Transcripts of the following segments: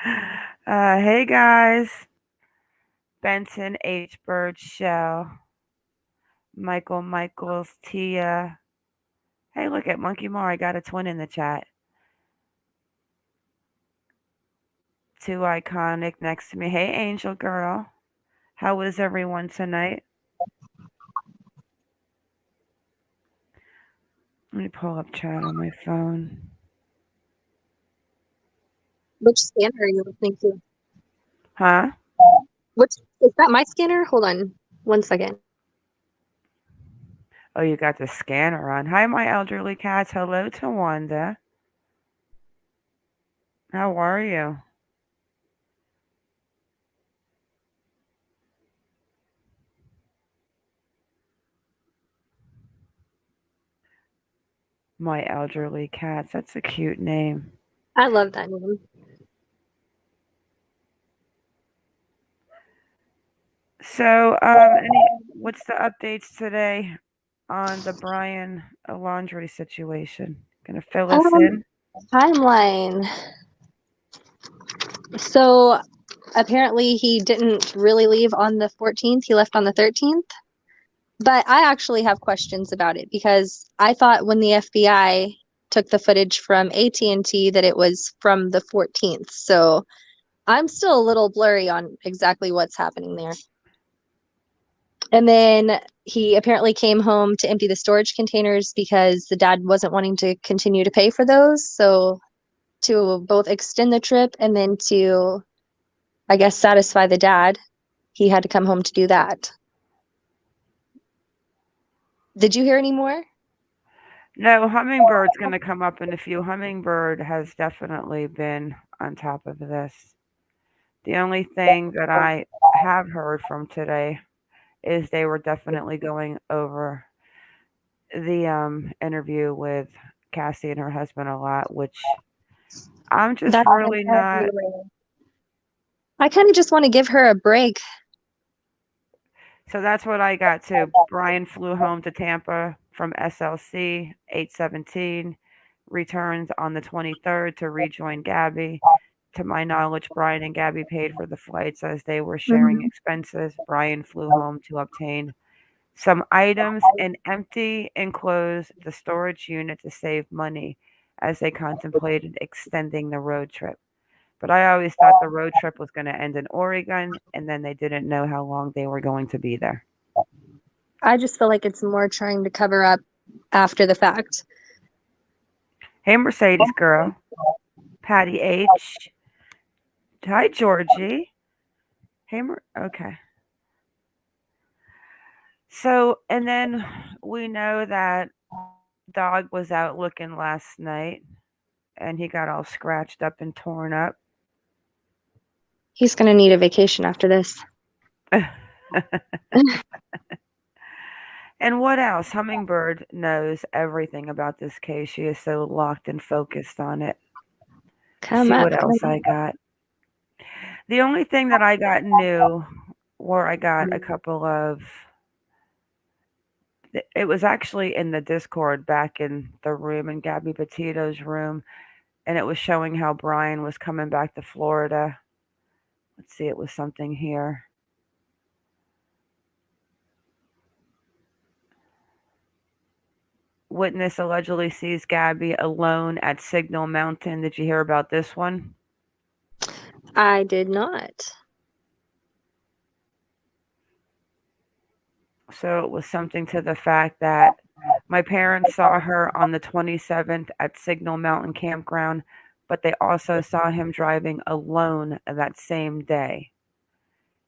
Hey guys, Benson H. Bird Shell, Michaels, Tia. Hey, look at MonkieMar. I got a twin in the chat. Too iconic next to me. Hey, Angel Girl. How is everyone tonight? Let me pull up chat on my phone. Which scanner are you listening to? Huh? Which is that my scanner? Hold on 1 second. Oh, you got the scanner on. Hi, my elderly cats. Hello to Wanda. How are you? My elderly cats. That's a cute name. I love that name. So, what's the updates today on the Brian Laundrie situation? Gonna fill us in? Timeline. So apparently he didn't really leave on the 14th. He left on the 13th. But I actually have questions about it because I thought when the FBI took the footage from AT&T that it was from the 14th. So I'm still a little blurry on exactly what's happening there. And then he apparently came home to empty the storage containers because the dad wasn't wanting to continue to pay for those. So to both extend the trip and then to, I guess, satisfy the dad, he had to come home to do that. Did you hear any more? No, Hummingbird's gonna come up in a few. Hummingbird has definitely been on top of this. The only thing that I have heard from today is they were definitely going over the interview with Cassie and her husband a lot, which I'm just That's really not. I kind of just want to give her a break. So that's what I got too. Brian flew home to Tampa from SLC 817, returns on the 23rd to rejoin Gabby. To my knowledge, Brian and Gabby paid for the flights as they were sharing expenses. Brian flew home to obtain some items and empty and close the storage unit to save money as they contemplated extending the road trip. But I always thought the road trip was going to end in Oregon, and then they didn't know how long they were going to be there. I just feel like it's more trying to cover up after the fact. Hey, Mercedes girl. Patty H. Hi, Georgie. Hey, okay. So, and then we know that dog was out looking last night, and he got all scratched up and torn up. He's going to need a vacation after this. And what else? Hummingbird knows everything about this case. She is so locked and focused on it. Come See up. what else I got. The only thing that I got new, or I got a couple of, it was actually in the Discord back in the room, in Gabby Petito's room, and it was showing how Brian was coming back to Florida. Let's see, it was something here. Witness allegedly sees Gabby alone at Signal Mountain. Did you hear about this one? I did not. So it was something to the fact that my parents saw her on the 27th at Signal Mountain Campground, but they also saw him driving alone that same day.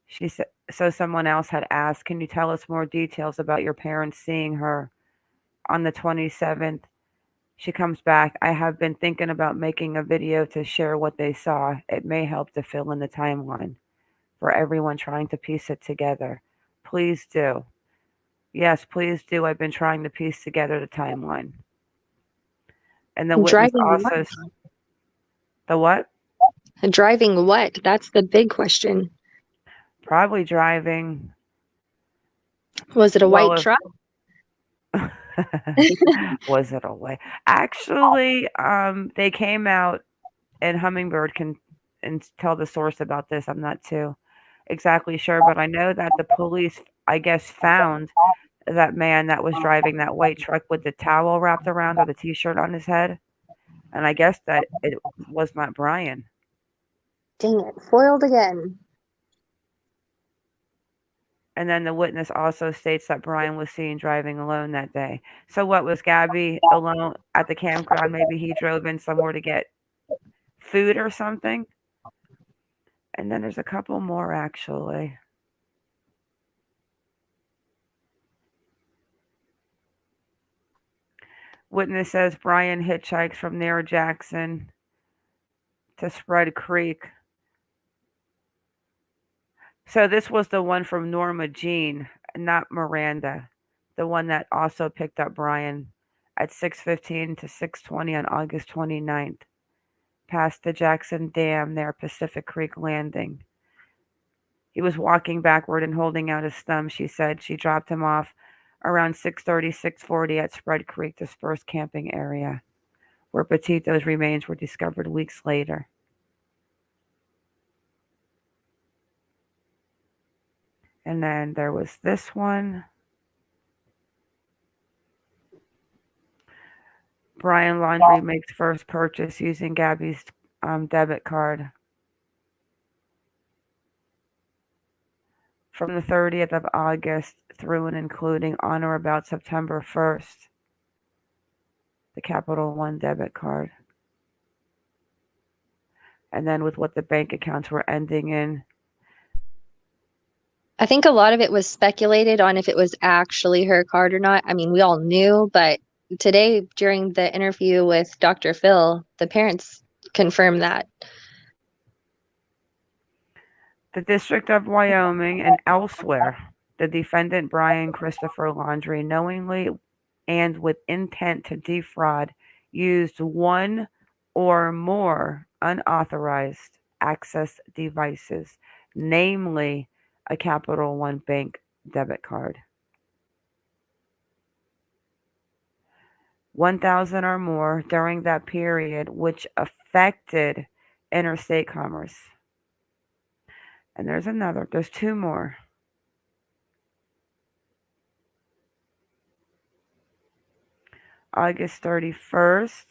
She said, so someone else had asked, "Can you tell us more details about your parents seeing her on the 27th?" She comes back, "I have been thinking about making a video to share what they saw. It may help to fill in the timeline for everyone trying to piece it together. Please do." Yes, please do. I've been trying to piece together the timeline. And the witness Driving also. what? The what? Driving what? That's the big question. Probably driving. Was it a white truck? Was it a way? Actually, they came out, and Hummingbird can and tell the source about this. I'm not too exactly sure, but I know that the police, I guess, found that man that was driving that white truck with the towel wrapped around or the T-shirt on his head, and I guess that it was not Brian. Dang it, foiled again. And then the witness also states that Brian was seen driving alone that day. So what, was Gabby alone at the campground? Maybe he drove in somewhere to get food or something. And then there's a couple more actually. Witness says Brian hitchhiked from near Jackson to Spread Creek. So this was the one from Norma Jean, not Miranda. The one that also picked up Brian at 6:15 to 6:20 on August 29th, past the Jackson Dam near Pacific Creek Landing. He was walking backward and holding out his thumb, she said. She dropped him off around 6:30, 6:40 at Spread Creek dispersed camping area, where Petito's remains were discovered weeks later. And then there was this one. Brian Laundrie makes first purchase using Gabby's debit card. From the 30th of August through and including on or about September 1st, the Capital One debit card. And then with what the bank accounts were ending in. I think a lot of it was speculated on if it was actually her card or not. I mean, we all knew, but today during the interview with Dr. Phil, the parents confirmed that. The District of Wyoming and elsewhere, the defendant Brian Christopher Laundrie knowingly and with intent to defraud used one or more unauthorized access devices, namely a Capital One bank debit card. 1,000 or more during that period, which affected interstate commerce. And there's two more. August 31st,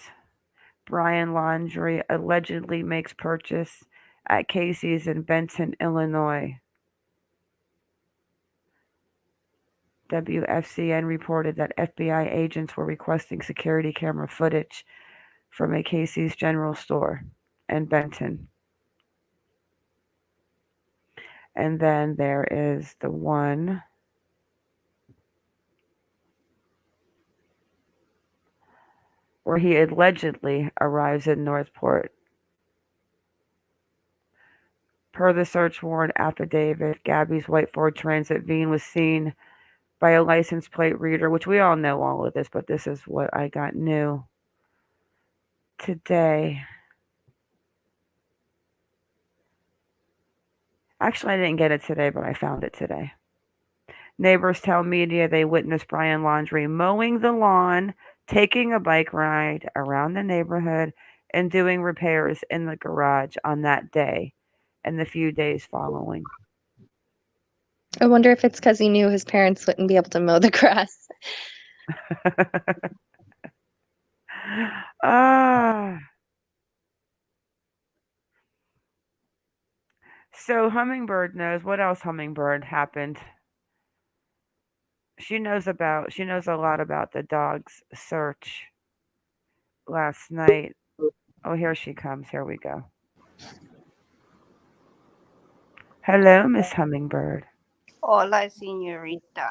Brian Laundrie allegedly makes purchase at Cassie's in Benton, Illinois. WFCN reported that FBI agents were requesting security camera footage from a Casey's general store in Benton. And then there is the one where he allegedly arrives in Northport. Per the search warrant affidavit, Gabby's white Ford Transit van was seen by a license plate reader, which we all know all of this, but this is what I got new today. Actually, I didn't get it today, but I found it today. Neighbors tell media they witnessed Brian Laundrie mowing the lawn, taking a bike ride around the neighborhood, and doing repairs in the garage on that day and the few days following. I wonder if it's because he knew his parents wouldn't be able to mow the grass. So Hummingbird knows. What else Hummingbird happened? She knows a lot about the dog's search last night. Oh, here she comes. Here we go. Hello, Miss Hummingbird. Hola, señorita.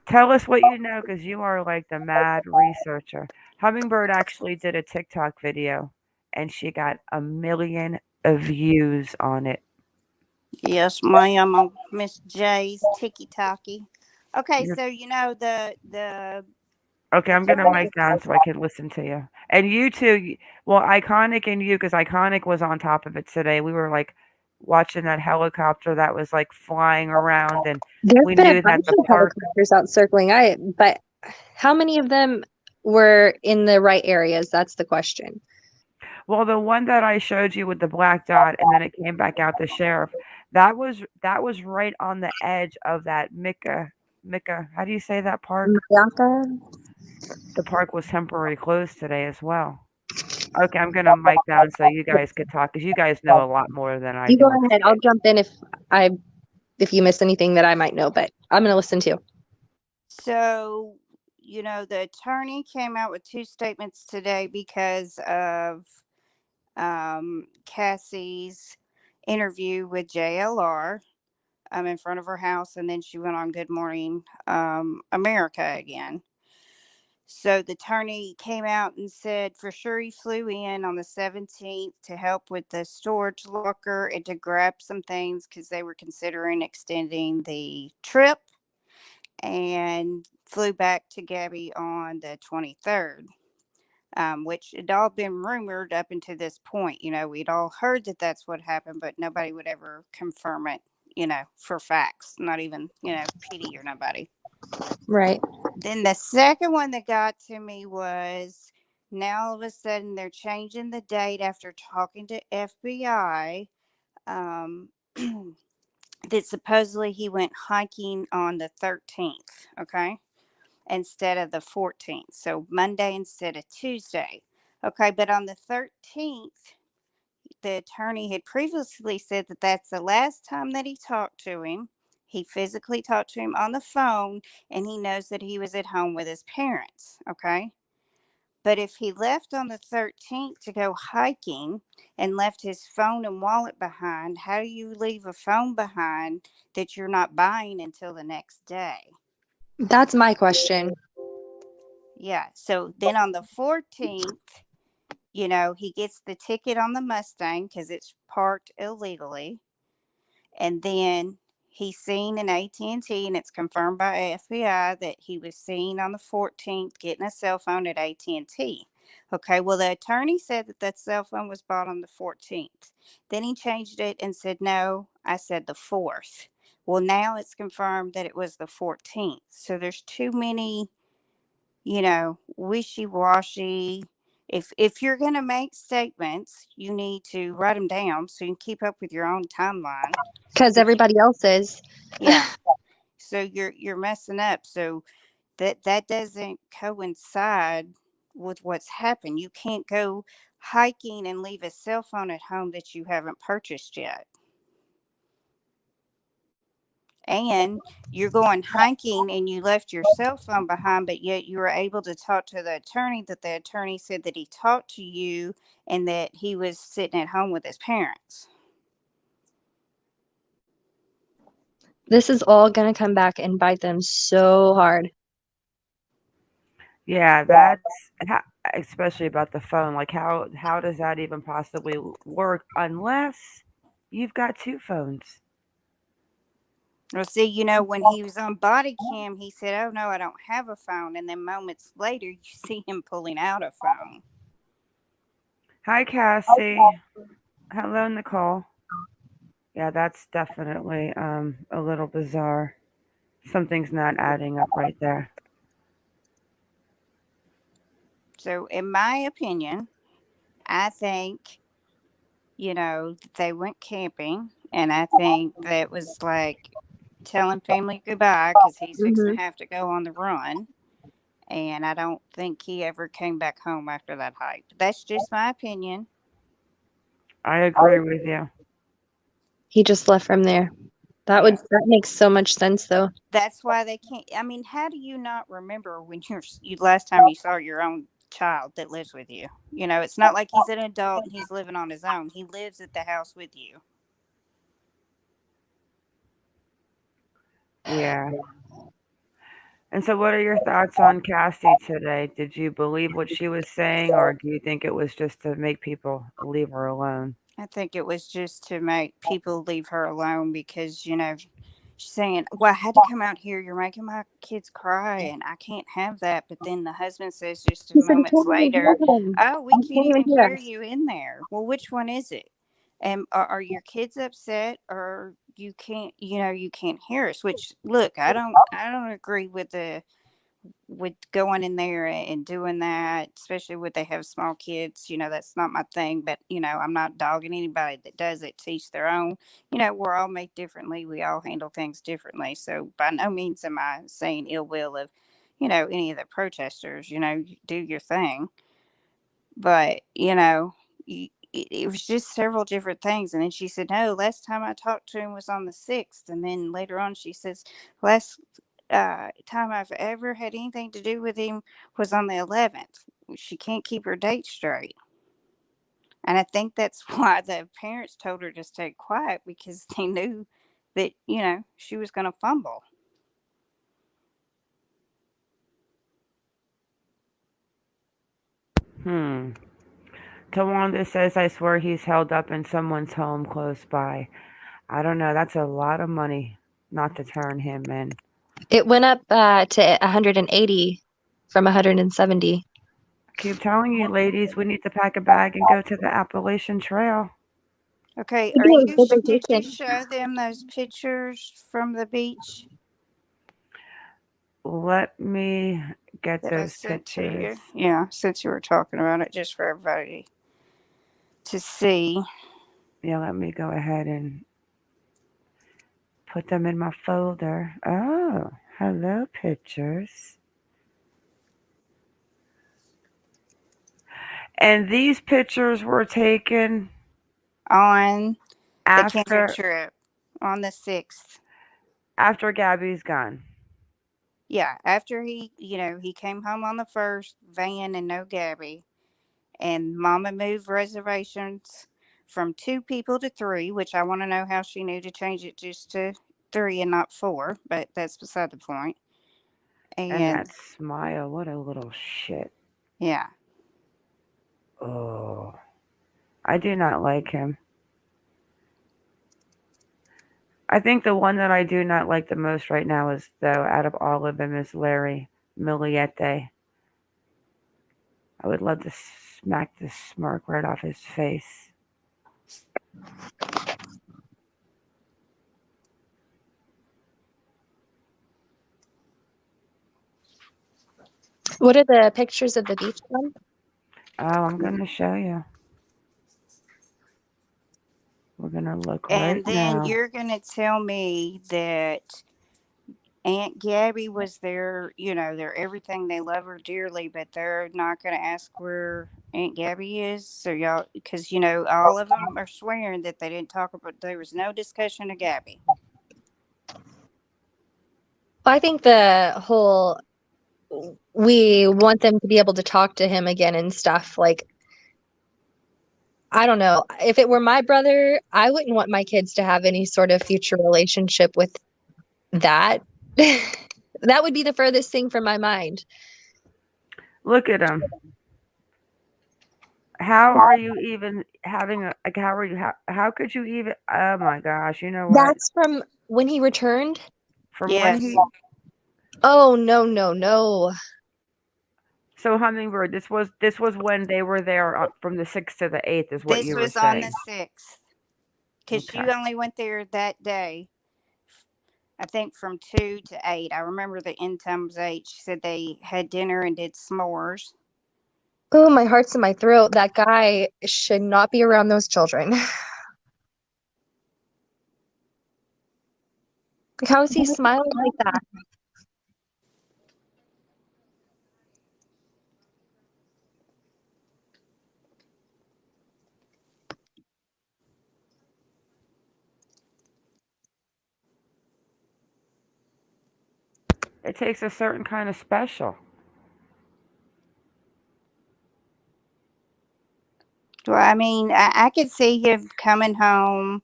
Tell us what you know, because you are like the mad researcher. Hummingbird actually did a TikTok video, and she got 1 million views on it. Yes, ma'am. Miss J's Tiki-Taki. Okay, so you know the Okay, I'm gonna mic down so I can listen to you. And you too. Well, Iconic and you, because Iconic was on top of it today. We were like watching that helicopter that was like flying around, and we knew that the park. Helicopters out circling. But how many of them were in the right areas? That's the question. Well, the one that I showed you with the black dot, and then it came back out the sheriff. That was right on the edge of that Mika. How do you say that park? Bianca? The park was temporarily closed today as well. Okay, I'm gonna mic down so you guys could talk because you guys know a lot more than I You go do. ahead. I'll jump in if you miss anything that I might know, but I'm gonna listen too. So, the attorney came out with two statements today because of Cassie's interview with JLR in front of her house, and then she went on Good Morning America again. So the attorney came out and said for sure he flew in on the 17th to help with the storage locker and to grab some things because they were considering extending the trip, and flew back to Gabby on the 23rd. Which had all been rumored up until this point. We'd all heard that that's what happened, but nobody would ever confirm it, for facts, not even, Petey or nobody. Right. Then the second one that got to me was now all of a sudden they're changing the date after talking to FBI. Um, that supposedly he went hiking on the 13th, okay, instead of the 14th. So Monday instead of Tuesday. Okay, but on the 13th, the attorney had previously said that that's the last time that he talked to him. He physically talked to him on the phone, and he knows that he was at home with his parents. Okay. But if he left on the 13th to go hiking and left his phone and wallet behind, how do you leave a phone behind that you're not buying until the next day? That's my question. Yeah. So then on the 14th, he gets the ticket on the Mustang because it's parked illegally. And then he's seen in AT&T, and it's confirmed by FBI that he was seen on the 14th getting a cell phone at AT&T. Okay, well, the attorney said that that cell phone was bought on the 14th. Then he changed it and said, no, I said the 4th. Well, now it's confirmed that it was the 14th. So there's too many, wishy-washy. If you're going to make statements, you need to write them down so you can keep up with your own timeline. Because everybody else is. Yeah. So you're messing up. So that doesn't coincide with what's happened. You can't go hiking and leave a cell phone at home that you haven't purchased yet. And you're going hiking and you left your cell phone behind, but yet you were able to talk to the attorney, that the attorney said that he talked to you and that he was sitting at home with his parents. This is all going to come back and bite them so hard. Yeah, that's especially about the phone. Like, how does that even possibly work unless you've got two phones? Well, see, when he was on body cam, he said, oh, no, I don't have a phone. And then moments later, you see him pulling out a phone. Hi, Cassie. Hello, Nicole. Yeah, that's definitely a little bizarre. Something's not adding up right there. So, in my opinion, I think, they went camping. And I think that was like telling family goodbye because he's fixing to have to go on the run. And I don't think he ever came back home after that hike. That's just my opinion. I agree with you. He just left from there. Yeah. That makes so much sense though. That's why they can't. I mean, how do you not remember when you last time you saw your own child that lives with you? It's not like he's an adult and he's living on his own. He lives at the house with you. Yeah. And so, what are your thoughts on Cassie today? Did you believe what she was saying, or do you think it was just to make people leave her alone? I think it was just to make people leave her alone because, she's saying, well, I had to come out here. You're making my kids cry and I can't have that. But then the husband says just a He said, moments later, oh, we can't even hear us. you in there. Well, which one is it? And are your kids upset or you can't hear us? Which, look, I don't agree with with going in there and doing that, especially when they have small kids, that's not my thing. But I'm not dogging anybody that does it. To each their own. We're all made differently. We all handle things differently. So by no means am I saying ill will of, any of the protesters. Do your thing. But it was just several different things. And then she said, no, last time I talked to him was on the 6th. And then later on, she says, last time I've ever had anything to do with him was on the 11th. She can't keep her date straight. And I think that's why the parents told her to stay quiet, because they knew that, she was going to fumble. Tawanda says, I swear he's held up in someone's home close by. I don't know. That's a lot of money not to turn him in. It went up to 180 from 170. Keep telling you, ladies, we need to pack a bag and go to the Appalachian Trail. Okay, did you show them those pictures from the beach Let me get that I those sent to pictures. you? Yeah, since you were talking about it, just for everybody to see. Yeah, let me go ahead and put them in my folder. Oh, hello, pictures. And these pictures were taken On the camping after trip on the 6th. Gabby's gone. Yeah, after he came home on the 1st, Van and no Gabby, and Mama moved reservations from 2 people to 3, which I want to know how she knew to change it just to 3 and not 4, but that's beside the point. And And that smile, what a little shit. yeah, Oh, I do not like him. I think the one that I do not like the most right now is, though, out of all of them, is Larry Miliete. I would love to smack this smirk right off his face. What are the pictures of the beach from? Oh, I'm going to show you. We're going to look right and then now. you're going to tell me that Aunt Gabby was their, their everything. They love her dearly, but they're not going to ask where Aunt Gabby is. So y'all, because all of them are swearing that they didn't talk about. There was no discussion of Gabby. I think the whole we want them to be able to talk to him again and stuff. Like, I don't know. If it were my brother, I wouldn't want my kids to have any sort of future relationship with that. That would be the furthest thing from my mind. Look at him. How are you even having a, like, how are you, how could you even, oh my gosh, you know what? That's from when he returned? From when Yes. he, Oh, no, no, no. so Hummingbird, this was when they were there from the 6th to the 8th is what This you were was on saying. the 6th. Because Okay. you only went there that day, I think from 2 to 8. I remember the end time was 8. She said they had dinner and did s'mores. Oh, my heart's in my throat. That guy should not be around those children. How is he smiling like that? It takes a certain kind of special. Well, I mean, I could see him coming home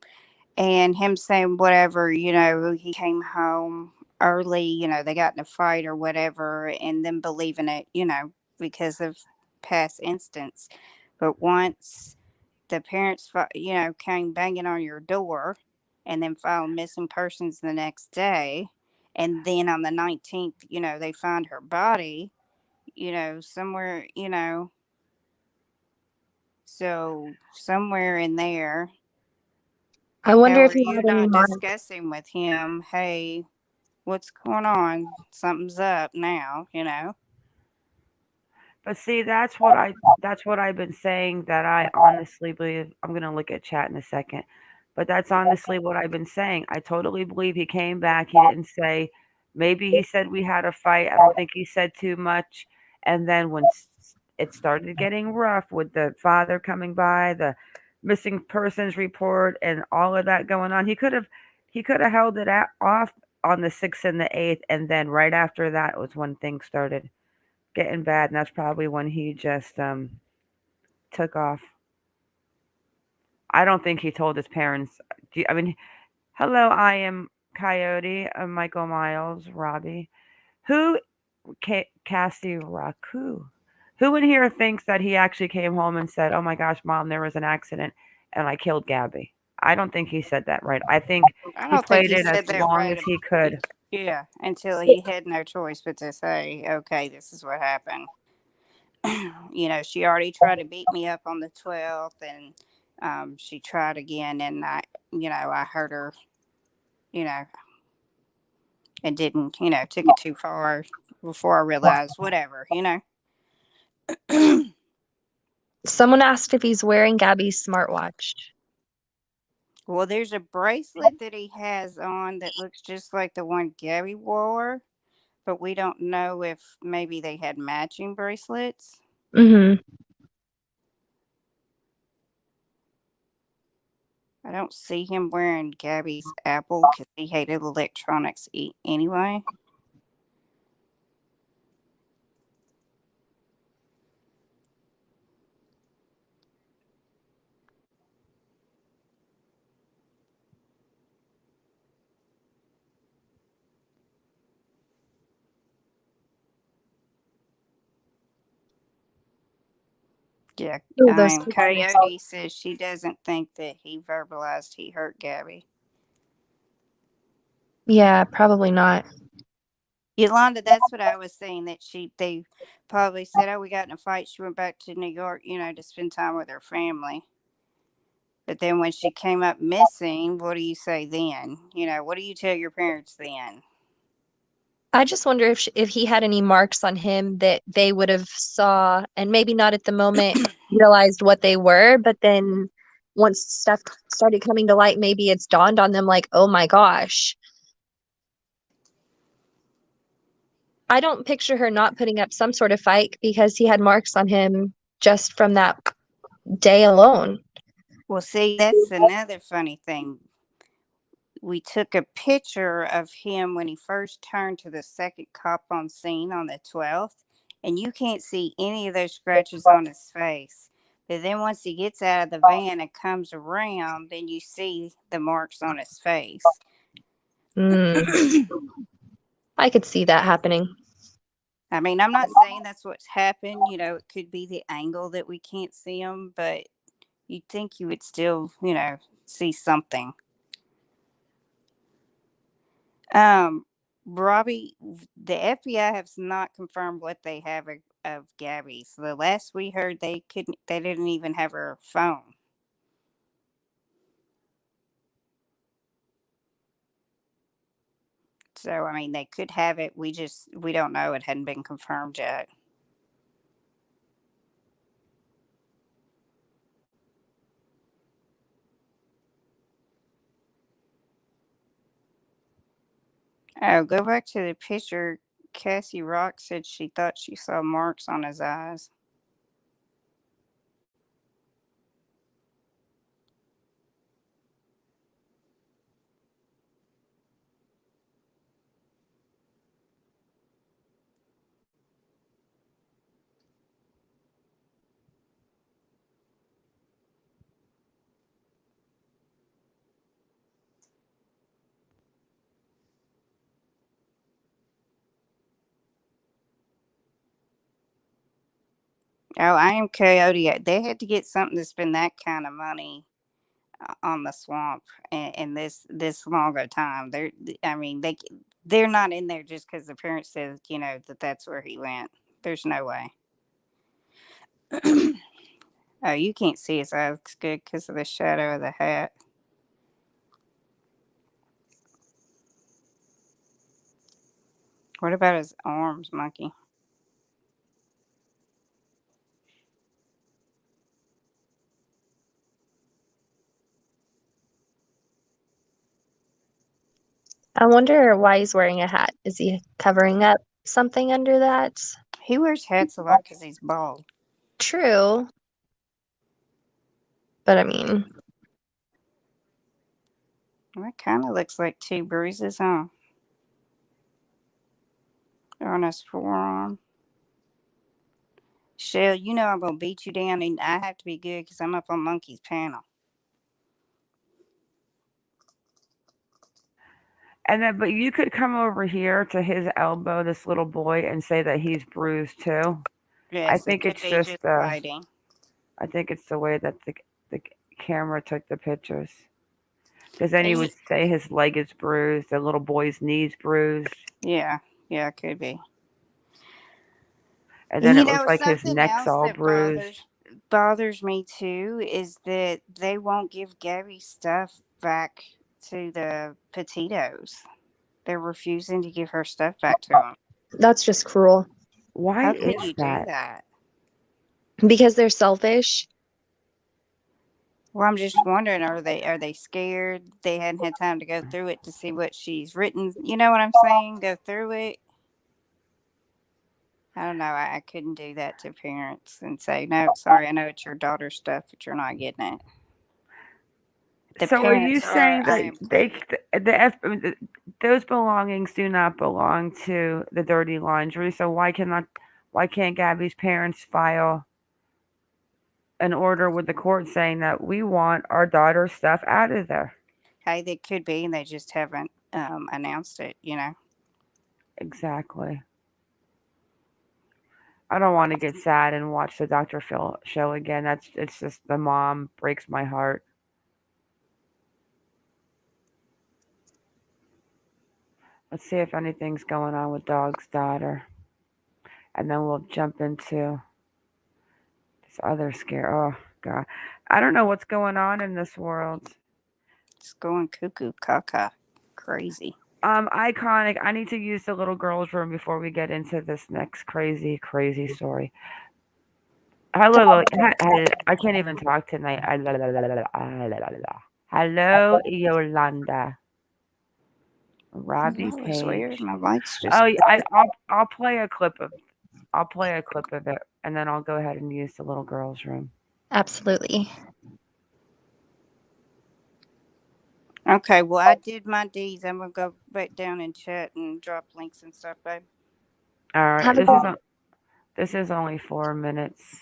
and him saying whatever, he came home early, they got in a fight or whatever, and then believing it, because of past instance. But once the parents, came banging on your door and then filed missing persons the next day, and then on the 19th, they find her body, somewhere, so somewhere in there. I wonder How if are he you had any not marks. discussing with him, hey, what's going on? Something's up now, But see, that's what I've been saying that I honestly believe. I'm gonna look at chat in a second. But that's honestly what I've been saying. I totally believe he came back. He didn't say, maybe he said we had a fight. I don't think he said too much. And then when it started getting rough with the father coming by, the missing persons report, and all of that going on, he could have held it off on the 6th and the 8th, and then right after that was when things started getting bad, and that's probably when he just took off. I don't think he told his parents. I mean, hello, I am Coyote, Michael Miles, Robbie. Who, Cassie Raku? Who in here thinks that he actually came home and said, "Oh my gosh, mom, there was an accident, and I killed Gabby"? I don't think he said that, right? I think I he don't think played he it as said that long right. as he could. Yeah, until he had no choice but to say, "Okay, this is what happened." She already tried to beat me up on the 12th, and she tried again, and I heard her, you know, and didn't, took it too far before I realized whatever. Someone asked if he's wearing Gabby's smartwatch. Well, there's a bracelet that he has on that looks just like the one Gabby wore, but we don't know if maybe they had matching bracelets. Mm-hmm. I don't see him wearing Gabby's Apple because he hated electronics anyway. Yeah, Ooh, those pictures are so. Coyote says she doesn't think that he verbalized he hurt Gabby. Yeah, probably not. Yolanda, that's what I was saying. That they probably said, "Oh, we got in a fight." She went back to New York, to spend time with her family. But then when she came up missing, what do you say then? What do you tell your parents then? I just wonder if he had any marks on him that they would have saw and maybe not at the moment realized what they were, but then once stuff started coming to light, maybe it's dawned on them like, oh my gosh. I don't picture her not putting up some sort of fight because he had marks on him just from that day alone. Well, see, that's another funny thing. We took a picture of him when he first turned to the second cop on scene on the 12th, and you can't see any of those scratches on his face. But then once he gets out of the van and comes around, then you see the marks on his face. Mm, I could see that happening. I mean, I'm not saying that's what's happened. It could be the angle that we can't see him, but you'd think you would still, see something. Um, Robbie, the FBI has not confirmed what they have of Gabby. So the last we heard, they didn't even have her phone. So I mean, they could have it. We don't know. It hadn't been confirmed yet. Oh, go back to the picture. Cassie Rock said she thought she saw marks on his eyes. Oh, I am Coyote. They had to get something to spend that kind of money on the swamp in this long a time. I mean, they're not in there just because the parents said that that's where he went. There's no way. Oh, you can't see his eyes good because of the shadow of the hat. What about his arms, Monkey? I wonder why he's wearing a hat. Is he covering up something under that? He wears hats a lot because he's bald. True. But I mean, That kind of looks like 2 bruises, huh? On his forearm. Shell, you know I'm going to beat you down, and I have to be good because I'm up on Monkie's panel. And then, but you could come over here to his elbow, this little boy, and say that he's bruised too. I Yes, it think could it's be just just fighting. I think it's the way that the camera took the pictures. Because then you And would say his leg is bruised, the little boy's knees bruised, yeah, it could be. and then And it looks like his something neck's else all that bruised. bothers me too is that they won't give Gabby stuff back to the Petitos. They're refusing to give her stuff back to them. that's just cruel Why How could is you do that? that? because they're selfish. Well, I'm just wondering, are they scared? They hadn't had time to go through it to see what she's written. You know what I'm saying? Go through it. I don't know. I couldn't do that to parents and say, no, sorry, I know it's your daughter's stuff, but you're not getting it. The So are you parents are, saying I that am livid. those belongings do not belong to the dirty laundry? So why can't Gabby's parents file an order with the court saying that we want our daughter's stuff out of there? Hey, they could be, and they just haven't announced it. Exactly. I don't want to get sad and watch the Dr. Phil show again. It's just the mom breaks my heart. Let's see if anything's going on with Dog's daughter. And then we'll jump into this other scare. Oh god. I don't know what's going on in this world. It's going cuckoo caca crazy. Iconic. I need to use the little girl's room before we get into this next crazy story. Hello, I can't even talk tonight. Hello, Yolanda. Robbie That was weird. Page. My lights just. Oh, I'll play a clip of it, and then I'll go ahead and use the little girl's room. Absolutely. Okay, well, I did my D's. I'm going to go back down and chat and drop links and stuff, babe. All right, Have a good this is only 4 minutes.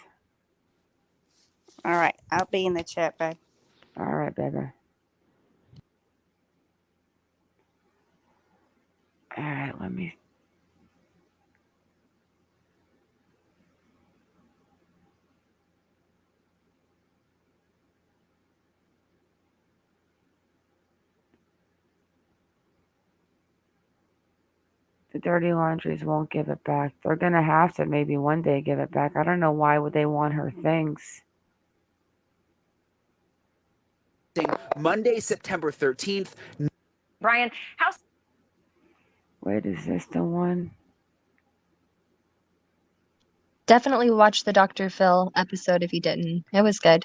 All right, I'll be in the chat, babe. All right, baby. All right, let me. The dirty laundries won't give it back. They're gonna have to maybe one day give it back. I don't know why would they want her things. Monday, September 13th. Brian, how Wait, is this the one? Definitely watch the Dr. Phil episode if you didn't. It was good.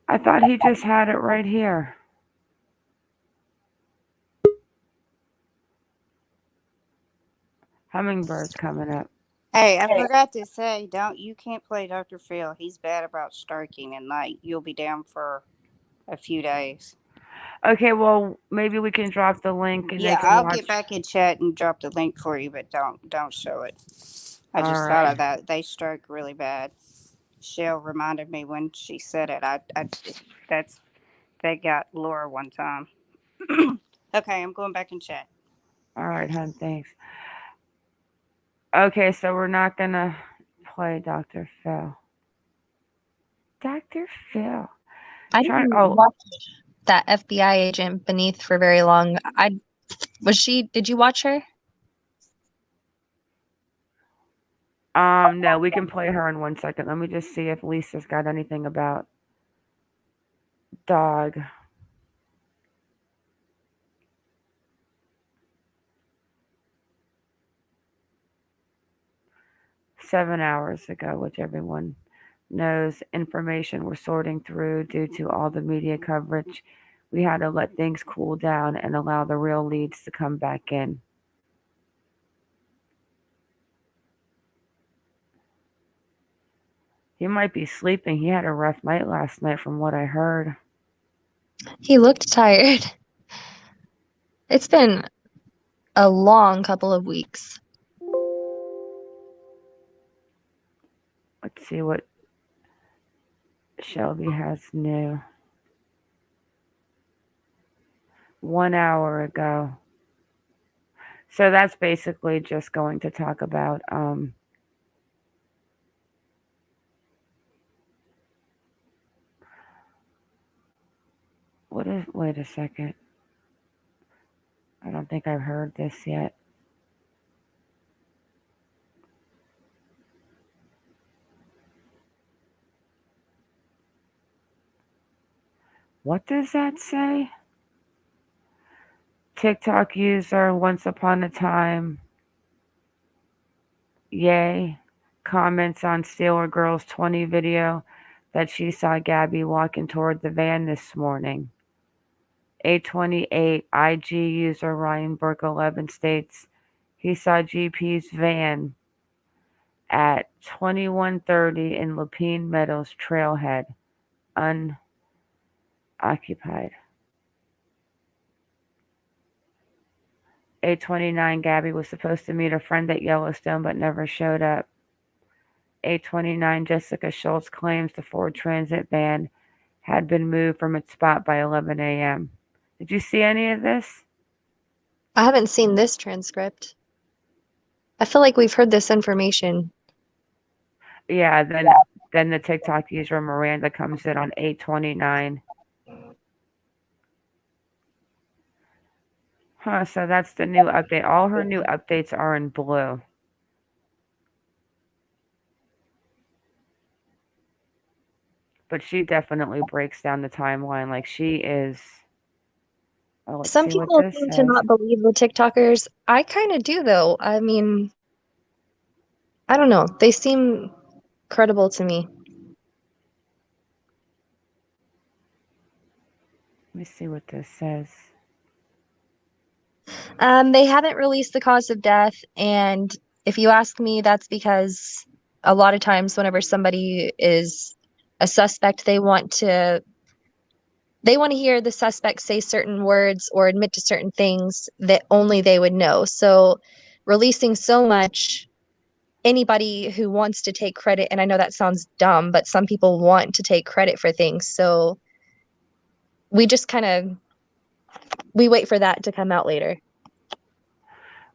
I thought he just had it right here. Hummingbird's coming up. Hey, I forgot to say, you can't play Dr. Phil. He's bad about striking, and you'll be down for a few days. Okay, well maybe we can drop the link and they Yeah, can I'll watch. get back in chat and drop the link for you, but don't show it. I All just thought right. of that. They strike really bad. Shell reminded me when she said it. That's they got Laura one time. Okay, I'm going back in chat. All right, hun. Thanks. Okay, so we're not gonna play Dr. Phil. Dr. Phil. I Try. didn't Oh, watch that FBI agent Beneath for very long. Did you watch her? no, we can play her in 1 second. Let me just see if Lisa's got anything about Dog. $7 ago, which everyone knows information we're sorting through due to all the media coverage. We had to let things cool down and allow the real leads to come back in. He might be sleeping. He had a rough night last night from what I heard. He looked tired. It's been a long couple of weeks. Let's see what Shelby has new. 1 hour ago. So that's basically just going to talk about wait a second. I don't think I've heard this yet. What does that say? TikTok user once upon a time. Yay. Comments on Steeler Girl's 20 video that she saw Gabby walking toward the van this morning. 828 IG user Ryan Burke 11 states he saw GP's van at 2130 in Lapine Meadows Trailhead, unoccupied. 829 Gabby was supposed to meet a friend at Yellowstone but never showed up. 829 Jessica Schultz claims the Ford Transit van had been moved from its spot by 11 a.m. Did you see any of this? I haven't seen this transcript. I feel like we've heard this information. Yeah, then the TikTok user Miranda comes in on 829. Huh, so that's the new update. All her new updates are in blue. But she definitely breaks down the timeline. Like she is. Oh, let's Some see what people this seem to says. not believe the TikTokers. I kind of do, though. I mean, I don't know. They seem credible to me. Let me see what this says. They haven't released the cause of death, and if you ask me, that's because a lot of times whenever somebody is a suspect, they want to hear the suspect say certain words or admit to certain things that only they would know. So releasing so much, anybody who wants to take credit, and I know that sounds dumb, but some people want to take credit for things. So we just we wait for that to come out later.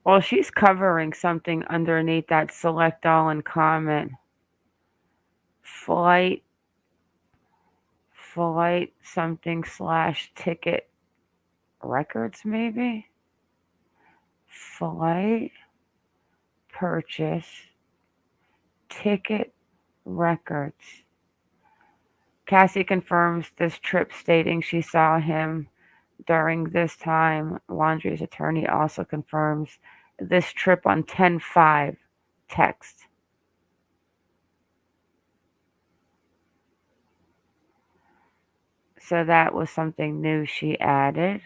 Well, she's covering something underneath that select all and comment. Flight something / ticket records, maybe? Flight purchase ticket records. Cassie confirms this trip, stating she saw him during this time. Laundrie's attorney also confirms this trip on 10/5 text. So that was something new she added.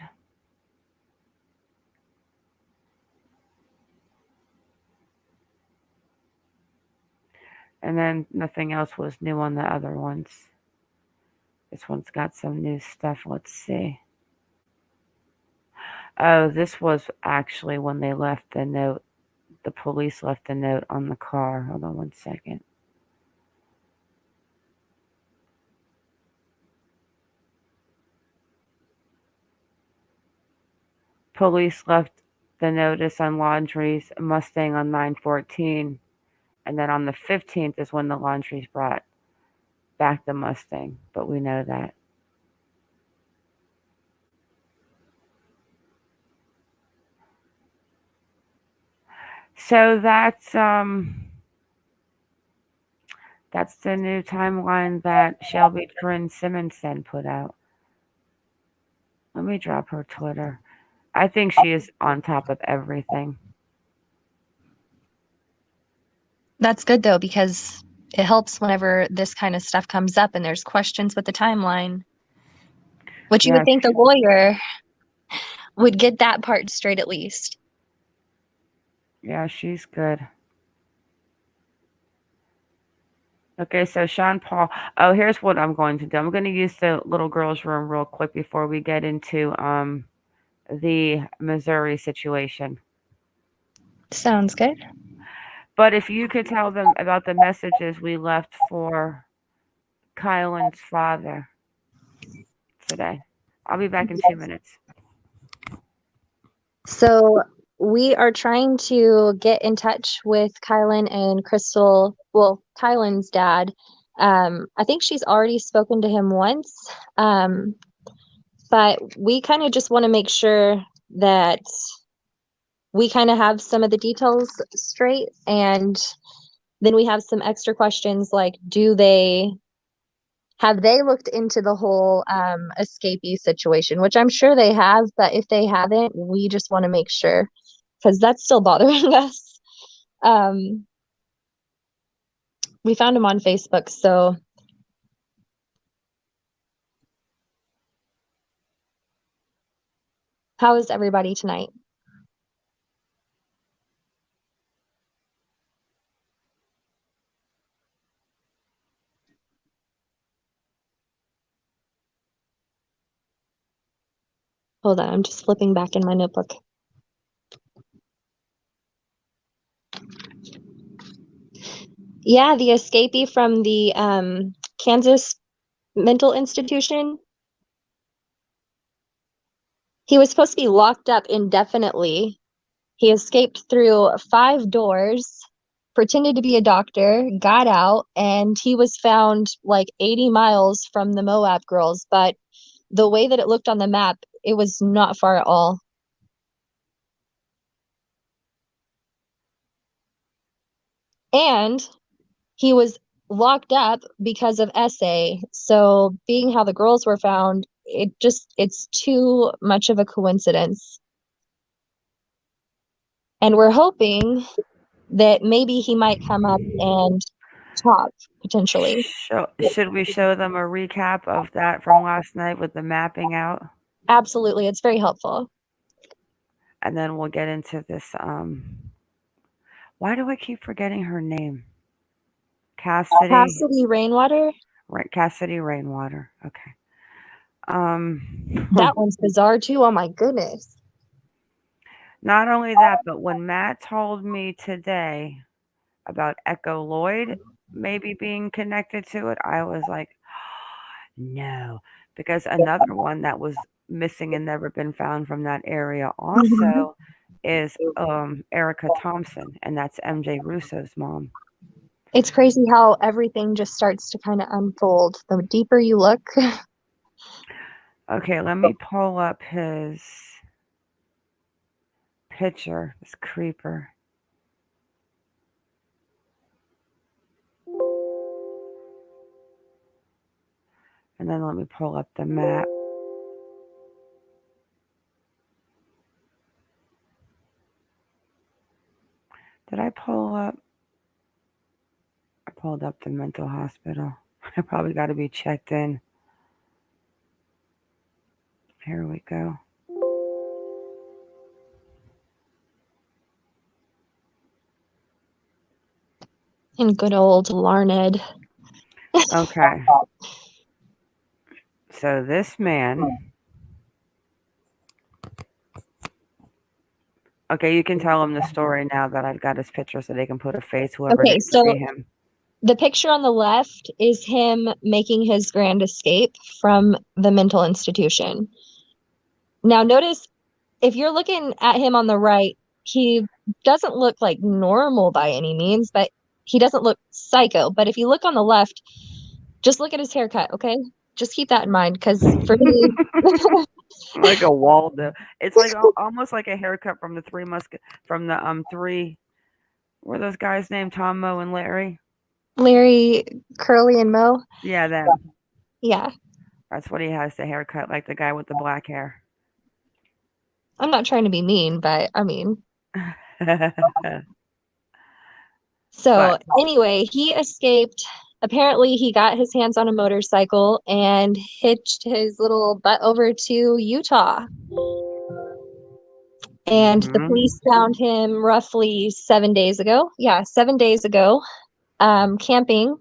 And then nothing else was new on the other ones. This one's got some new stuff. Let's see. Oh, this was actually when they left the note. The police left a note on the car. Hold on one second. Police left the notice on Laundrie's Mustang on 9/14. And then on the 15th is when the Laundries brought back the Mustang. But we know that. So that's the new timeline that Shelby Trin Simonson put out. Let me drop her Twitter. I think she is on top of everything. That's good though, because it helps whenever this kind of stuff comes up and there's questions with the timeline. Which you Yeah, would think the lawyer would get that part straight at least. yeah, she's good. Okay, so Sean Paul. Oh, here's what I'm going to do. I'm going to use the little girl's room real quick before we get into the Missouri situation. Sounds good. But if you could tell them about the messages we left for Kylan's father today. I'll be back in 2 minutes. So we are trying to get in touch with Kylan and Crystal. Well, Kylan's dad. I think she's already spoken to him once. But we kind of just want to make sure that we kind of have some of the details straight. And then we have some extra questions like, have they looked into the whole escapee situation, which I'm sure they have, but if they haven't, we just want to make sure because that's still bothering us. We found him on Facebook, so how is everybody tonight? Hold on, I'm just flipping back in my notebook. Yeah, the escapee from the Kansas mental institution. He was supposed to be locked up indefinitely. He escaped through 5 doors, pretended to be a doctor, got out, and he was found like 80 miles from the Moab girls. But the way that it looked on the map, it was not far at all. And he was locked up because of SA. So being how the girls were found, it's too much of a coincidence. And we're hoping that maybe he might come up and talk potentially. Should we show them a recap of that from last night with the mapping out? Absolutely, it's very helpful. And then we'll get into this. Why do I keep forgetting her name? Cassidy Rainwater? Right, Cassidy Rainwater. Okay. That one's bizarre too. Oh my goodness. Not only that, but when Matt told me today about Echo Lloyd maybe being connected to it, I was like, no, because another one that was missing and never been found from that area also is Erica Thompson, and that's MJ Russo's mom. It's crazy how everything just starts to kind of unfold the deeper you look. Okay, let me pull up his picture, this creeper. And then let me pull up the map. Did I pull up? I pulled up the mental hospital. I probably got to be checked in. Here we go. In good old Larned. Okay. So this man. Okay, you can tell him the story now that I've got his picture so they can put a face whoever Okay, didn't so see him. the picture on the left is him making his grand escape from the mental institution. Now notice, if you're looking at him on the right, he doesn't look like normal by any means, but he doesn't look psycho. But if you look on the left, just look at his haircut, okay? Just keep that in mind, because for me, Like a Waldo. It's like almost like a haircut from the three. Were those guys named Tom, Mo, and Larry? Larry, Curly, and Mo. Yeah, them. Yeah. That's what he has, the haircut, like the guy with the black hair. I'm not trying to be mean, but I mean. So anyway, he escaped Apparently, he got his hands on a motorcycle and hitched his little butt over to Utah. And the police found him roughly 7 days ago. Yeah, 7 days ago, camping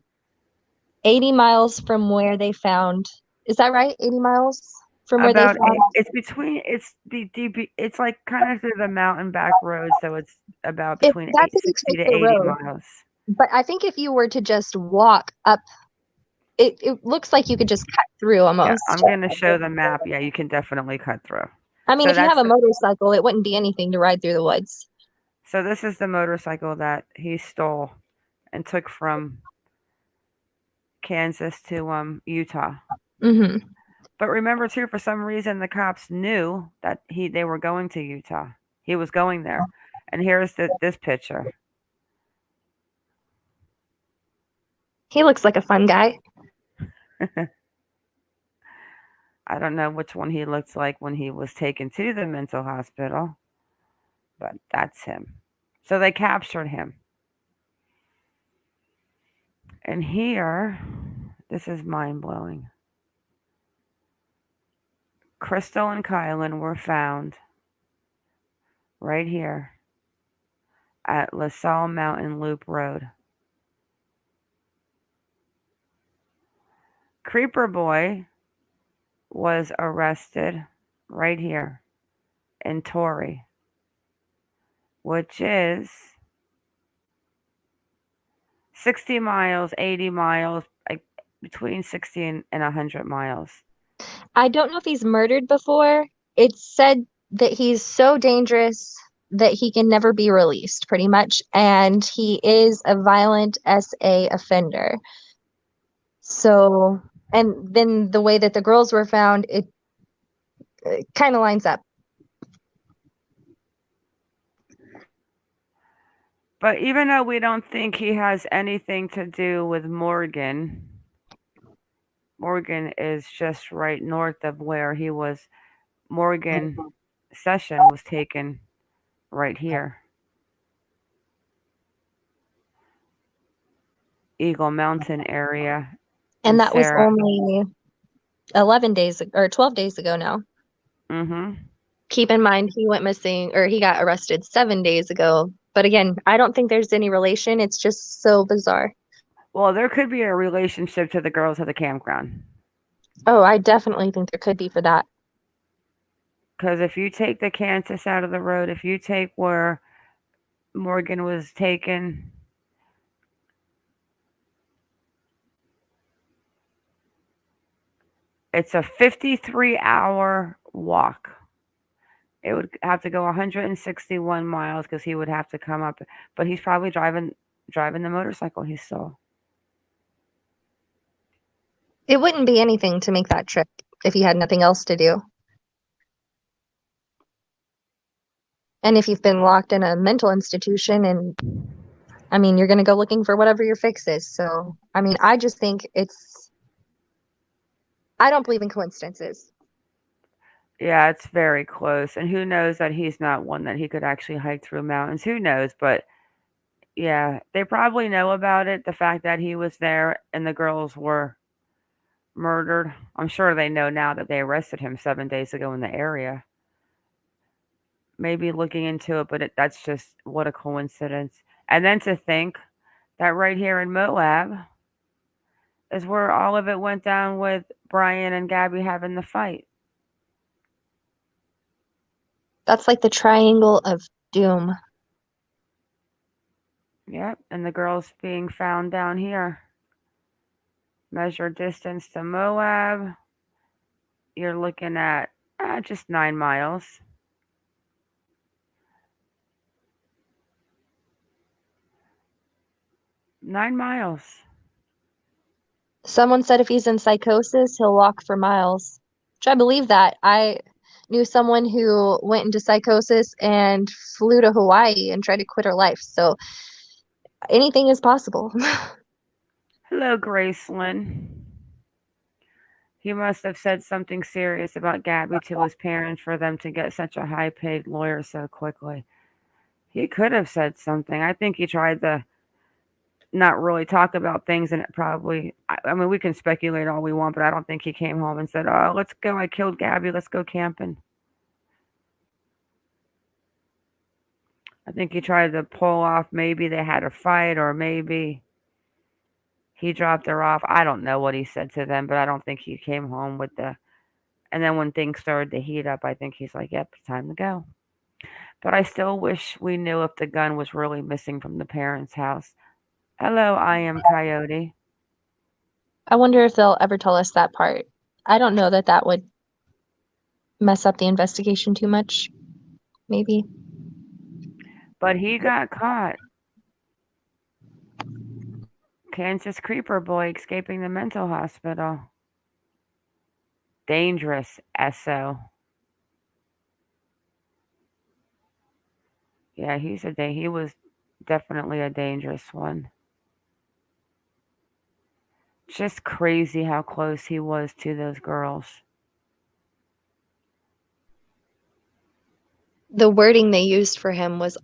80 miles from where they found. Is that right? 80 miles from where they About found. it's between it's like kind of through the mountain back road, so it's about If between that's if you 60 take to the 80 road. miles. But I think if you were to just walk up, it looks like you could just cut through Yeah, almost. I'm going to show the map. Yeah, you can definitely cut through. I mean, So if you have that's a motorcycle, it wouldn't be anything to ride through the woods. So this is the motorcycle that he stole and took from Kansas to Utah. Hmm. But remember too, for some reason the cops knew that they were going to Utah. He was going there. And here's this picture. He looks like a fun guy. I don't know which one he looks like when he was taken to the mental hospital, but that's him. So they captured him. And here, this is mind-blowing. Crystal and Kylan were found right here at LaSalle Mountain Loop Road. Creeper Boy was arrested right here in Torrey, which is 60 miles, 80 miles, like between 60 and 100 miles. I don't know if he's murdered before. It's said that he's so dangerous that he can never be released, pretty much. And he is a violent SA offender. So, and then the way that the girls were found, it kind of lines up. But even though we don't think he has anything to do with Morgan is just right north of where he was. Morgan Session was taken right here. Eagle Mountain area. And that was Sarah. only 11 days or 12 days ago now. Mm-hmm. Keep in mind, he went missing or he got arrested 7 days ago. But again, I don't think there's any relation. It's just so bizarre. Well, there could be a relationship to the girls at the campground. Oh, I definitely think there could be for that. Because if you take the Kansas out of the road, if you take where Morgan was taken, it's a 53-hour walk. It would have to go 161 miles because he would have to come up. But he's probably driving the motorcycle he stole. It wouldn't be anything to make that trip if he had nothing else to do. And if you've been locked in a mental institution and, I mean, you're going to go looking for whatever your fix is. So, I mean, I just think I don't believe in coincidences. Yeah, it's very close. And who knows that he's not one that he could actually hike through mountains. Who knows? But yeah, they probably know about it. The fact that he was there and the girls were murdered. I'm sure they know now that they arrested him 7 days ago in the area. Maybe looking into it, but that's just what a coincidence. And then to think that right here in Moab is where all of it went down with Brian and Gabby having the fight. That's like the triangle of doom. Yep, and the girls being found down here. Measure distance to Moab. You're looking at just 9 miles. Nine miles. Someone said if he's in psychosis, he'll walk for miles. Which I believe that. I knew someone who went into psychosis and flew to Hawaii and tried to quit her life. So anything is possible. Hello, Gracelyn. He must have said something serious about Gabby to his parents for them to get such a high-paid lawyer so quickly. He could have said something. I think he tried to not really talk about things, and it probably, I mean, we can speculate all we want, but I don't think he came home and said, "Oh, let's go. I killed Gabby. Let's go camping." I think he tried to pull off maybe they had a fight or maybe he dropped her off. I don't know what he said to them, but I don't think he came home with the. And then when things started to heat up, I think he's like, "Yep, it's time to go." But I still wish we knew if the gun was really missing from the parents' house. Hello, I am Coyote. I wonder if they'll ever tell us that part. I don't know that that would mess up the investigation too much. Maybe. But he got caught. Kansas creeper boy escaping the mental hospital. Dangerous SO. Yeah, he was definitely a dangerous one. Just crazy how close he was to those girls. The wording they used for him was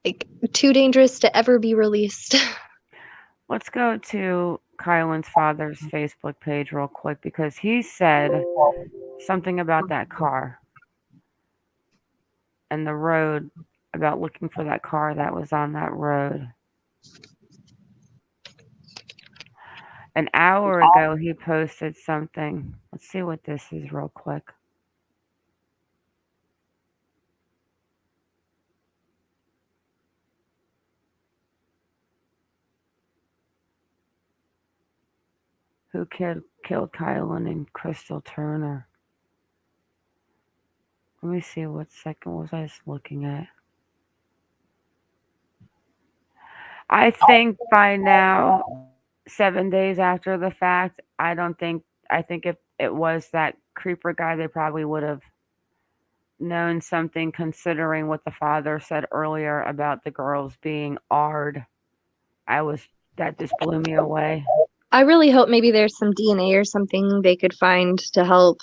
like too dangerous to ever be released. Let's go to Kylan's father's Facebook page real quick because he said something about that car and the road, about looking for that car that was on that road. An hour ago, he posted something. Let's see what this is real quick. Who killed Kylan and Crystal Turner? Let me see what second was I just looking at. I think by now, 7 days after the fact, I think if it was that creeper guy, they probably would have known something considering what the father said earlier about the girls being AR'd. That just blew me away. I really hope maybe there's some DNA or something they could find to help.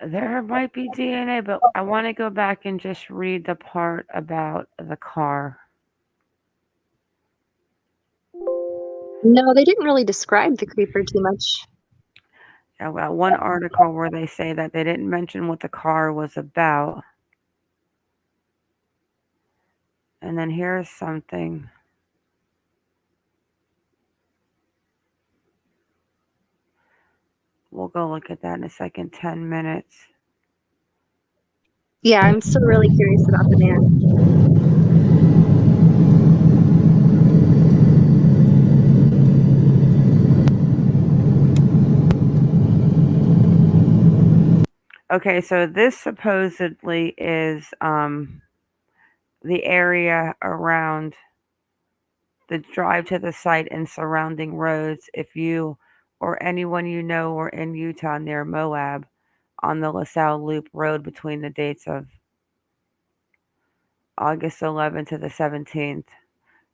There might be DNA, but I want to go back and just read the part about the car. No, they didn't really describe the creeper too much. I got one article where they say that they didn't mention what the car was about. And then here's something. We'll go look at that in a second. 10 minutes. Yeah, I'm still really curious about the man. Okay, so this supposedly is the area around the drive to the site and surrounding roads. If you or anyone you know were in Utah near Moab on the LaSalle Loop Road between the dates of August 11th to the 17th,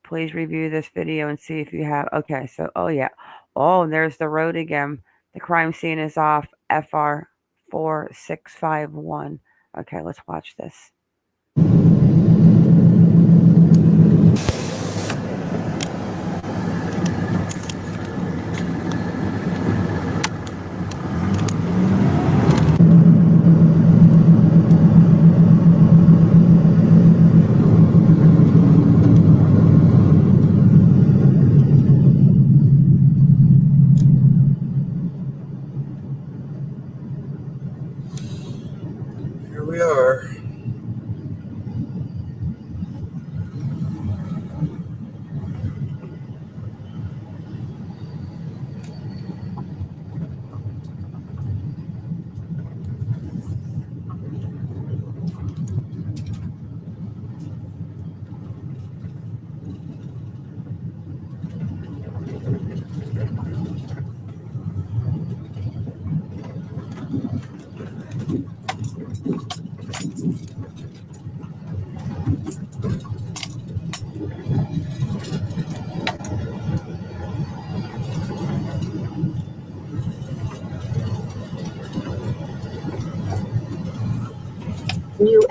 please review this video and see if you have. Okay, so, oh yeah. Oh, and there's the road again. The crime scene is off FR 4651. Okay, let's watch this. Here we are.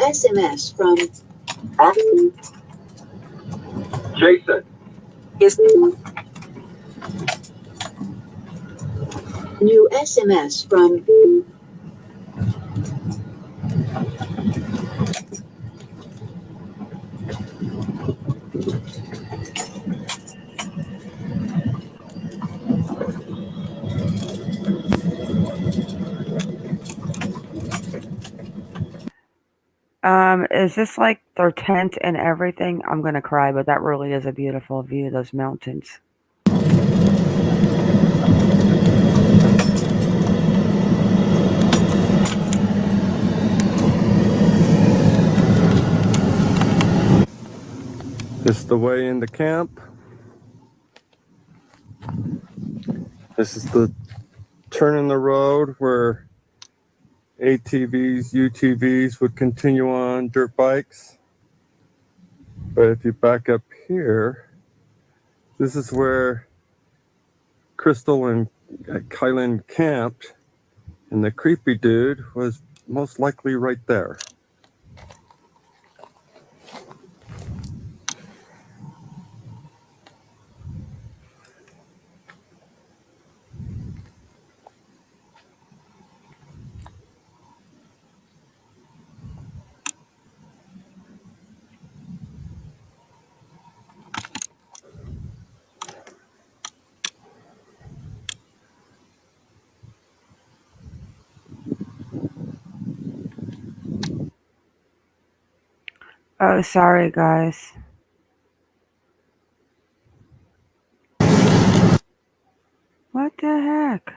SMS from Jason. is new SMS from Is this like their tent and everything? I'm gonna cry, but that really is a beautiful view, those mountains. This is the way into camp. This is the turn in the road where ATVs, UTVs would continue on dirt bikes. But if you back up here, this is where Crystal and Kylan camped, and the creepy dude was most likely right there. Oh, sorry, guys. What the heck?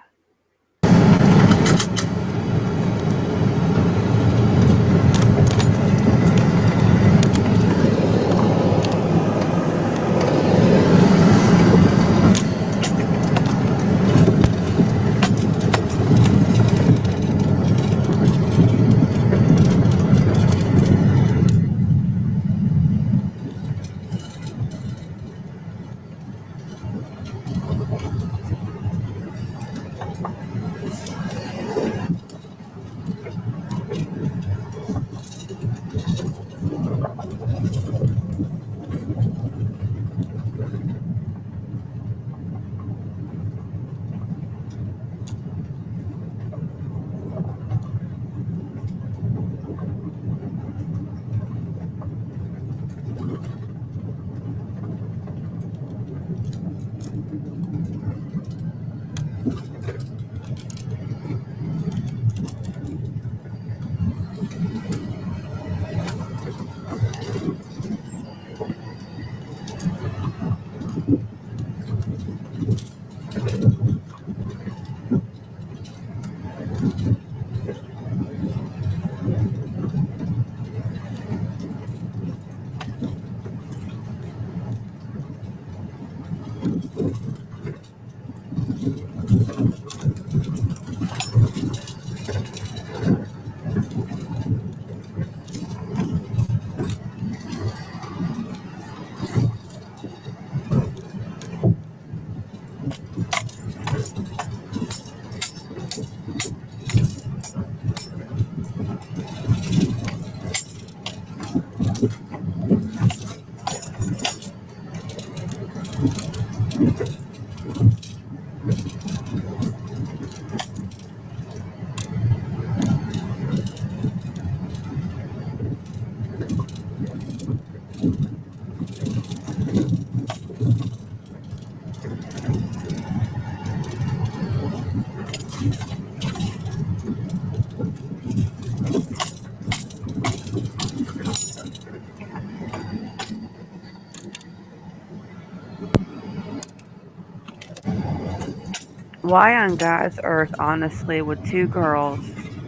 Why on God's earth, honestly, would two girls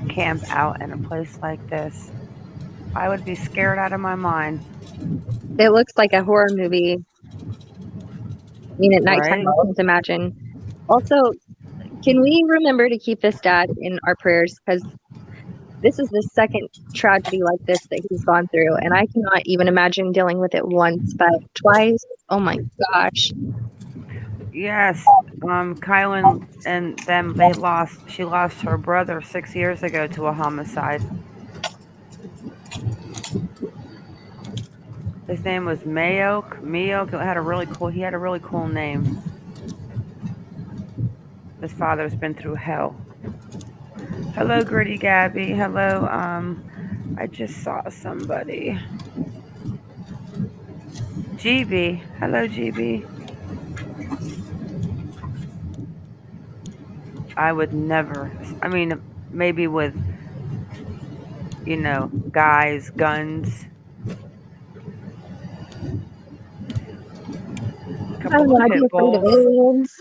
camp out in a place like this? I would be scared out of my mind. It looks like a horror movie. I mean, at nighttime, Right? I can't imagine. Also, can we remember to keep this dad in our prayers? Because this is the second tragedy like this that he's gone through, and I cannot even imagine dealing with it once, but twice. Oh my gosh. Yes. Kylan and them, she lost her brother 6 years ago to a homicide. His name was Mayoke. He had a really cool name. His father's been through hell. Hello, Gritty Gabby. Hello, I just saw somebody. GB. Hello, GB. I would never. I mean, maybe with, guys, guns. I don't know, I'd be afraid of aliens.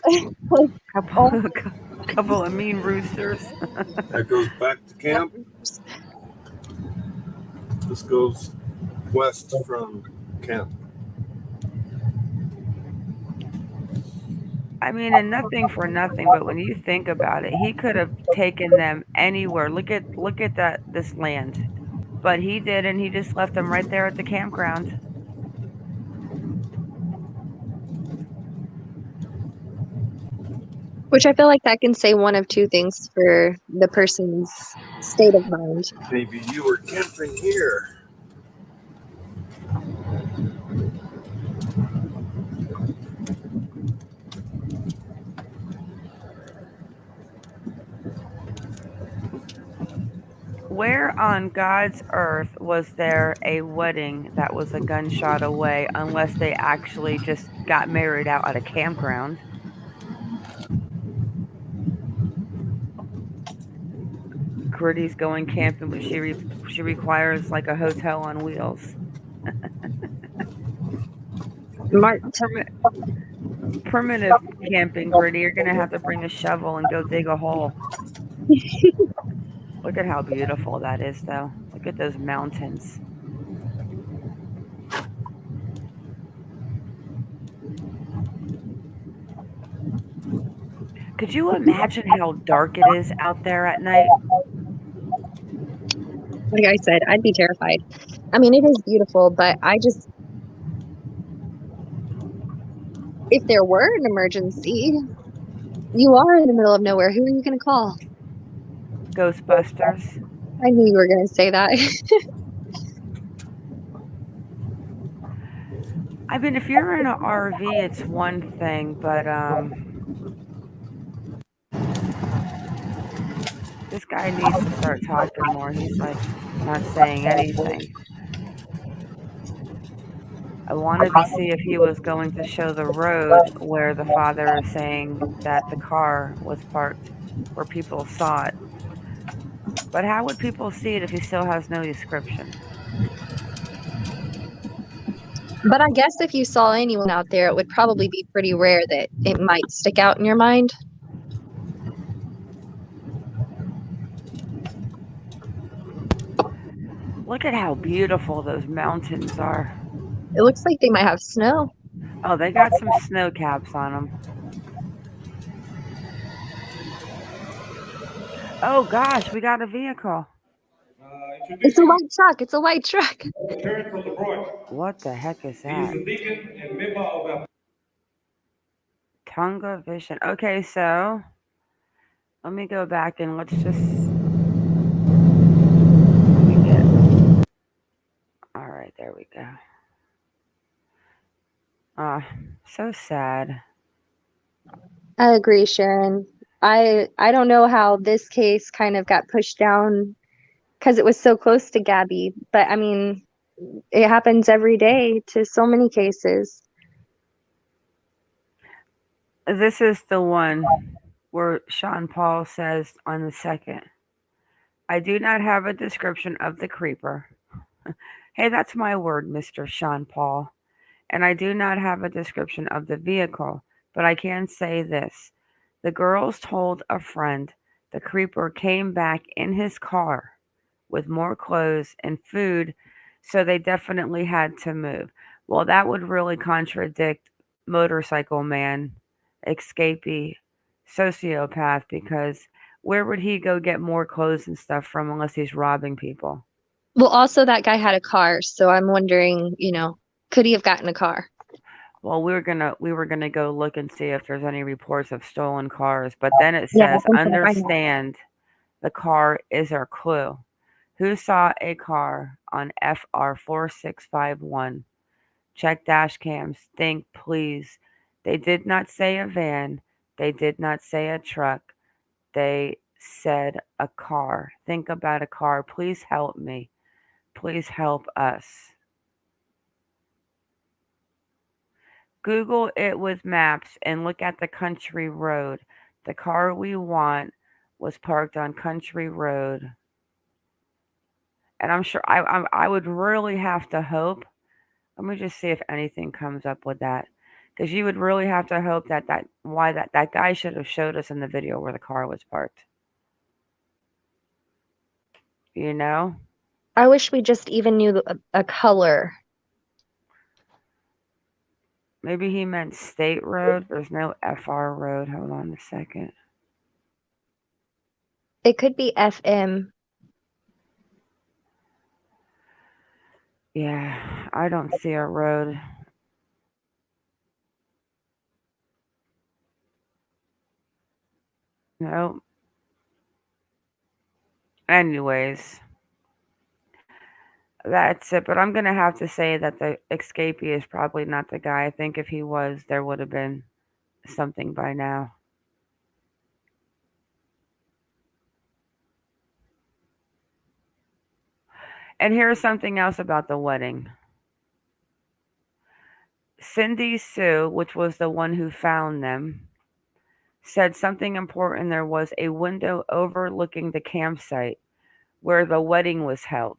Couple of mean roosters. That goes back to camp. This goes west from camp. I mean, and nothing for nothing, but when you think about it, he could have taken them anywhere. Look at this land. But he didn't. He just left them right there at the campground. Which I feel like that can say one of two things for the person's state of mind. Maybe you were camping here. Where on God's earth was there a wedding that was a gunshot away unless they actually just got married out at a campground? Gritty's going camping, but she requires like a hotel on wheels. Primitive camping, Gritty. You're gonna have to bring a shovel and go dig a hole. Look at how beautiful that is, though. Look at those mountains. Could you imagine how dark it is out there at night? Like I said, I'd be terrified. I mean, it is beautiful, but if there were an emergency, you are in the middle of nowhere. Who are you going to call? Ghostbusters. I knew you were going to say that. I mean, if you're in an RV, it's one thing, but this guy needs to start talking more. He's like not saying anything. I wanted to see if he was going to show the road where the father is saying that the car was parked, where people saw it. But how would people see it if he still has no description? But I guess if you saw anyone out there, it would probably be pretty rare that it might stick out in your mind. Look at how beautiful those mountains are. It looks like they might have snow. Oh, they got some snow caps on them. Oh gosh, we got a vehicle. It's a white truck. It's a white truck. What the heck is that? Tonga Vision. Okay, so let me go back and let's just. All right, there we go. So sad. I agree, Sharon. I don't know how this case kind of got pushed down because it was so close to Gabby, but I mean, it happens every day to so many cases. This is the one where Sean Paul says on the second, I do not have a description of the creeper. Hey, that's my word, Mr. Sean Paul. And I do not have a description of the vehicle, but I can say this. The girls told a friend the creeper came back in his car with more clothes and food, so they definitely had to move. Well, that would really contradict motorcycle man, escapee, sociopath, because where would he go get more clothes and stuff from unless he's robbing people? Well, also that guy had a car, so I'm wondering, could he have gotten a car? Well, we were gonna go look and see if there's any reports of stolen cars, but then it says, understand the car is our clue. Who saw a car on FR 4651 Check dash cams. Think, please. They did not say a van. They did not say a truck. They said a car. Think about a car. Please help me. Please help us. Google it with maps and look at the country road. The car we want was parked on country road. And I'm sure I would really have to hope. Let me just see if anything comes up with that. Because you would really have to hope that that guy should have showed us in the video where the car was parked. You know? I wish we just even knew a color. Maybe he meant state road. There's no FR road. Hold on a second. It could be FM. Yeah, I don't see a road. No. Anyways, that's it. But I'm going to have to say that the escapee is probably not the guy. I think if he was, there would have been something by now. And here's something else about the wedding. Cindy Sue, which was the one who found them, said something important. There was a window overlooking the campsite where the wedding was held.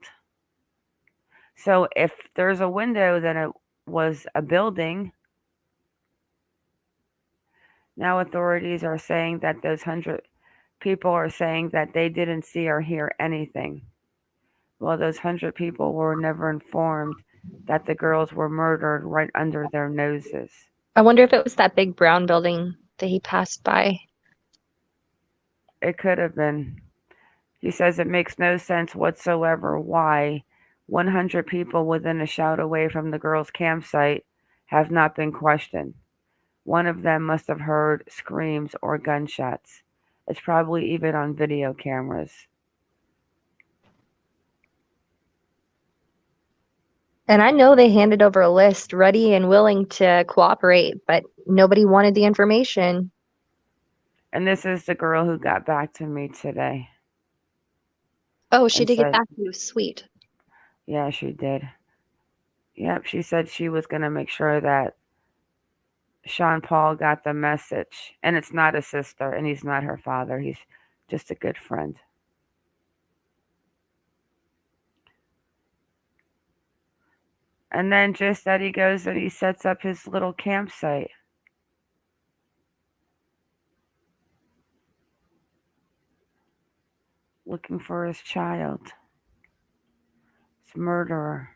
So if there's a window, then it was a building. Now authorities are saying that those 100 people are saying that they didn't see or hear anything. Well, those 100 people were never informed that the girls were murdered right under their noses. I wonder if it was that big brown building that he passed by. It could have been. He says it makes no sense whatsoever why 100 people within a shout away from the girls' campsite have not been questioned. One of them must have heard screams or gunshots. It's probably even on video cameras. And I know they handed over a list ready and willing to cooperate, but nobody wanted the information. And this is the girl who got back to me today. Oh, she and did get said, back to you. Sweet. Yeah, she did. Yep, she said she was going to make sure that Sean Paul got the message. And it's not a sister, and he's not her father. He's just a good friend. And then just that he goes and he sets up his little campsite. Looking for his child. His murderer.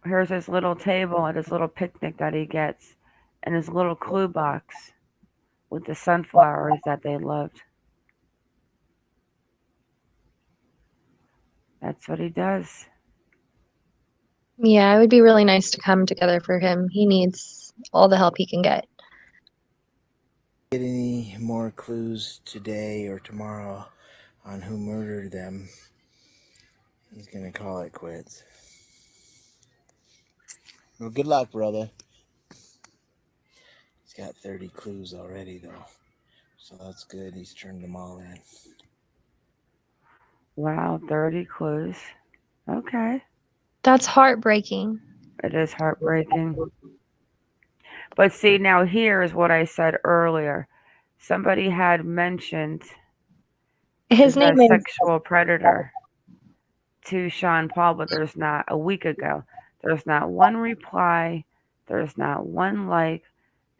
Here's his little table at his little picnic that he gets. And his little clue box with the sunflowers that they loved. That's what he does. Yeah, it would be really nice to come together for him. He needs all the help he can get. Get any more clues today or tomorrow on who murdered them, he's gonna call it quits. Well, good luck, brother. He's got 30 clues already, though, so that's good. He's turned them all in. Wow, 30 clues. Okay. That's heartbreaking. It is heartbreaking. But see, now here's what I said earlier. Somebody had mentioned His the name is sexual predator to Sean Paul, but there's not a week ago. There's not one reply. There's not one like.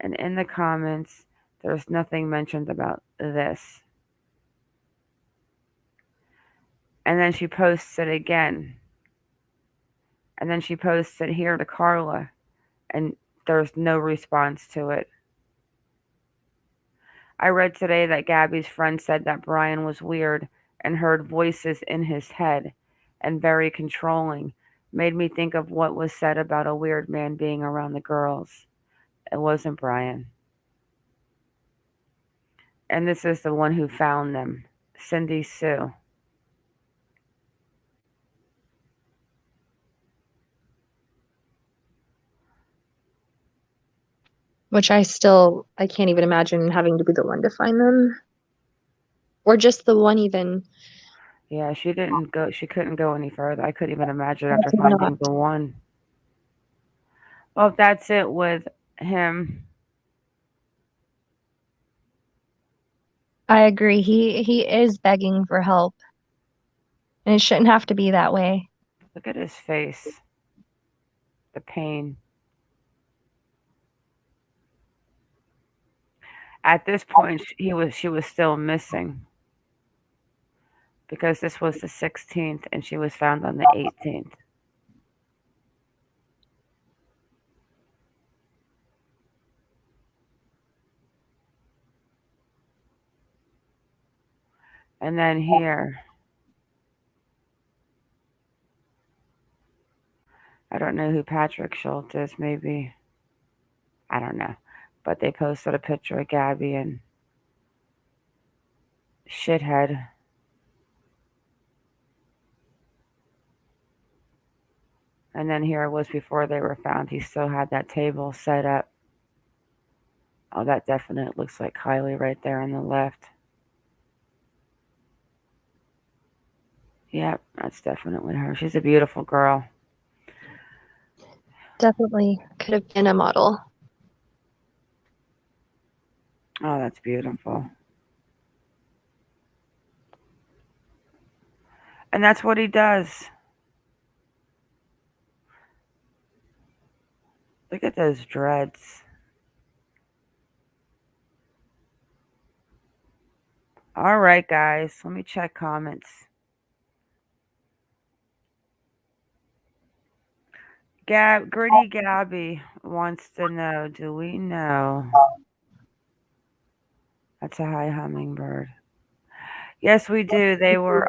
And in the comments, there's nothing mentioned about this. And then she posts it again. And then she posts it here to Carla. And there's no response to it. I read today that Gabby's friend said that Brian was weird and heard voices in his head and very controlling. Made me think of what was said about a weird man being around the girls. It wasn't Brian. And this is the one who found them, Cindy Sue. which I can't even imagine having to be the one to find them. Or just the one even. Yeah, she couldn't go any further. I couldn't even imagine after That's finding not. the one. Well, that's it with him. I agree. He is begging for help. And it shouldn't have to be that way. Look at his face. The pain. At this point, she was still missing because this was the 16th and she was found on the 18th. And then here, I don't know who Patrick Schultz is, maybe. I don't know. But they posted a picture of Gabby and shithead. And then here it was before they were found. He still had that table set up. Oh, that definitely looks like Kylie right there on the left. Yep, that's definitely her. She's a beautiful girl. Definitely could have been a model. Oh, that's beautiful. And that's what he does. Look at those dreads. All right, guys. Let me check comments. Gritty Gabby wants to know, do we know? That's a high hummingbird. Yes, we do. They were,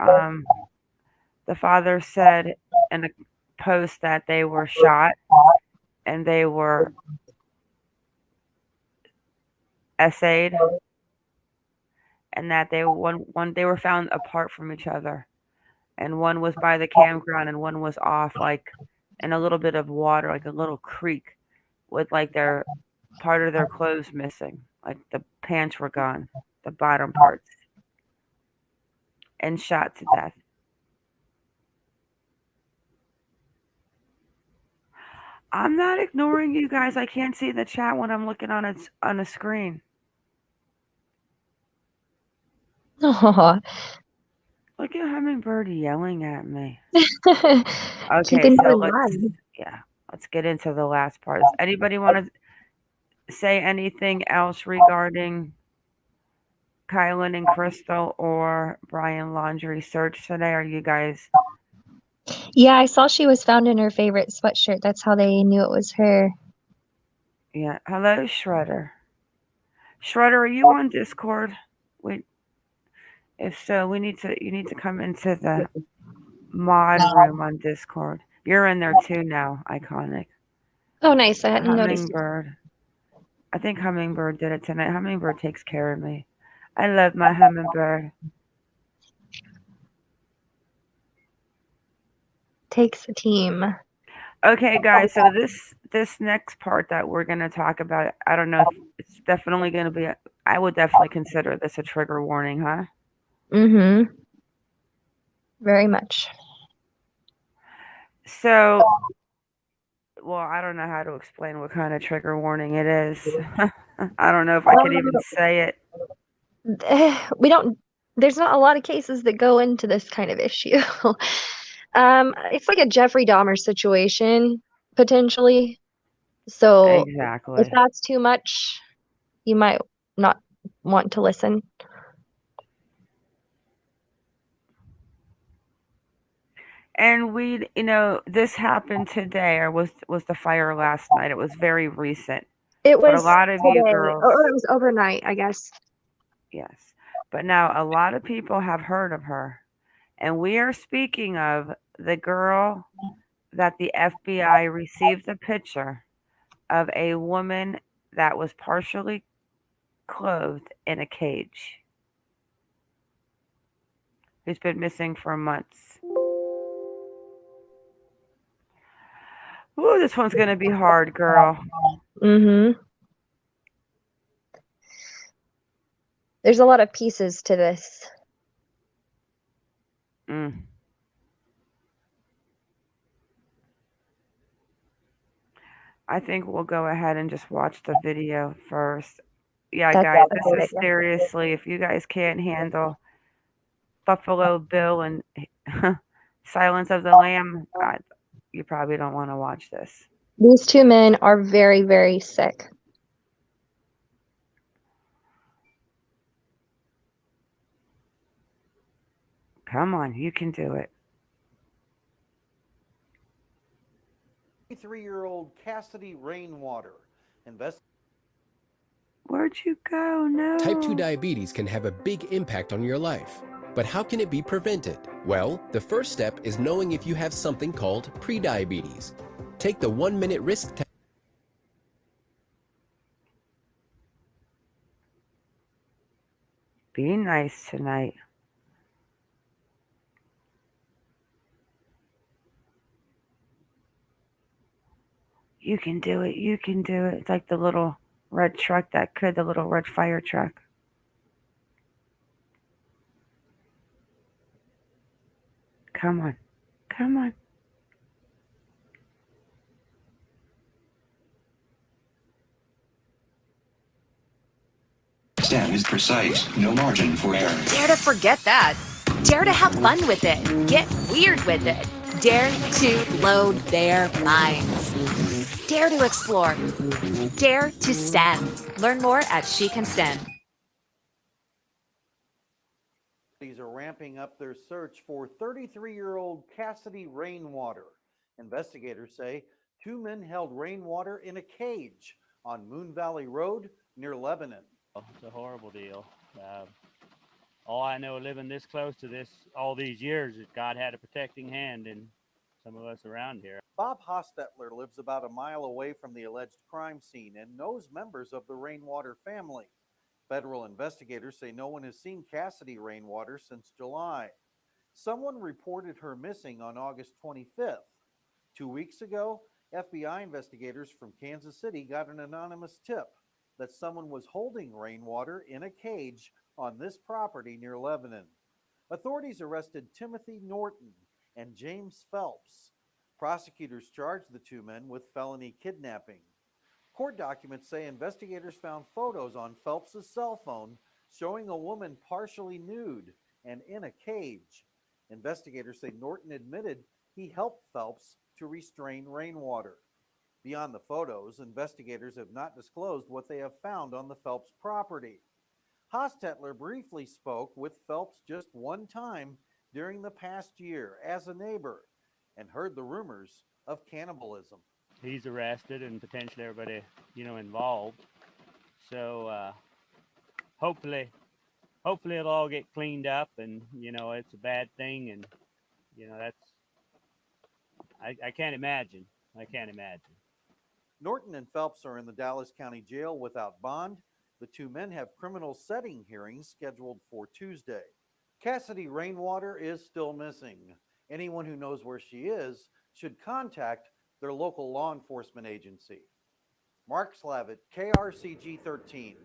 the father said in a post that they were shot and they were essayed and that they were found apart from each other. And one was by the campground and one was off like in a little bit of water, like a little creek with like their part of their clothes missing. Like the pants were gone, the bottom parts. And shot to death. I'm not ignoring you guys. I can't see the chat when I'm looking on a screen. Oh. Look at Hummingbird yelling at me. Keeping Okay, her so alive. let's get into the last part. Does anybody want to say anything else regarding Kylan and Crystal or Brian Laundrie search today? Are you guys? Yeah, I saw she was found in her favorite sweatshirt. That's how they knew it was her. Yeah. Hello, Shredder. Shredder, are you on Discord? If so, you need to come into the mod room on Discord. You're in there too now, Iconic. Oh, nice. I hadn't noticed. Hummingbird. I think Hummingbird did it tonight. Hummingbird takes care of me. I love my Hummingbird. Takes a team. Okay, guys. So this next part that we're gonna talk about, I don't know if it's definitely gonna be. I would definitely consider this a trigger warning, huh? Mm-hmm. Very much. So, well, I don't know how to explain what kind of trigger warning it is. I don't know if I could even say it. There's not a lot of cases that go into this kind of issue. It's like a Jeffrey Dahmer situation, potentially. So Exactly. if that's too much, you might not want to listen. And this happened today, or was the fire last night? It was very recent. It was But a lot of you girls, or it was overnight, I guess. yes. But now a lot of people have heard of her. And we are speaking of the girl that the FBI received a picture of, a woman that was partially clothed in a cage, who's been missing for months. Ooh, this one's going to be hard, girl. Mm-hmm. There's a lot of pieces to this. Mm. I think we'll go ahead and just watch the video first. Yeah, That's guys, a this great is idea. seriously, if you guys can't handle Buffalo Bill and Silence of the Lamb, you probably don't want to watch this. These two men are very, very sick. Come on, you can do it. 23-year-old Cassidy Rainwater. Where'd you go? No. Type 2 diabetes can have a big impact on your life. But how can it be prevented? Well, the first step is knowing if you have something called prediabetes. Take the 1-minute risk test. Be nice tonight. You can do it. You can do it. It's like the little red truck the little red fire truck. Come on. Come on. Stem is precise, no margin for error. Dare to forget that. Dare to have fun with it. Get weird with it. Dare to load their minds. Dare to explore. Dare to STEM. Learn more at She Can STEM. These are ramping up their search for 33-year-old Cassidy Rainwater. Investigators say 2 men held Rainwater in a cage on Moon Valley Road near Lebanon. It's a horrible deal. All I know, living this close to this all these years, is God had a protecting hand in some of us around here. Bob Hostetler lives about a mile away from the alleged crime scene and knows members of the Rainwater family. Federal investigators say no one has seen Cassidy Rainwater since July. Someone reported her missing on August 25th. 2 weeks ago, FBI investigators from Kansas City got an anonymous tip that someone was holding Rainwater in a cage on this property near Lebanon. Authorities arrested Timothy Norton and James Phelps. Prosecutors charged the 2 men with felony kidnapping. Court documents say investigators found photos on Phelps' cell phone showing a woman partially nude and in a cage. Investigators say Norton admitted he helped Phelps to restrain Rainwater. Beyond the photos, investigators have not disclosed what they have found on the Phelps property. Hostetler briefly spoke with Phelps just one time during the past year as a neighbor and heard the rumors of cannibalism. He's arrested and potentially everybody, involved. So hopefully it'll all get cleaned up, and it's a bad thing, and I can't imagine. Norton and Phelps are in the Dallas County Jail without bond. The 2 men have criminal setting hearings scheduled for Tuesday. Cassidy Rainwater is still missing. Anyone who knows where she is should contact their local law enforcement agency. Mark Slavitt, KRCG 13.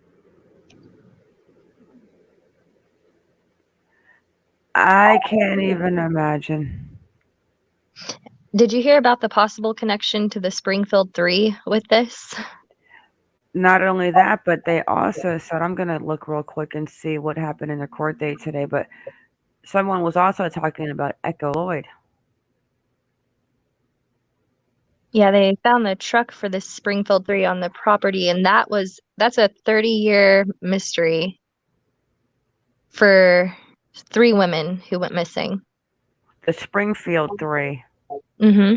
I can't even imagine. Did you hear about the possible connection to the Springfield 3 with this? Not only that, but they also said, I'm going to look real quick and see what happened in the court date today, but someone was also talking about Echo Lloyd. Yeah, they found the truck for the Springfield 3 on the property, and that's a 30-year mystery for 3 women who went missing. The Springfield 3. Mm-hmm.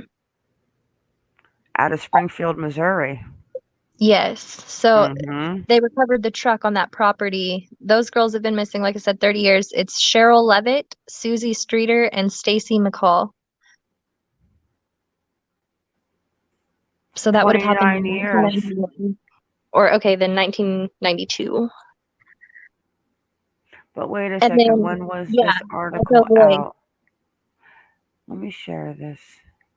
Out of Springfield, Missouri. Yes. So they recovered the truck on that property. Those girls have been missing, like I said, 30 years. It's Cheryl Levitt, Susie Streeter, and Stacy McCall. So that would have happened in 1991. Or, then 1992. But wait a second. Then, when was this article out? Let me share this.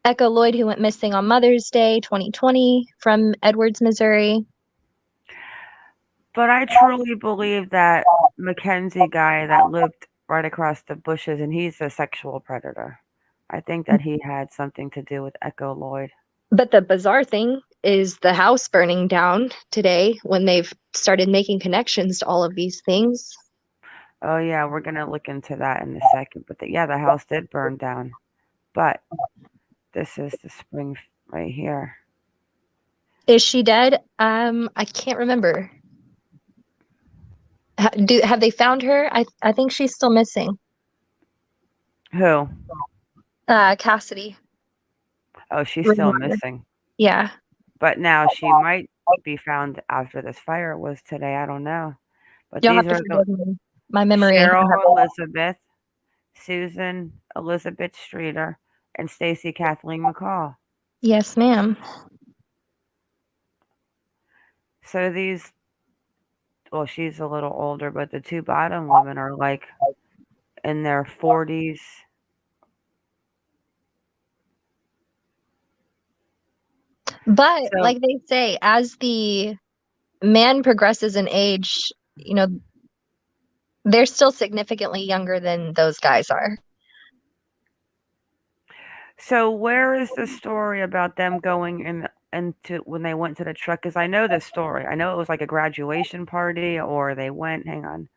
Echo Lloyd, who went missing on Mother's Day 2020 from Edwards, Missouri. But I truly believe that Mackenzie guy that lived right across the bushes, and he's a sexual predator. I think that he had something to do with Echo Lloyd. But the bizarre thing is the house burning down today when they've started making connections to all of these things. Oh yeah, we're gonna look into that in a second. But the house did burn down. But this is the spring right here. Is she dead? I can't remember. Have they found her? I think she's still missing. Who? Cassidy. Oh, she's still Rainwater. missing. Yeah. But now she might be found after this fire was today. I don't know. But You'll these have to are forgive me. My memory. Cheryl Elizabeth, Susan Elizabeth Streeter, and Stacy Kathleen McCall. Yes, ma'am. So these, well, she's a little older, but the two bottom women are like in their 40s. But like they say, as the man progresses in age, they're still significantly younger than those guys are. So where is the story about them going into when they went to the truck? Because I know this story. I know it was like a graduation party, or they went. Hang on.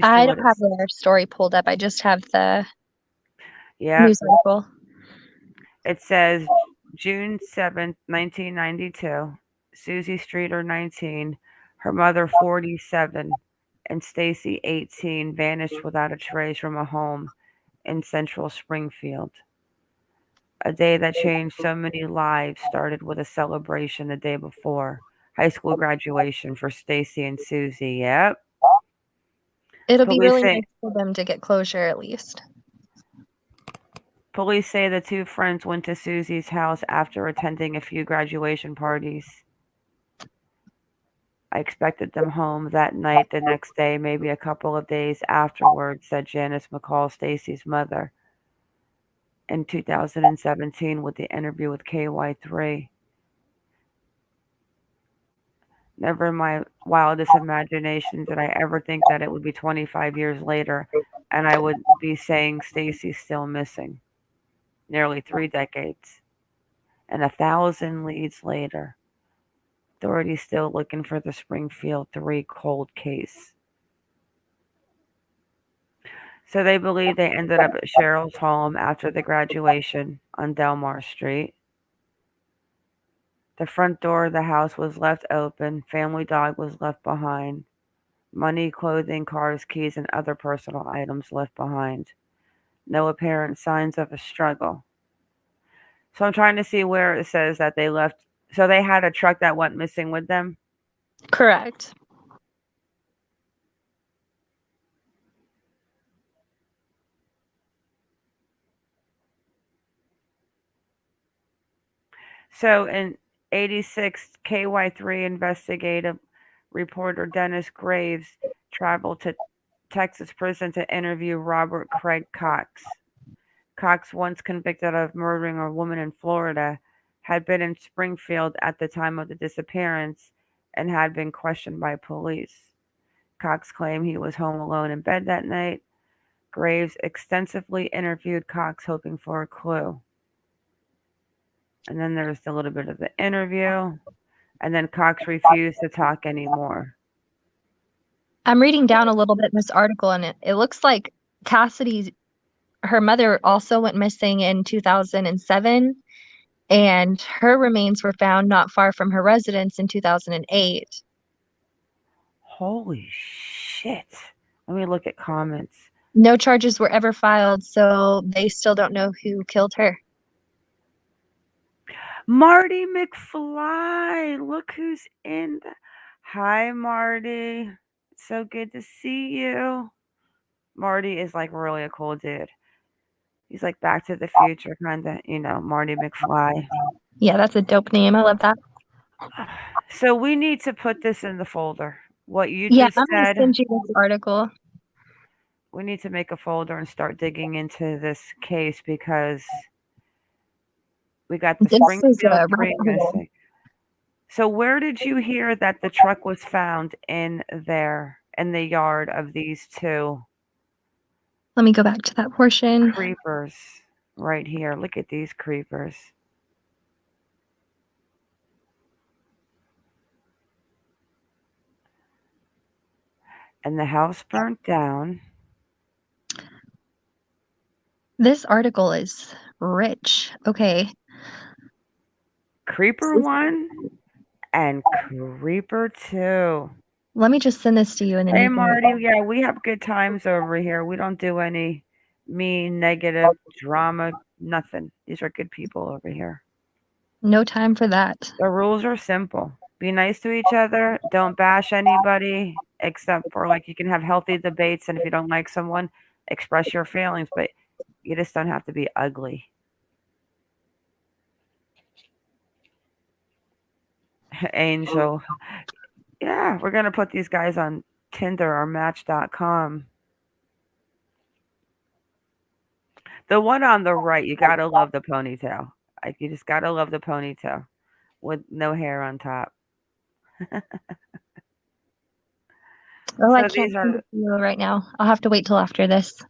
I don't have their story pulled up. I just have the news article. It says June 7th, 1992. Susie Streeter, 19. Her mother, 47. And Stacy, 18, vanished without a trace from a home in central Springfield. A day that changed so many lives started with a celebration the day before. High school graduation for Stacy and Susie. Yep. It'll be really nice for them to get closure at least. Police say the two friends went to Susie's house after attending a few graduation parties. I expected them home that night, the next day, maybe a couple of days afterwards, said Janice McCall, Stacy's mother, in 2017 with the interview with KY3. Never in my wildest imagination did I ever think that it would be 25 years later and I would be saying Stacy's still missing. Nearly 3 decades. And 1,000 leads later, authorities still looking for the Springfield 3 cold case. So they believe they ended up at Cheryl's home after the graduation on Delmar Street. The front door of the house was left open. Family dog was left behind. Money, clothing, cars, keys, and other personal items left behind. No apparent signs of a struggle. So I'm trying to see where it says that they left. So they had a truck that went missing with them? Correct. So in 86, KY3 investigative reporter Dennis Graves traveled to Texas prison to interview Robert Craig Cox. Cox, once convicted of murdering a woman in Florida, had been in Springfield at the time of the disappearance and had been questioned by police. Cox claimed he was home alone in bed that night. Graves extensively interviewed Cox, hoping for a clue. And then there's a little bit of the interview. And then Cox refused to talk anymore. I'm reading down a little bit in this article, and it looks like her mother also went missing in 2007, and her remains were found not far from her residence in 2008. Holy shit. Let me look at comments. No charges were ever filed, so they still don't know who killed her. Marty McFly, look who's in. Hi, Marty. It's so good to see you. Marty is like really a cool dude. He's like Back to the Future, kind of, Marty McFly. Yeah, that's a dope name. I love that. So we need to put this in the folder. What you just I'm said. gonna send you this article. We need to make a folder and start digging into this case because we got the Springfield 3 missing. So where did you hear that the truck was found in there, in the yard of these two Let me go back to that portion. creepers right here? Look at these creepers. And the house burnt down. This article is rich. Okay. Creeper 1 and Creeper 2. Let me just send this to you and then Hey, you can Marty. Yeah, we have good times over here. We don't do any mean, negative drama, nothing. These are good people over here. no time for that. The rules are simple. Be nice to each other. Don't bash anybody, except for like you can have healthy debates. And if you don't like someone, express your feelings, but you just don't have to be ugly. Angel. Yeah, we're going to put these guys on Tinder or Match.com. The one on the right, you got to love the ponytail. Like, you just got to love the ponytail with no hair on top. Oh, I So can't these send are it to you right now. I'll have to wait till after this.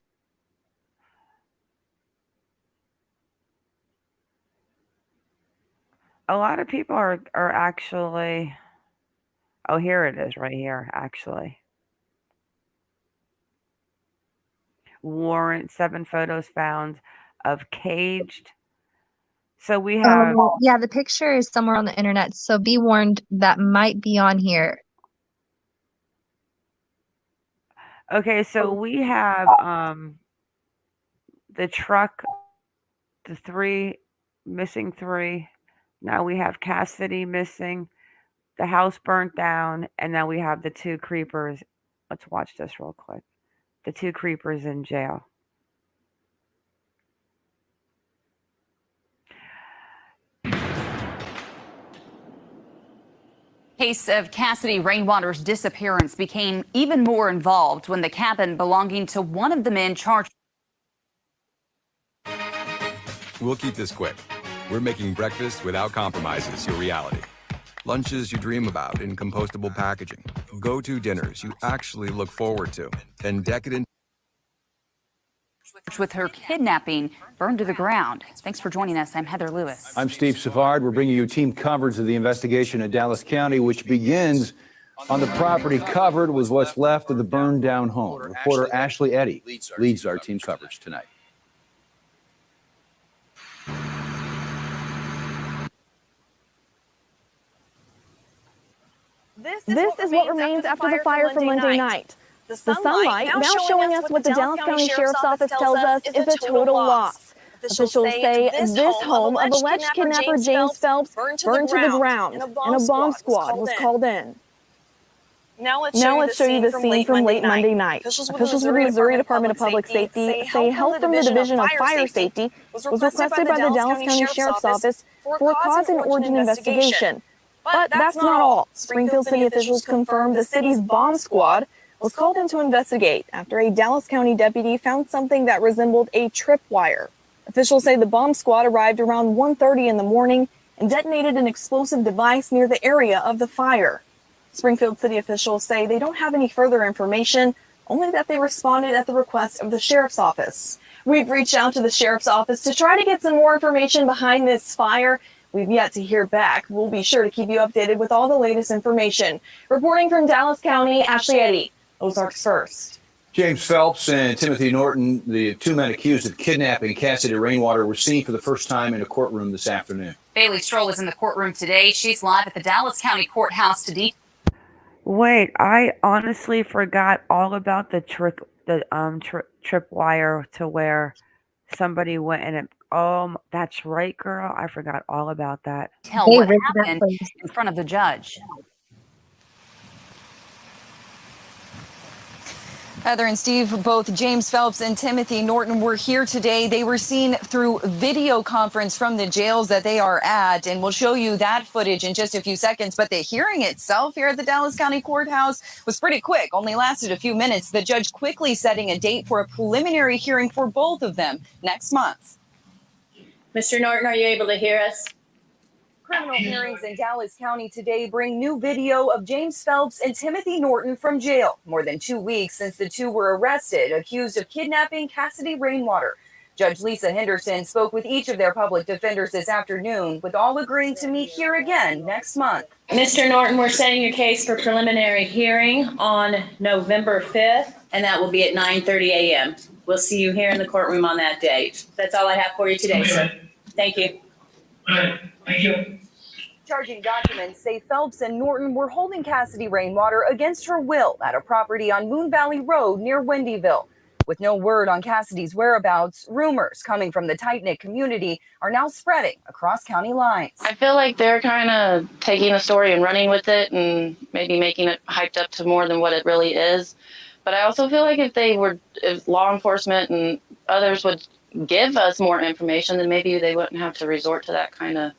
a lot of people are actually. Oh, here it is right here, actually. Warrant, 7 photos found of caged. So we have. Yeah, the picture is somewhere on the internet, so be warned that might be on here. Okay, so we have the truck, the 3 missing 3. Now we have Cassidy missing. The house burnt down, and now we have the 2 creepers. Let's watch this real quick. The 2 creepers in jail. Case of Cassidy Rainwater's disappearance became even more involved when the cabin belonging to one of the men charged. We'll keep this quick. We're making breakfast without compromises your reality. Lunches you dream about in compostable packaging. Go-to dinners you actually look forward to. And decadent with her kidnapping burned to the ground. Thanks for joining us. I'm Heather Lewis. I'm Steve Savard. We're bringing you team coverage of the investigation in Dallas County, which begins on the property covered with what's left of the burned down home. Reporter Ashley Eddy leads our team coverage tonight. This is what remains after the fire from Monday night. The sunlight now showing us what the Dallas County Sheriff's Office tells us is a total loss. Officials say this home of alleged kidnapper James Phelps burned to the ground, and a bomb squad was called in. Now let's show you the scene from late Monday night. Officials with the Missouri Department of Public Safety say help from the Division of Fire Safety was requested by the Dallas County Sheriff's Office for a cause and origin investigation. But that's not all. Springfield City officials confirmed the city's bomb squad was called in to investigate after a Dallas County deputy found something that resembled a tripwire. Officials say the bomb squad arrived around 1:30 in the morning and detonated an explosive device near the area of the fire. Springfield City officials say they don't have any further information, only that they responded at the request of the Sheriff's Office. We've reached out to the Sheriff's Office to try to get some more information behind this fire. We've yet to hear back. We'll be sure to keep you updated with all the latest information. Reporting from Dallas County, Ashley Eddy, Ozarks First. James Phelps and Timothy Norton, the 2 men accused of kidnapping Cassidy Rainwater, were seen for the first time in a courtroom this afternoon. Bailey Stroll is in the courtroom today. She's live at the Dallas County Courthouse to detail. Wait, I honestly forgot all about the tripwire to where somebody went and it. Oh, that's right, girl. I forgot all about that. Tell what happened in front of the judge. Heather and Steve, both James Phelps and Timothy Norton were here today. They were seen through video conference from the jails that they are at, and we'll show you that footage in just a few seconds. But the hearing itself here at the Dallas County Courthouse was pretty quick, only lasted a few minutes. The judge quickly setting a date for a preliminary hearing for both of them next month. Mr. Norton, are you able to hear us? Criminal hearings in Dallas County today bring new video of James Phelps and Timothy Norton from jail, more than 2 weeks since the two were arrested, accused of kidnapping Cassidy Rainwater. Judge Lisa Henderson spoke with each of their public defenders this afternoon, with all agreeing to meet here again next month. Mr. Norton, we're setting your case for preliminary hearing on November 5th, and that will be at 9:30 a.m. We'll see you here in the courtroom on that date. That's all I have for you today, sir. Thank you. All right, thank you. Charging documents say Phelps and Norton were holding Cassidy Rainwater against her will at a property on Moon Valley Road near Wendyville. With no word on Cassidy's whereabouts, rumors coming from the tight-knit community are now spreading across county lines. I feel like they're kind of taking the story and running with it and maybe making it hyped up to more than what it really is. But I also feel like if law enforcement and others would give us more information, then maybe they wouldn't have to resort to that kind of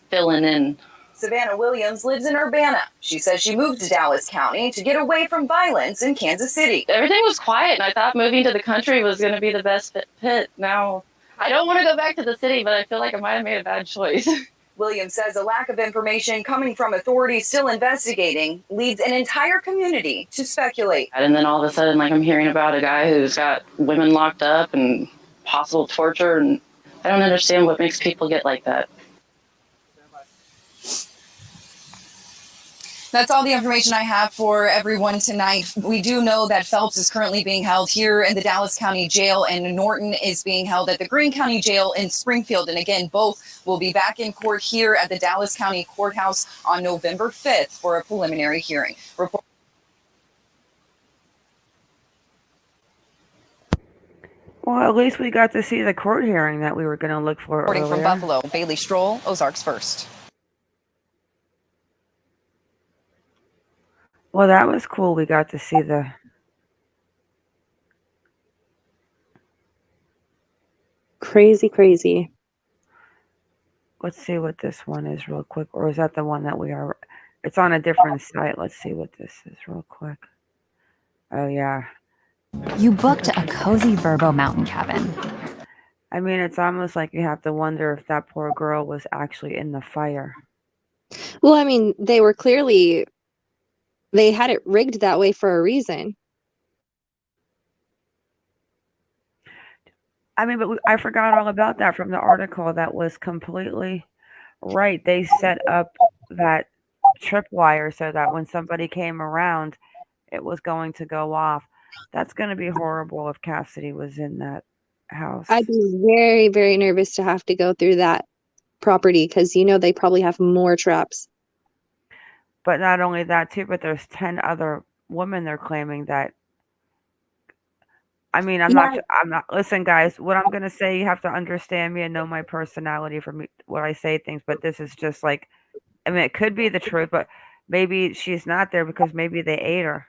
filling in. Savannah Williams lives in Urbana. She says she moved to Dallas County to get away from violence in Kansas City. Everything was quiet, and I thought moving to the country was going to be the best fit. Now, I don't want to go back to the city, but I feel like I might have made a bad choice. Williams says a lack of information coming from authorities still investigating leads an entire community to speculate. And then all of a sudden, I'm hearing about a guy who's got women locked up and possible torture, and I don't understand what makes people get like that. That's all the information I have for everyone tonight. We do know that Phelps is currently being held here in the Dallas County Jail, and Norton is being held at the Greene County Jail in Springfield. And again, both will be back in court here at the Dallas County Courthouse on November 5th for a preliminary hearing. Well, at least we got to see the court hearing that we were going to look for Reporting earlier. from Buffalo, Bailey Stroll, Ozarks First. Well, that was cool. We got to see the... Crazy. Let's see what this one is real quick. Or is that the one that we are... It's on a different site. Let's see what this is real quick. Oh, yeah. You booked a cozy Verbo mountain cabin. I mean, it's almost like you have to wonder if that poor girl was actually in the fire. Well, I mean, they were clearly... They had it rigged that way for a reason. I mean, but I forgot all about that from the article. That was completely right. They set up that tripwire so that when somebody came around, it was going to go off. That's going to be horrible if Cassidy was in that house. I'd be very, very nervous to have to go through that property because, they probably have more traps. But not only that, too, but there's 10 other women they're claiming that. I mean, I'm not, listen, guys, what I'm going to say, you have to understand me and know my personality for me, when I say things, but this is just like, I mean, it could be the truth, but maybe she's not there because maybe they ate her.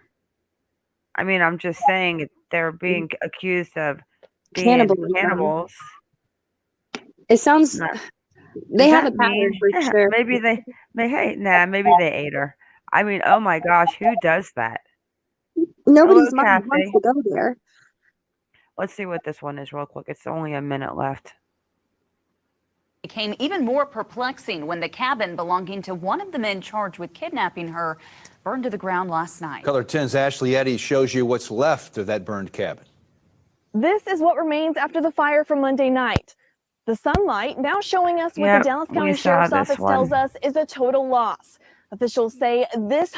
I mean, I'm just saying they're being accused of being cannibals. It sounds... They have a pattern for sure. Maybe they ate her. I mean, oh my gosh, who does that? Nobody's mind wants to go there. Let's see what this one is real quick. It's only a minute left. Became even more perplexing when the cabin belonging to one of the men charged with kidnapping her burned to the ground last night. Color 10's Ashley Eddy shows you what's left of that burned cabin. This is what remains after the fire from Monday night. The sunlight now showing us what the Dallas County Sheriff's Office tells us is a total loss. Officials say this...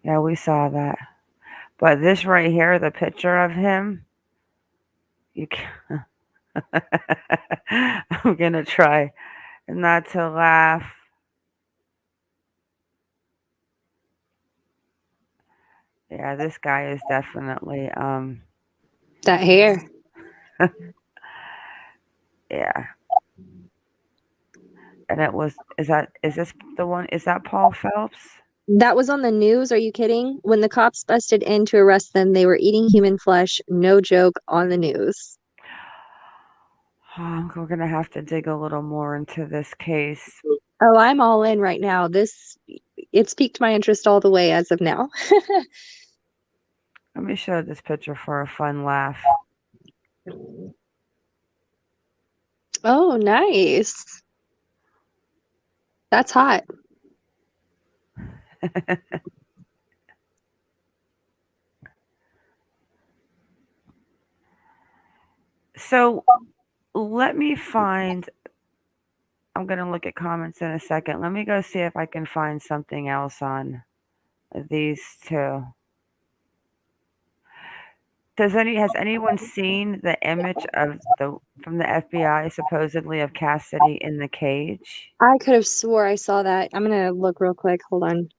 Yeah, we saw that. But this right here, the picture of him, you can... I'm going to try not to laugh. Yeah, this guy is definitely... That hair. Yeah. And it was, is this the one, is that Paul Phelps? That was on the news. Are you kidding? When the cops busted in to arrest them, they were eating human flesh. No joke, on the news. Oh, we're going to have to dig a little more into this case. Oh, I'm all in right now. It's piqued my interest all the way as of now. Let me show this picture for a fun laugh. Oh, nice. That's hot. So let me find. I'm going to look at comments in a second. Let me go see if I can find something else on these two. Has anyone seen the image of from the FBI supposedly of Cassidy in the cage? I could have swore I saw that. I'm gonna look real quick. Hold on.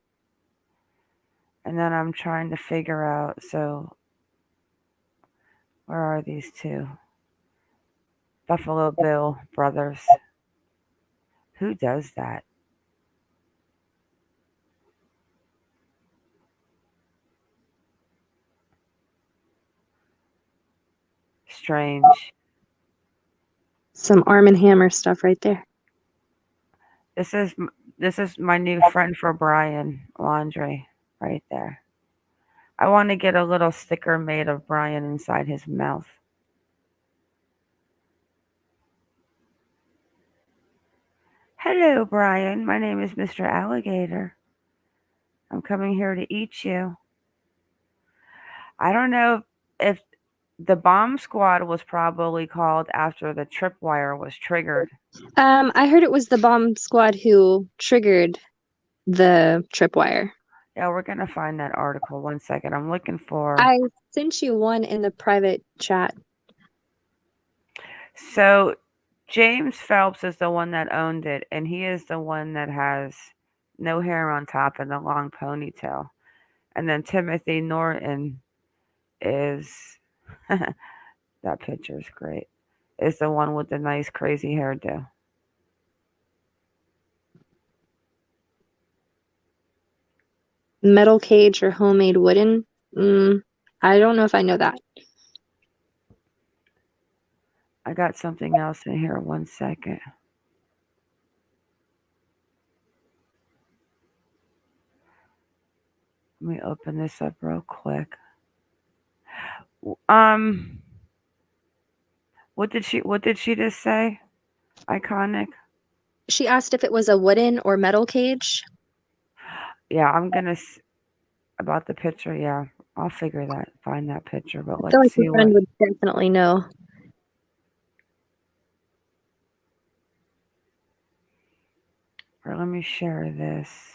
And then I'm trying to figure out, so where are these two? Buffalo Bill brothers. Who does that? Strange. Some Arm & Hammer stuff right there. This is my new friend for Brian, Laundrie, right there. I want to get a little sticker made of Brian inside his mouth. Hello, Brian. My name is Mr. Alligator. I'm coming here to eat you. I don't know if the bomb squad was probably called after the tripwire was triggered. I heard it was the bomb squad who triggered the tripwire. Yeah, we're going to find that article. 1 second. I'm looking for... I sent you one in the private chat. So, James Phelps is the one that owned it, and he is the one that has no hair on top and the long ponytail. And then Timothy Norton is... that picture is great. Is the one with the nice crazy hairdo. Metal cage or homemade wooden? I don't know if I know that. I got something else in here. 1 second. Let me open this up real quick. What did she just say? Iconic? She asked if it was a wooden or metal cage. Yeah, I'm gonna about the picture. Yeah, I'll find that picture. But I feel let's like see your friend what. would definitely know. Or let me share this.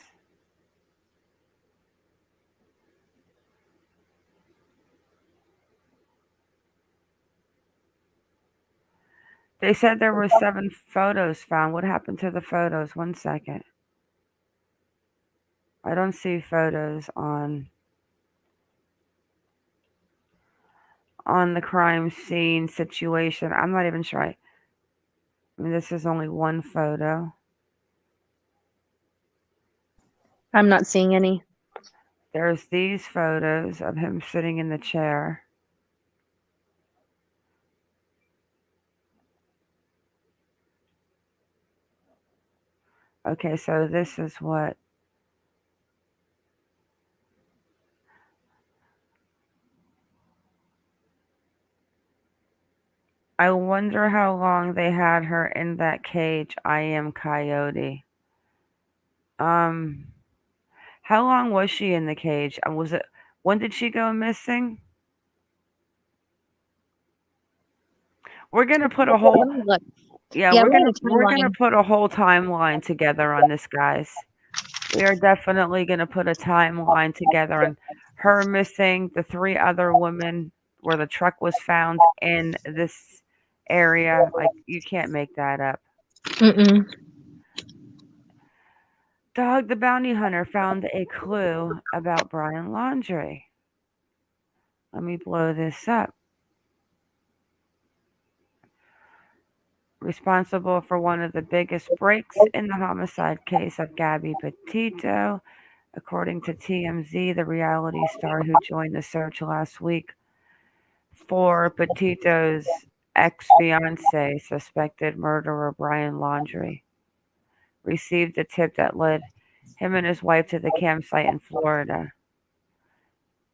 They said there were 7 photos found. What happened to the photos? 1 second. I don't see photos on the crime scene situation. I'm not even sure. I mean, this is only one photo. I'm not seeing any. There's these photos of him sitting in the chair. Okay, so this is what. I wonder how long they had her in that cage. I am Coyote. How long was she in the cage? When did she go missing? We're gonna put a whole. Yeah, we're gonna put a whole timeline together on this, guys. We are definitely gonna put a timeline together on her missing, the 3 other women where the truck was found in this area. Like, you can't make that up. Dog the Bounty Hunter found a clue about Brian Laundrie. Let me blow this up. Responsible for one of the biggest breaks in the homicide case of Gabby Petito. According to TMZ, the reality star who joined the search last week for Petito's ex-fiancé, suspected murderer Brian Laundrie, received a tip that led him and his wife to the campsite in Florida.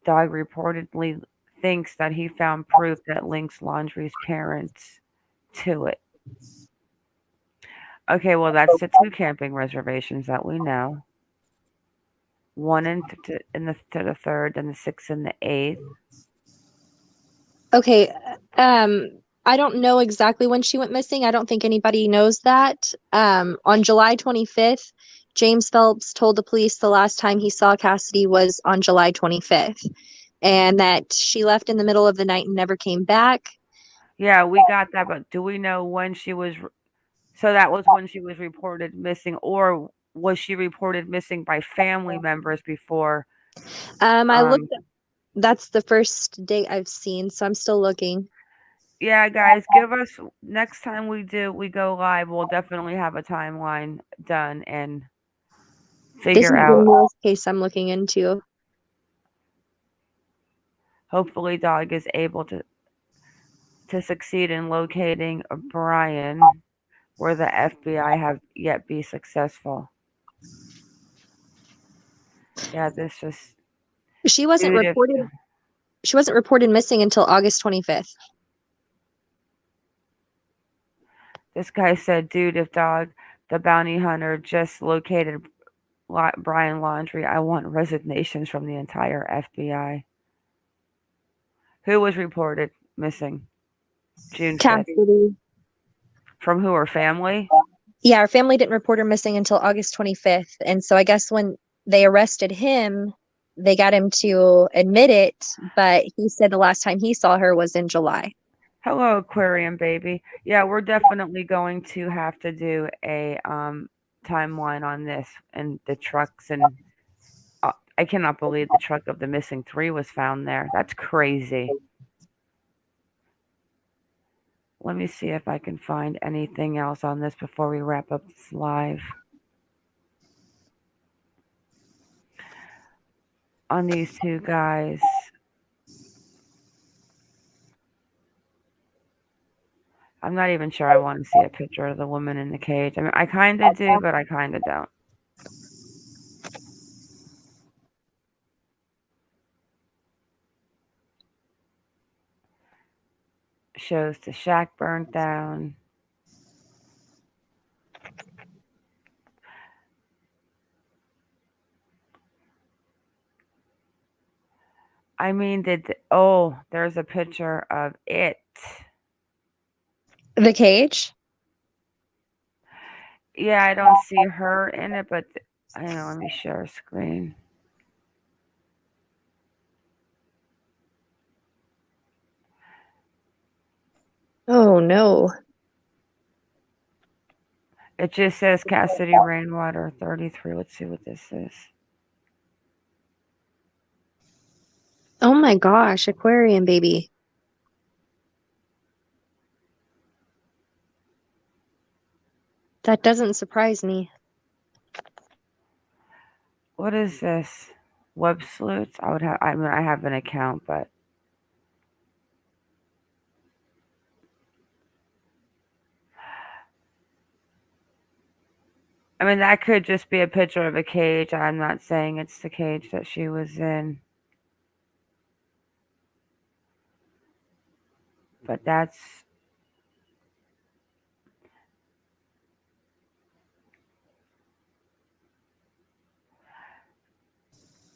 Dog reportedly thinks that he found proof that links Laundrie's parents to it. Okay, well, that's the 2 camping reservations that we know. 1 in the to the 3rd, and the 6th and the 8th. Okay, I don't know exactly when she went missing. I don't think anybody knows that. On July 25th, James Phelps told the police the last time he saw Cassidy was on July 25th, and that she left in the middle of the night and never came back. Yeah, we got that, but do we know when she was? So that was when she was reported missing, or was she reported missing by family members before? I looked. That's the first date I've seen, so I'm still looking. Yeah, guys, give us next time we go live. We'll definitely have a timeline done and This figure is the out. newest case I'm looking into. Hopefully, Dog is able to succeed in locating Brian, where the FBI have yet be successful. Yeah, this just She wasn't dude, if- reported. She wasn't reported missing until August 25th. This guy said, "Dude, if Dog, the bounty hunter, just located Brian Laundrie, I want resignations from the entire FBI." Who was reported missing? June 5th. Cassidy. From who? Her family? Yeah, her family didn't report her missing until August 25th. And so I guess when they arrested him, they got him to admit it, but he said the last time he saw her was in July. Hello, Aquarium baby. Yeah, we're definitely going to have to do a timeline on this and the trucks, and I cannot believe the truck of the missing 3 was found there. That's crazy. Let me see if I can find anything else on this before we wrap up this live. On these 2 guys. I'm not even sure I want to see a picture of the woman in the cage. I mean, I kind of do, but I kind of don't. Shows the shack burnt down. I mean, there's a picture of it. The cage? Yeah, I don't see her in it, but I don't know. Let me share a screen. Oh, no. It just says Cassidy Rainwater 33. Let's see what this is. Oh my gosh, Aquarium baby. That doesn't surprise me. What is this? Web sleuths? I mean, I have an account, but I mean, that could just be a picture of a cage. I'm not saying it's the cage that she was in. But that's...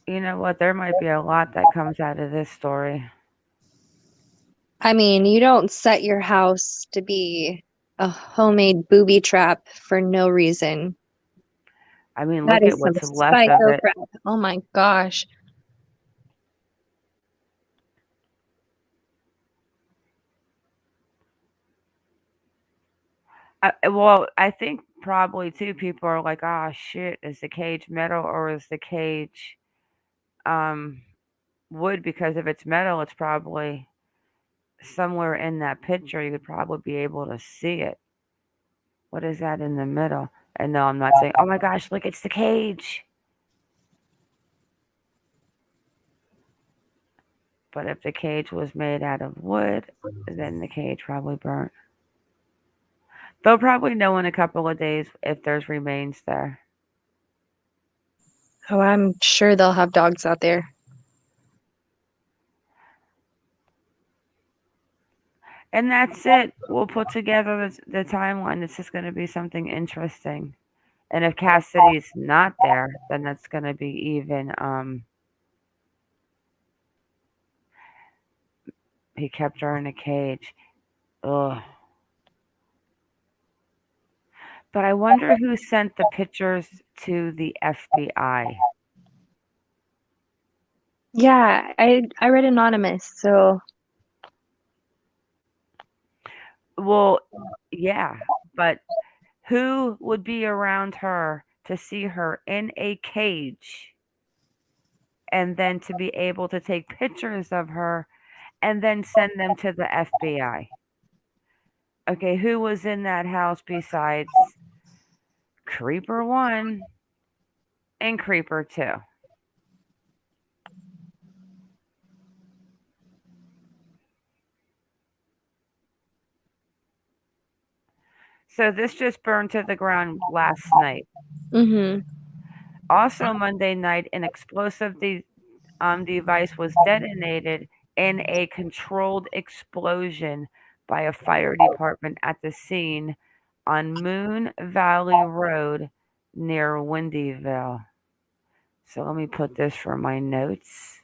You know what? There might be a lot that comes out of this story. I mean, you don't set your house to be a homemade booby trap for no reason. I mean, That look is at some what's left of psycho it. crap. Oh my gosh. Well, I think probably too people are like, "Oh shit, is the cage metal or is the cage wood?" Because if it's metal, it's probably somewhere in that picture. You could probably be able to see it. What is that in the middle? And no, I'm not saying, "Oh my gosh, look, it's the cage." But if the cage was made out of wood, then the cage probably burnt. They'll probably know in a couple of days if there's remains there. Oh, I'm sure they'll have dogs out there. And that's it. We'll put together the timeline. This is going to be something interesting. And if Cassidy's not there, then that's going to be even. He kept her in a cage. Ugh. But I wonder who sent the pictures to the FBI. Yeah, I read anonymous, so Well, yeah, but who would be around her to see her in a cage and then to be able to take pictures of her and then send them to the FBI? Okay, who was in that house besides Creeper 1 and Creeper 2? So this just burned to the ground last night. Also Monday night, an explosive device was detonated in a controlled explosion by a fire department at the scene on Moon Valley Road near Windyville. So let me put this for my notes.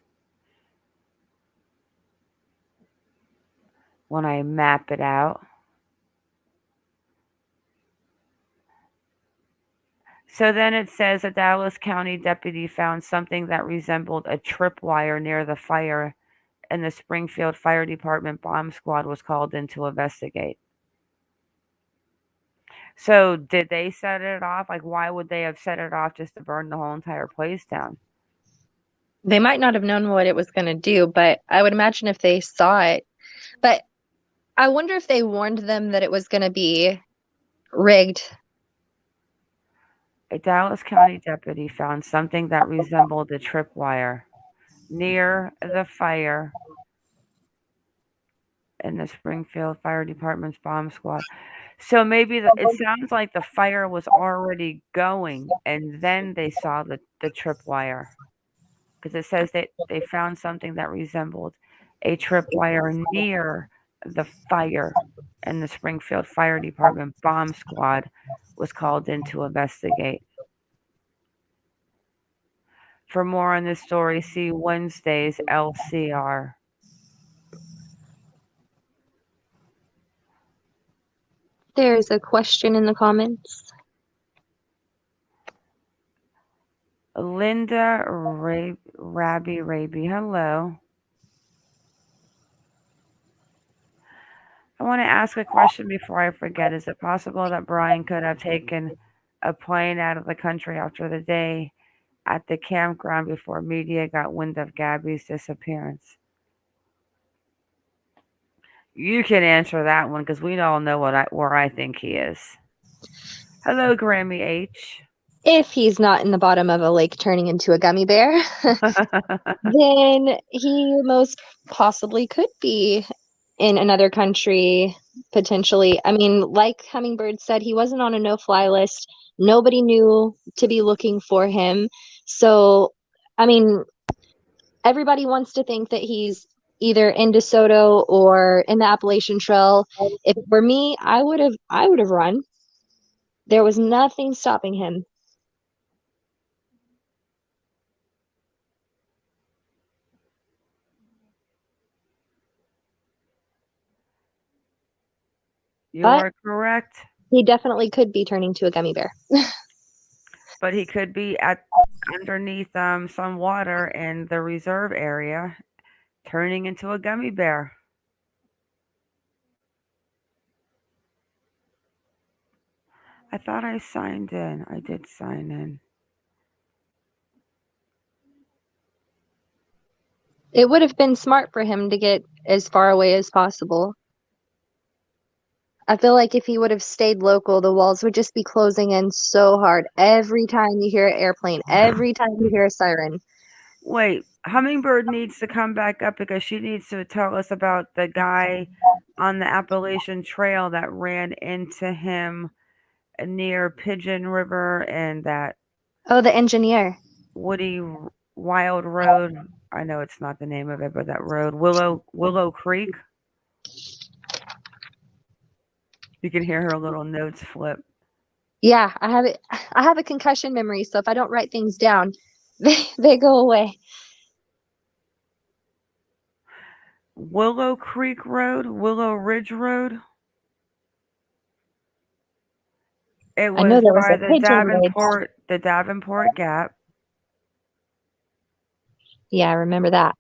When I map it out. So then it says a Dallas County deputy found something that resembled a tripwire near the fire, and the Springfield Fire Department bomb squad was called in to investigate. So did they set it off? Like, why would they have set it off just to burn the whole entire place down? they might not have known what it was going to do, but I would imagine if they saw it. But I wonder if they warned them that it was going to be rigged. A Dallas County deputy found something that resembled a tripwire near the fire in the Springfield Fire Department's bomb squad. So maybe it sounds like the fire was already going, and then they saw the tripwire. Because it says that they found something that resembled a tripwire near the fire, and the Springfield Fire Department bomb squad was called in to investigate. For more on this story, see Wednesday's LCR. There's a question in the comments. Linda Raby, hello. I want to ask a question before I forget. Is it possible that Brian could have taken a plane out of the country after the day at the campground before media got wind of Gabby's disappearance? You can answer that one because we all know where I think he is. Hello, Grammy H. If he's not in the bottom of a lake turning into a gummy bear, then he most possibly could be in another country, potentially. I mean, like Hummingbird said, he wasn't on a no-fly list. Nobody knew to be looking for him. So, I mean, everybody wants to think that he's either in DeSoto or in the Appalachian Trail. If it were me, I would have run. There was nothing stopping him. You are correct. He definitely could be turning to a gummy bear. But he could be underneath some water in the reserve area, turning into a gummy bear. I thought I signed in. I did sign in. It would have been smart for him to get as far away as possible. I feel like if he would have stayed local, the walls would just be closing in so hard. Every time you hear an airplane, every time you hear a siren. Wait, Hummingbird needs to come back up because she needs to tell us about the guy on the Appalachian Trail that ran into him near Pigeon River and that. Oh, the engineer. Woody Wild Road. I know it's not the name of it, but that road. Willow Creek. You can hear her little notes flip. Yeah, I have it. I have a concussion memory, so if I don't write things down, they go away. Willow Creek Road, Willow Ridge Road. It I know was there was by a pigeon ridge. The Davenport Gap. Yeah, I remember that.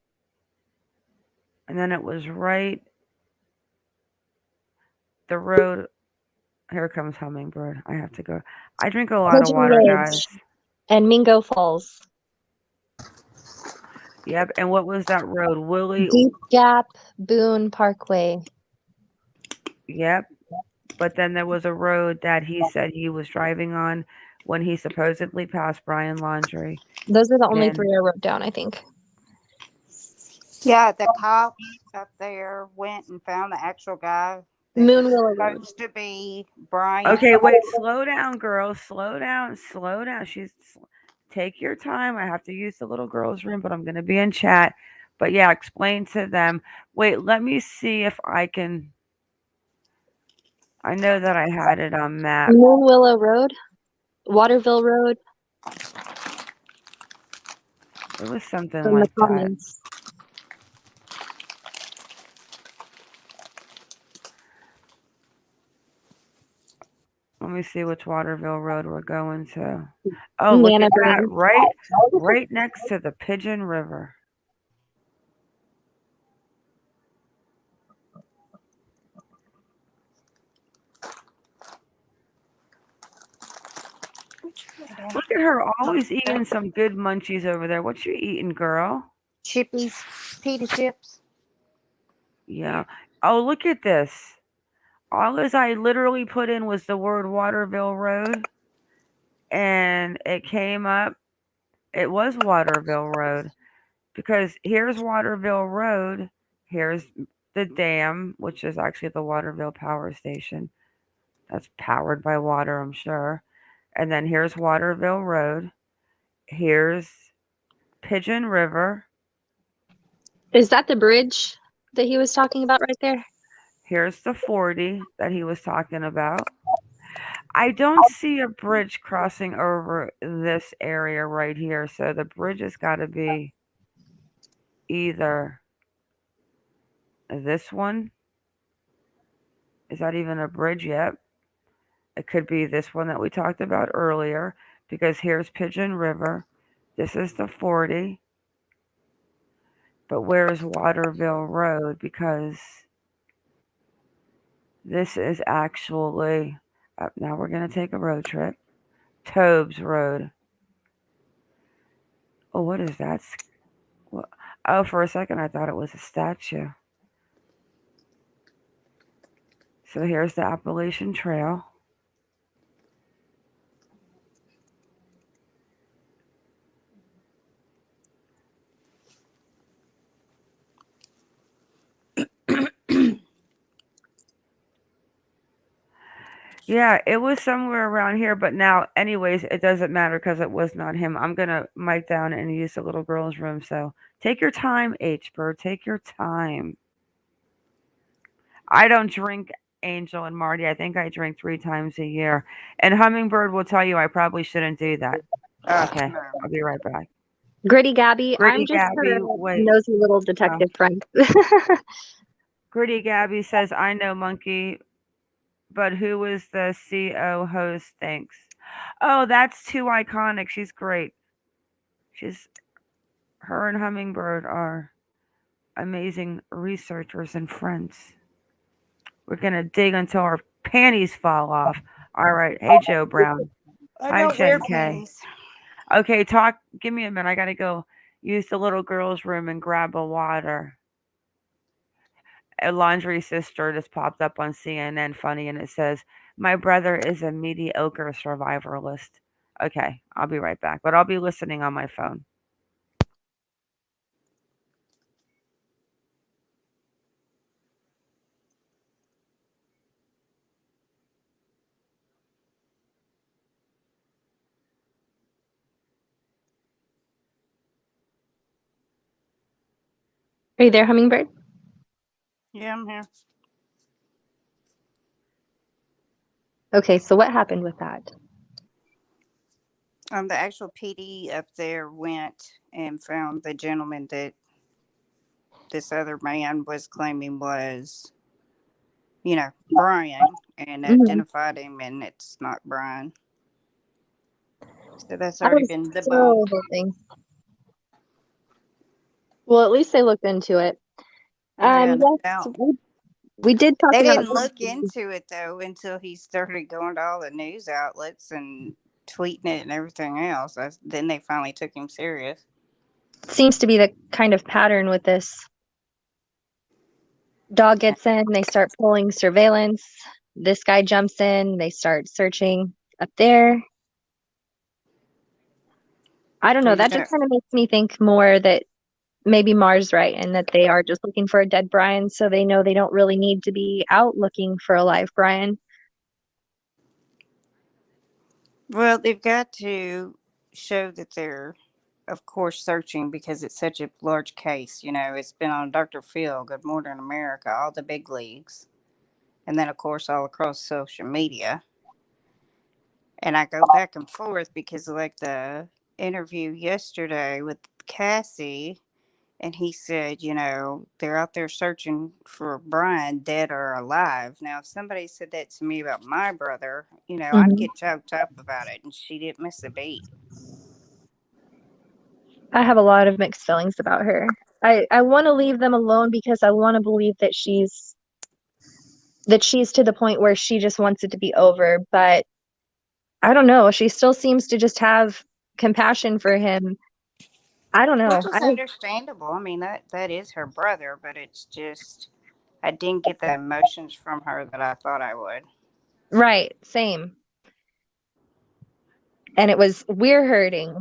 And then it was right the road. Here comes Hummingbird. I have to go. I drink a lot of Pigeon water, guys. Ridge and Mingo Falls. Yep. And what was that road? Deep Gap, Boone Parkway. Yep. But then there was a road that he said he was driving on when he supposedly passed Brian Laundrie. Those are the only And three I wrote down, I think. Yeah, the cops up there went and found the actual guy that Moon was Willow Road. supposed to be Brian. okay, wait, slow down, girls. Slow down. Take your time. I have to use the little girls' room, but I'm going to be in chat. But yeah, explain to them. Wait, let me see if I can. I know that I had it on map. Moon Willow Road, Waterville Road. It was something From the like that. comments. Let me see which Waterville Road we're going to. Oh, look at that. Right next to the Pigeon River. Look at her always eating some good munchies over there. What you eating, girl? Chippies, pita chips. Yeah. Oh, look at this. All as I literally put in was the word Waterville Road, and it came up. It was Waterville Road because here's Waterville Road. Here's the dam, which is actually the Waterville Power Station. That's powered by water, I'm sure. And then here's Waterville Road. Here's Pigeon River. Is that the bridge that he was talking about right there? Here's the 40 that he was talking about. I don't see a bridge crossing over this area right here. So the bridge has got to be either this one. Is that even a bridge yet? It could be this one that we talked about earlier because here's Pigeon River. This is the 40. But where's Waterville Road? Because this is actually, now we're going to take a road trip. Tobes Road. Oh, what is that? Oh, for a second I thought it was a statue. So here's the Appalachian Trail. Yeah, it was somewhere around here, but now, anyways, it doesn't matter because it was not him. I'm going to mic down and use the little girl's room. So take your time, H-Bird. Take your time. I don't drink Angel and Marty. I think I drink 3 times a year. And Hummingbird will tell you I probably shouldn't do that. Okay, I'll be right back. Gritty Gabby. I'm just Gabby, her wait. nosy little detective friend. Gritty Gabby says, I know Monkey, but who is the CO host? Thanks. Oh, that's too iconic. She's great. Her and Hummingbird are amazing researchers and friends. We're going to dig until our panties fall off. All right. Hey, Joe Brown. I Hi, don't wear Jen K. panties. Okay, give me a minute. I got to go use the little girl's room and grab a water. A Laundrie sister just popped up on CNN funny, and it says, my brother is a mediocre survivalist. Okay, I'll be right back, but I'll be listening on my phone. Are you there, Hummingbird? Yeah, I'm here. Okay, so what happened with that? The actual PD up there went and found the gentleman that this other man was claiming was, Brian, and Mhm. identified him, and it's not Brian. So that's I already was been so debunked. hoping. Well, at least they looked into it. Yeah, no Yes, doubt. we did talk They about didn't look into it though until he started going to all the news outlets and tweeting it and everything else. Then they finally took him serious. seems to be the kind of pattern with this. Dog gets in, they start pulling surveillance. This guy jumps in, they start searching up there. I don't know. That Yeah. just kind of makes me think more that maybe Mar's right and that they are just looking for a dead Brian, so they know they don't really need to be out looking for a live Brian. Well, they've got to show that they're, of course, searching because it's such a large case. It's been on Dr. Phil, Good Morning America, all the big leagues, and then, of course, all across social media. And I go back and forth because, like, the interview yesterday with Cassie, and he said, they're out there searching for Brian, dead or alive. Now, if somebody said that to me about my brother, I'd Mhm. get choked up about it, and she didn't miss a beat. I have a lot of mixed feelings about her. I want to leave them alone because I want to believe that she's to the point where she just wants it to be over, but I don't know. She still seems to just have compassion for him. I don't know. Which is understandable. I mean, that is her brother, but it's just I didn't get the emotions from her that I thought I would. Right, same. And it was we're hurting,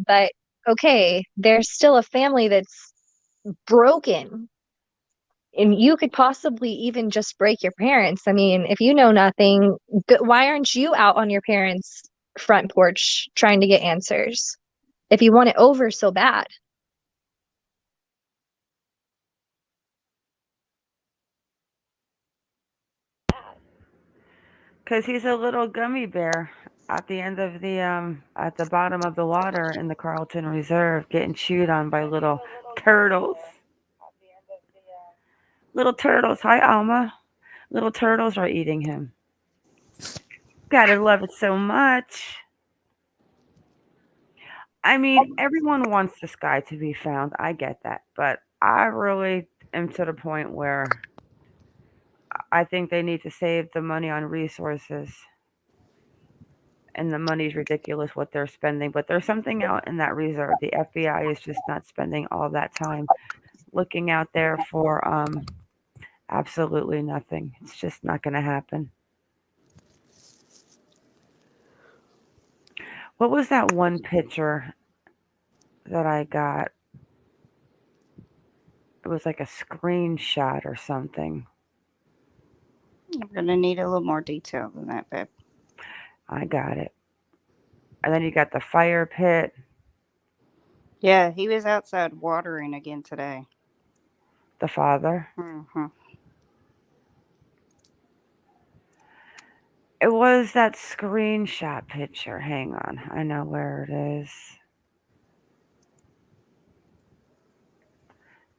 but okay, there's still a family that's broken. And you could possibly even just break your parents. I mean, if you know nothing, why aren't you out on your parents' front porch trying to get answers? If you want it over so bad. Because he's a little gummy bear at the end of at the bottom of the water in the Carlton Reserve, getting chewed on by little turtles. Little turtles. Hi, Alma. Little turtles are eating him. Gotta love it so much. I mean, everyone wants this guy to be found. I get that. But I really am to the point where I think they need to save the money on resources. And the money's ridiculous what they're spending. But there's something out in that reserve. The FBI is just not spending all that time looking out there for absolutely nothing. It's just not going to happen. What was that one picture that I got? It was like a screenshot or something. I'm gonna need a little more detail than that, babe. I got it. And then you got the fire pit. Yeah, he was outside watering again today. The father. Mm-hmm. It was that screenshot picture. Hang on. I know where it is.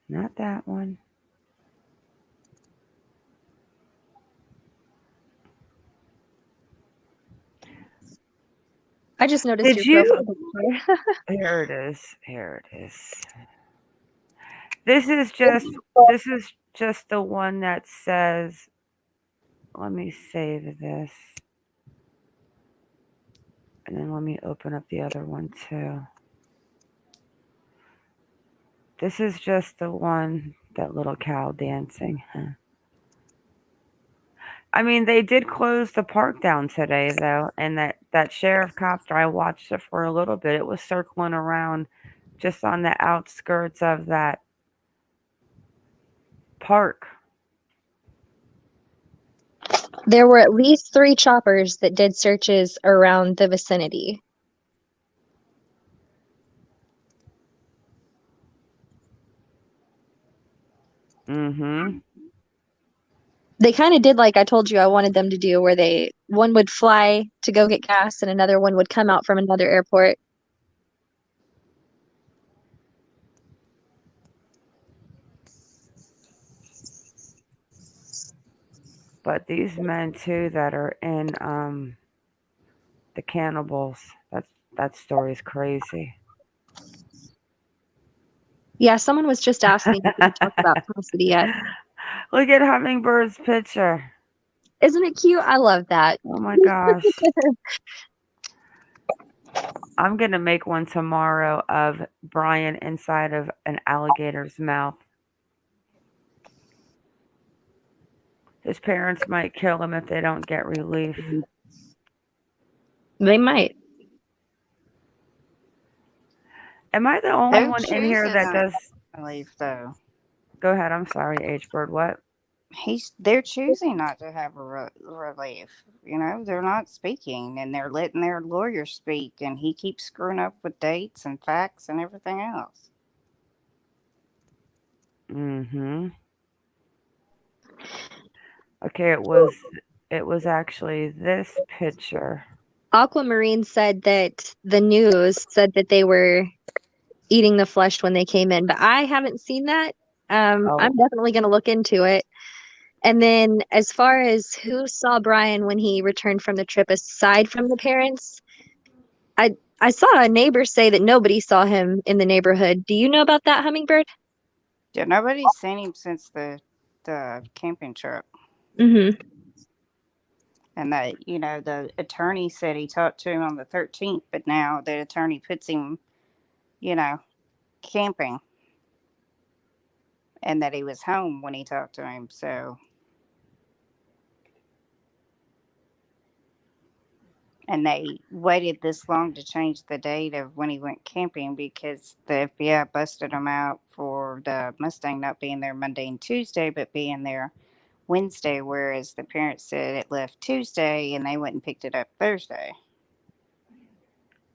Not that one. I just noticed Did your you? profile picture. Here it is. Here it is. This is just the one that says, let me save this. And then let me open up the other one too. This is just the one, that little cow dancing. I mean, they did close the park down today, though, and that sheriff copter, I watched it for a little bit. It was circling around just on the outskirts of that park. There were at least 3 choppers that did searches around the vicinity. Mm-hmm. They kind of did like I told you I wanted them to do, where one would fly to go get gas and another one would come out from another airport. But these men too that are in the cannibals, that story is crazy. Yeah, someone was just asking if we could talk about Cassidy yet. Look at Hummingbird's picture. Isn't it cute? I love that. Oh my gosh. I'm going to make one tomorrow of Brian inside of an alligator's mouth. His parents might kill him if they don't get relief. They might. Am I the only They're one in here choosing that not does? to leave, though. Go ahead. I'm sorry, H-Bird. What? They're choosing not to have a relief. You know, they're not speaking, and they're letting their lawyer speak, and he keeps screwing up with dates and facts and everything else. Mm-hmm. Okay, it was actually this picture. Aquamarine said that the news said that they were eating the flesh when they came in, but I haven't seen that. I'm definitely going to look into it. And then as far as who saw Brian when he returned from the trip, aside from the parents, I saw a neighbor say that nobody saw him in the neighborhood. Do you know about that, Hummingbird? Yeah, nobody's seen him since the camping trip. Mm-hmm. And that, you know, the attorney said he talked to him on the 13th, but now the attorney puts him, you know, camping. And that he was home when he talked to him, so. And they waited this long to change the date of when he went camping because the FBI busted him out for the Mustang not being there Monday and Tuesday, but being there Wednesday, whereas the parents said it left Tuesday and they went and picked it up Thursday.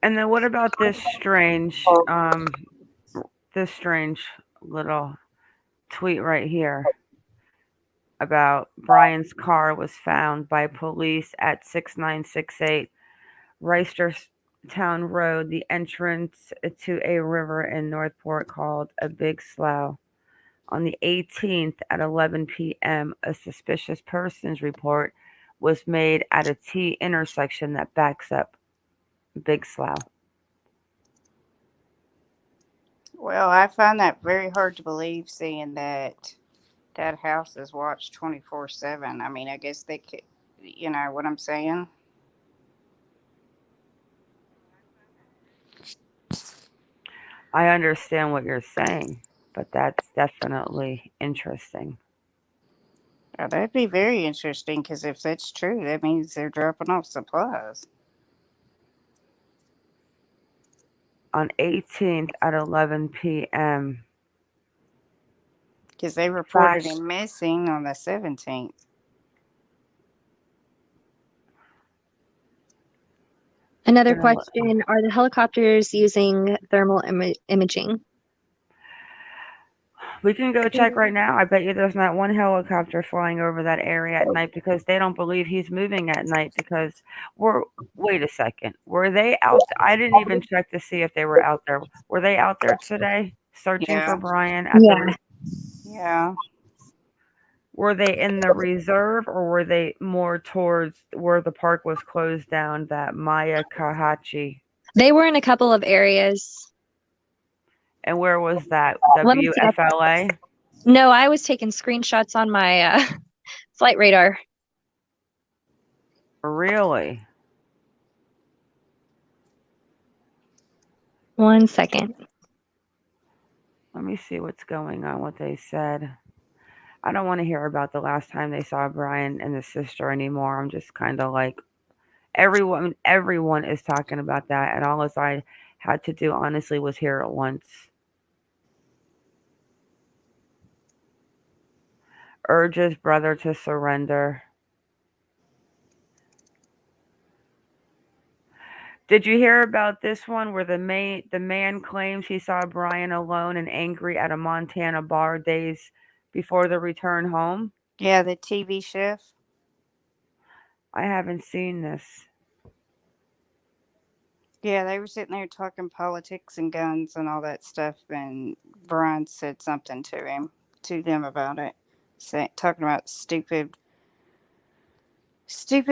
And then what about this strange little tweet right here about Brian's car was found by police at 6968 Reisterstown Road, the entrance to a river in Northport called a Big Slough. On the 18th at 11 p.m., a suspicious persons report was made at a T intersection that backs up Big Slough. Well, I find that very hard to believe, seeing that that house is watched 24/7. I mean, I guess they could, you know what I'm saying? I understand what you're saying, but that's definitely interesting. Oh, that'd be very interesting because if that's true, that means they're dropping off supplies. On 18th at 11 p.m. Because they reported him missing on the 17th. Another question, are the helicopters using thermal imaging? We can go check right now. I bet you there's not one helicopter flying over that area at night because they don't believe he's moving at night because wait a second. Were they out? I didn't even check to see if they were out there. Were they out there today searching for Brian? Yeah. Were they in the reserve or were they more towards where the park was closed down, that Maya Kahachi? They were in a couple of areas. And where was that? Let me see. WFLA? No, I was taking screenshots on my flight radar. Really? 1 second. Let me see what's going on, what they said. I don't want to hear about the last time they saw Brian and his sister anymore. I'm just kind of like, everyone is talking about that. And all I had to do, honestly, was hear it once. Urges brother to surrender. Did you hear about this one where the man claims he saw Brian alone and angry at a Montana bar days before the return home? Yeah, the TV chef. I haven't seen this. Yeah, they were sitting there talking politics and guns and all that stuff, and Brian said something to them about it, talking about stupid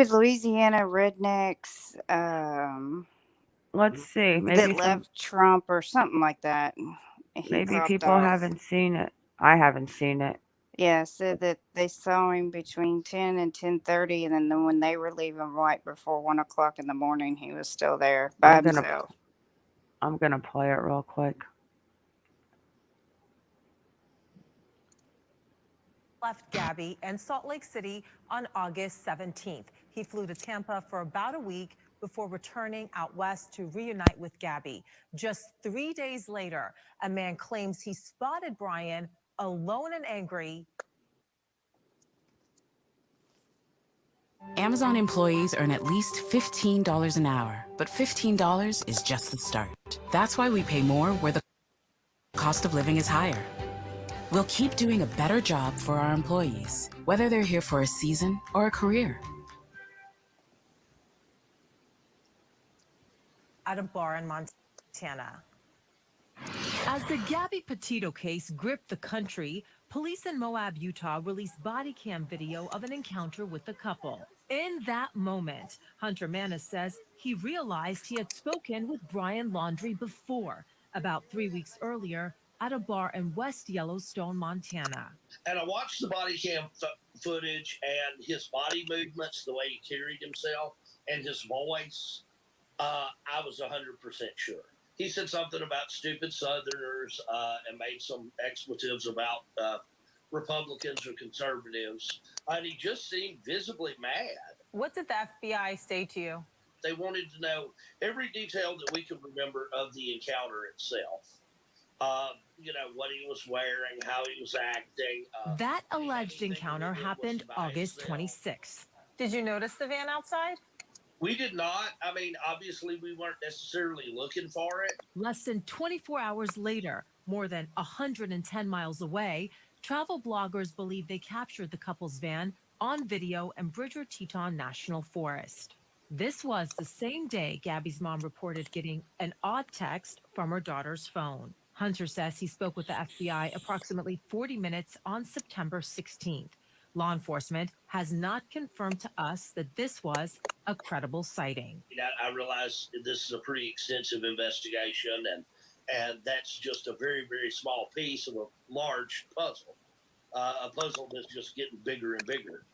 Louisiana rednecks Let's see. that left Trump or something like that. And he Maybe popped people off. haven't seen it. I haven't seen it. Yeah, said that they saw him between 10 and 10:30, and then when they were leaving right before 1 o'clock in the morning, he was still there by himself. I'm gonna play it real quick. Left Gabby and Salt Lake City on August 17th. He flew to Tampa for about a week before returning out west to reunite with Gabby. Just 3 days later, a man claims he spotted Brian alone and angry. Amazon employees earn at least $15 an hour, but $15 is just the start. That's why we pay more where the cost of living is higher. We'll keep doing a better job for our employees, whether they're here for a season or a career. At a bar in Montana. As the Gabby Petito case gripped the country, police in Moab, Utah released body cam video of an encounter with the couple. In that moment, Hunter Manis says he realized he had spoken with Brian Laundrie before, about 3 weeks earlier, at a bar in West Yellowstone, Montana. And I watched the body cam footage and his body movements, the way he carried himself, and his voice. I was 100% sure. He said something about stupid Southerners and made some expletives about Republicans or conservatives. And he just seemed visibly mad. What did the FBI say to you? They wanted to know every detail that we could remember of the encounter itself. What he was wearing, how he was acting. That alleged encounter happened August 26th. Did you notice the van outside? We did not. I mean, obviously, we weren't necessarily looking for it. Less than 24 hours later, more than 110 miles away, travel bloggers believe they captured the couple's van on video in Bridger Teton National Forest. This was the same day Gabby's mom reported getting an odd text from her daughter's phone. Hunter says he spoke with the FBI approximately 40 minutes on September 16th. Law enforcement has not confirmed to us that this was a credible sighting. I realize this is a pretty extensive investigation, and that's just a very, very small piece of a large puzzle, a puzzle that's just getting bigger and bigger.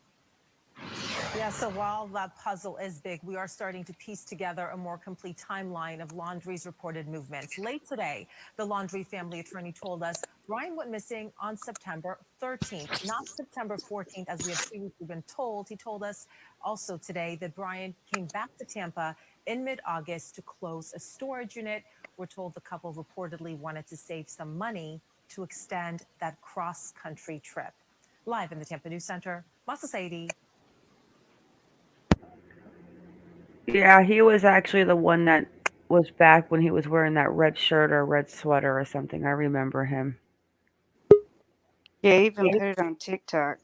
Yeah, so while that puzzle is big, we are starting to piece together a more complete timeline of Laundrie's reported movements. Late today, the Laundrie family attorney told us Brian went missing on September 13th, not September 14th, as we had previously been told. He told us also today that Brian came back to Tampa in mid-August to close a storage unit. We're told the couple reportedly wanted to save some money to extend that cross-country trip. Live in the Tampa News Center, Masa Saidi. Yeah, he was actually the one that was back when he was wearing that red shirt or red sweater or something. I remember him. Yeah, he even put it on TikTok.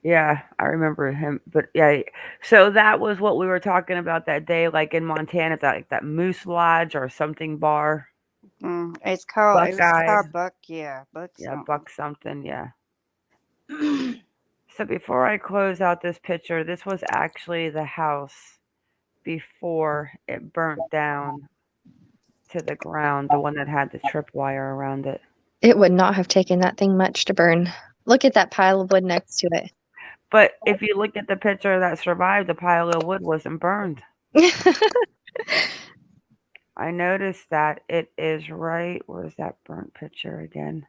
Yeah, I remember him. But yeah, so that was what we were talking about that day, like in Montana, that Moose Lodge or something bar. It's called Buck. Yeah, Buck. Yeah, Buck something. Yeah. So before I close out this picture, this was actually the house before it burnt down to the ground, the one that had the tripwire around it. It would not have taken that thing much to burn. Look at that pile of wood next to it. But if you look at the picture that survived, the pile of wood wasn't burned. I noticed that it is right. Where's that burnt picture again?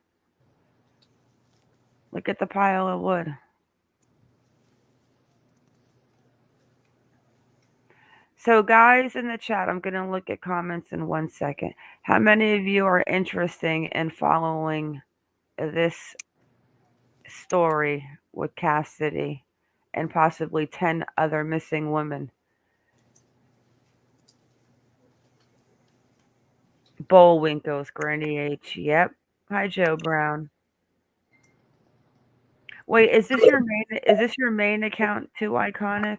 Look at the pile of wood. So guys in the chat, I'm going to look at comments in 1 second. How many of you are interested in following this story with Cassidy and possibly 10 other missing women? Bullwinkles, Granny H. Yep. Hi, Joe Brown. Wait, is this your main account too, Iconic?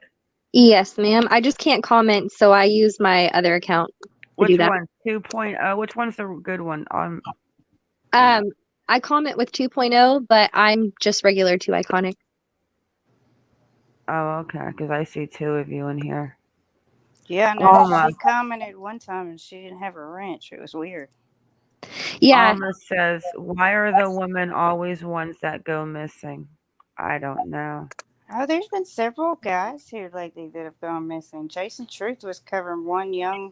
Yes, ma'am. I just can't comment, so I use my other account to do Which that. one? 2.0. Which one's the good one? I comment with 2.0, but I'm just regular 2 Iconic. Oh, okay. Because I see 2 of you in here. Yeah, no, Alma. she commented one time and she didn't have a wrench. It was weird. Yeah. Alma says, "Why are the women always ones that go missing?" I don't know. Oh, there's been several guys here lately that have gone missing. Jason Truth was covering one young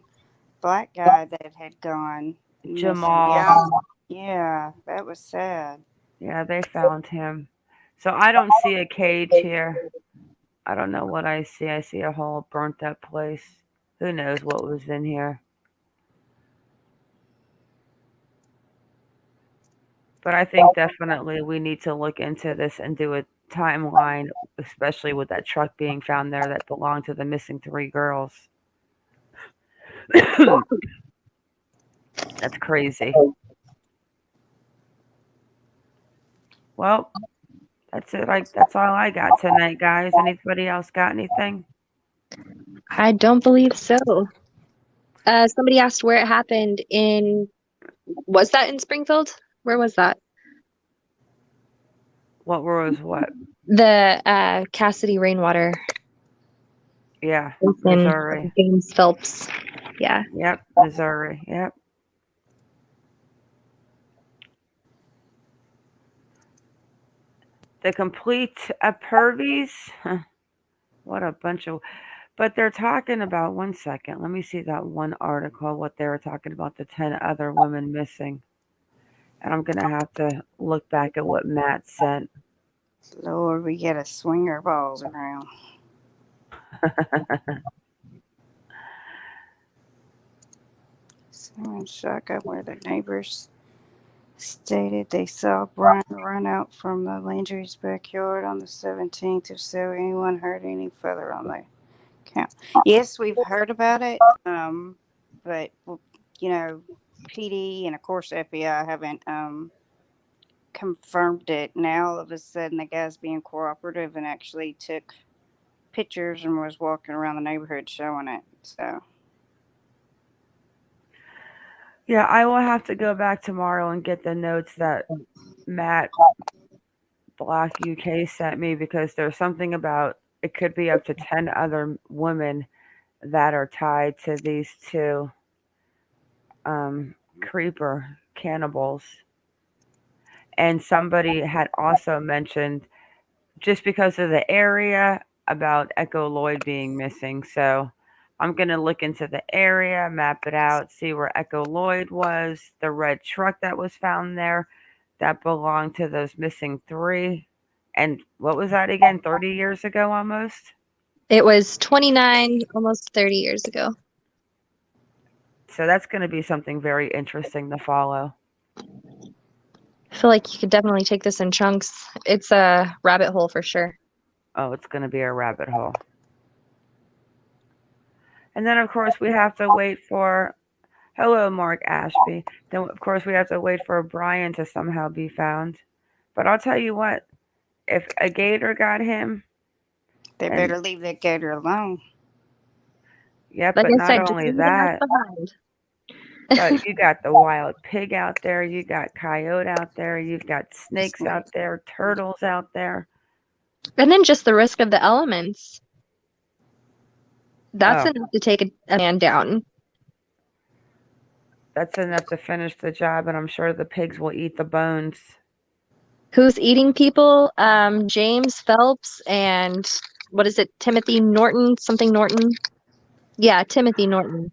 black guy that had gone missing. Jamal. Yeah, that was sad. Yeah, they found him. So I don't see a cage here. I don't know what I see. I see a whole burnt up place. Who knows what was in here? But I think definitely we need to look into this and do a timeline, especially with that truck being found there that belonged to the missing 3 girls. That's crazy. Well, that's it. That's all I got tonight, guys. Anybody else got anything? I don't believe so. Somebody asked where it happened was that in Springfield? Where was that? What was what? The Cassidy Rainwater. Yeah, In Missouri. James Phelps. Yeah. Yep, Missouri. Yep. The complete pervies. What a bunch of. But they're talking about, one second, let me see that one article, what they were talking about, the 10 other women missing. And I'm going to have to look back at what Matt sent. Lord, we gotta swing our balls around. Someone shotgun where the neighbors stated they saw Brian run out from the Landry's backyard on the 17th. If so, anyone heard any further on the count? Yes, we've heard about it, but you know, PD and of course FBI haven't confirmed it. Now all of a sudden, the guy's being cooperative and actually took pictures and was walking around the neighborhood showing it. So. Yeah, I will have to go back tomorrow and get the notes that Matt Black UK sent me, because there's something about it could be up to 10 other women that are tied to these 2 creeper cannibals. And somebody had also mentioned, just because of the area, about Echo Lloyd being missing. So I'm going to look into the area, map it out, see where Echo Lloyd was, the red truck that was found there that belonged to those missing 3. And what was that again? 30 years ago almost? It was 29, almost 30 years ago. So that's going to be something very interesting to follow. I feel like you could definitely take this in chunks. It's a rabbit hole for sure. Oh, it's going to be a rabbit hole. And then, of course, we have to wait for, hello, Mark Ashby. Then, of course, we have to wait for Brian to somehow be found. But I'll tell you what, if a gator got him, They better leave that gator alone. Yep, Like but I not said, just only leave the mess that, behind. but you got the wild pig out there, you got coyote out there, you've got snakes out there, turtles out there. And then just the risk of the elements. That's enough to take a man down. That's enough to finish the job, and I'm sure the pigs will eat the bones. Who's eating people? James Phelps and what is it? Timothy Norton? Something Norton? Yeah, Timothy Norton.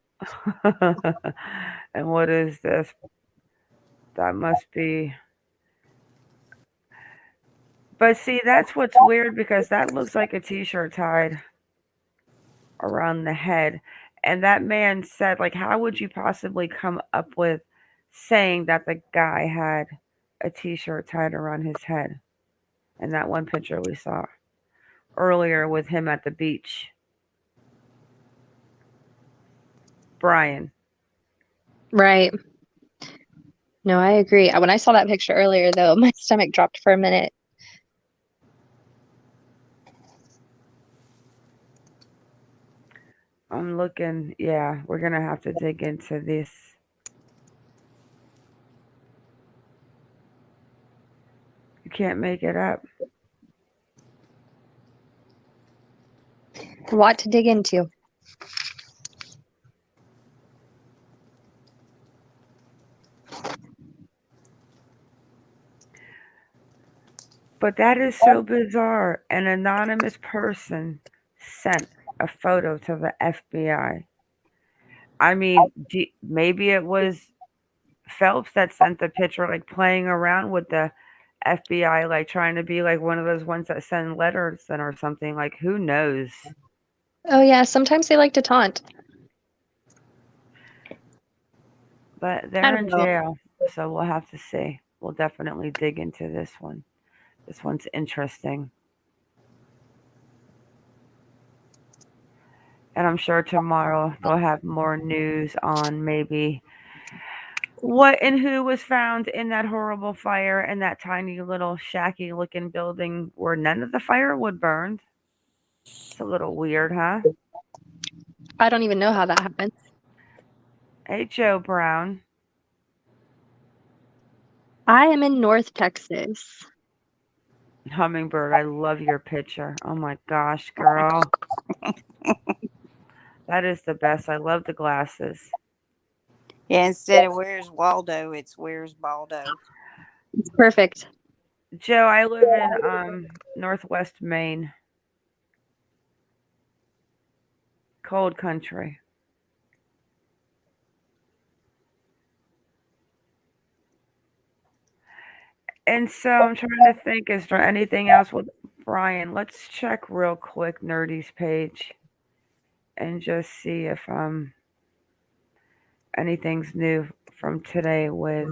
And what is this? That must be. But see, that's what's weird, because that looks like a t-shirt tied around the head. And that man said, like, how would you possibly come up with saying that the guy had a t-shirt tied around his head? And that one picture we saw earlier with him at the beach. Brian. Right. No, I agree. When I saw that picture earlier, though, my stomach dropped for a minute. I'm looking. Yeah, we're gonna have to dig into this. You can't make it up. A lot to dig into. But that is so bizarre. An anonymous person sent a photo to the FBI. I mean, maybe it was Phelps that sent the picture, like playing around with the FBI, like trying to be like one of those ones that send letters and or something. Like, who knows? Oh, yeah, sometimes they like to taunt. But I they're don't in know. jail, so we'll have to see. We'll definitely dig into this one. This one's interesting. And I'm sure tomorrow they'll have more news on maybe what and who was found in that horrible fire in that tiny little shacky looking building where none of the firewood burned. It's a little weird, huh? I don't even know how that happened. Hey, Joe Brown. I am in North Texas. Hummingbird, I love your picture. Oh my gosh, girl. That is the best. I love the glasses. Yeah, instead of where's Waldo, it's where's Baldo. It's perfect. Joe, I live in Northwest Maine. Cold country. And so I'm trying to think, is there anything else with Brian? Let's check real quick Nerdy's page and just see if anything's new from today with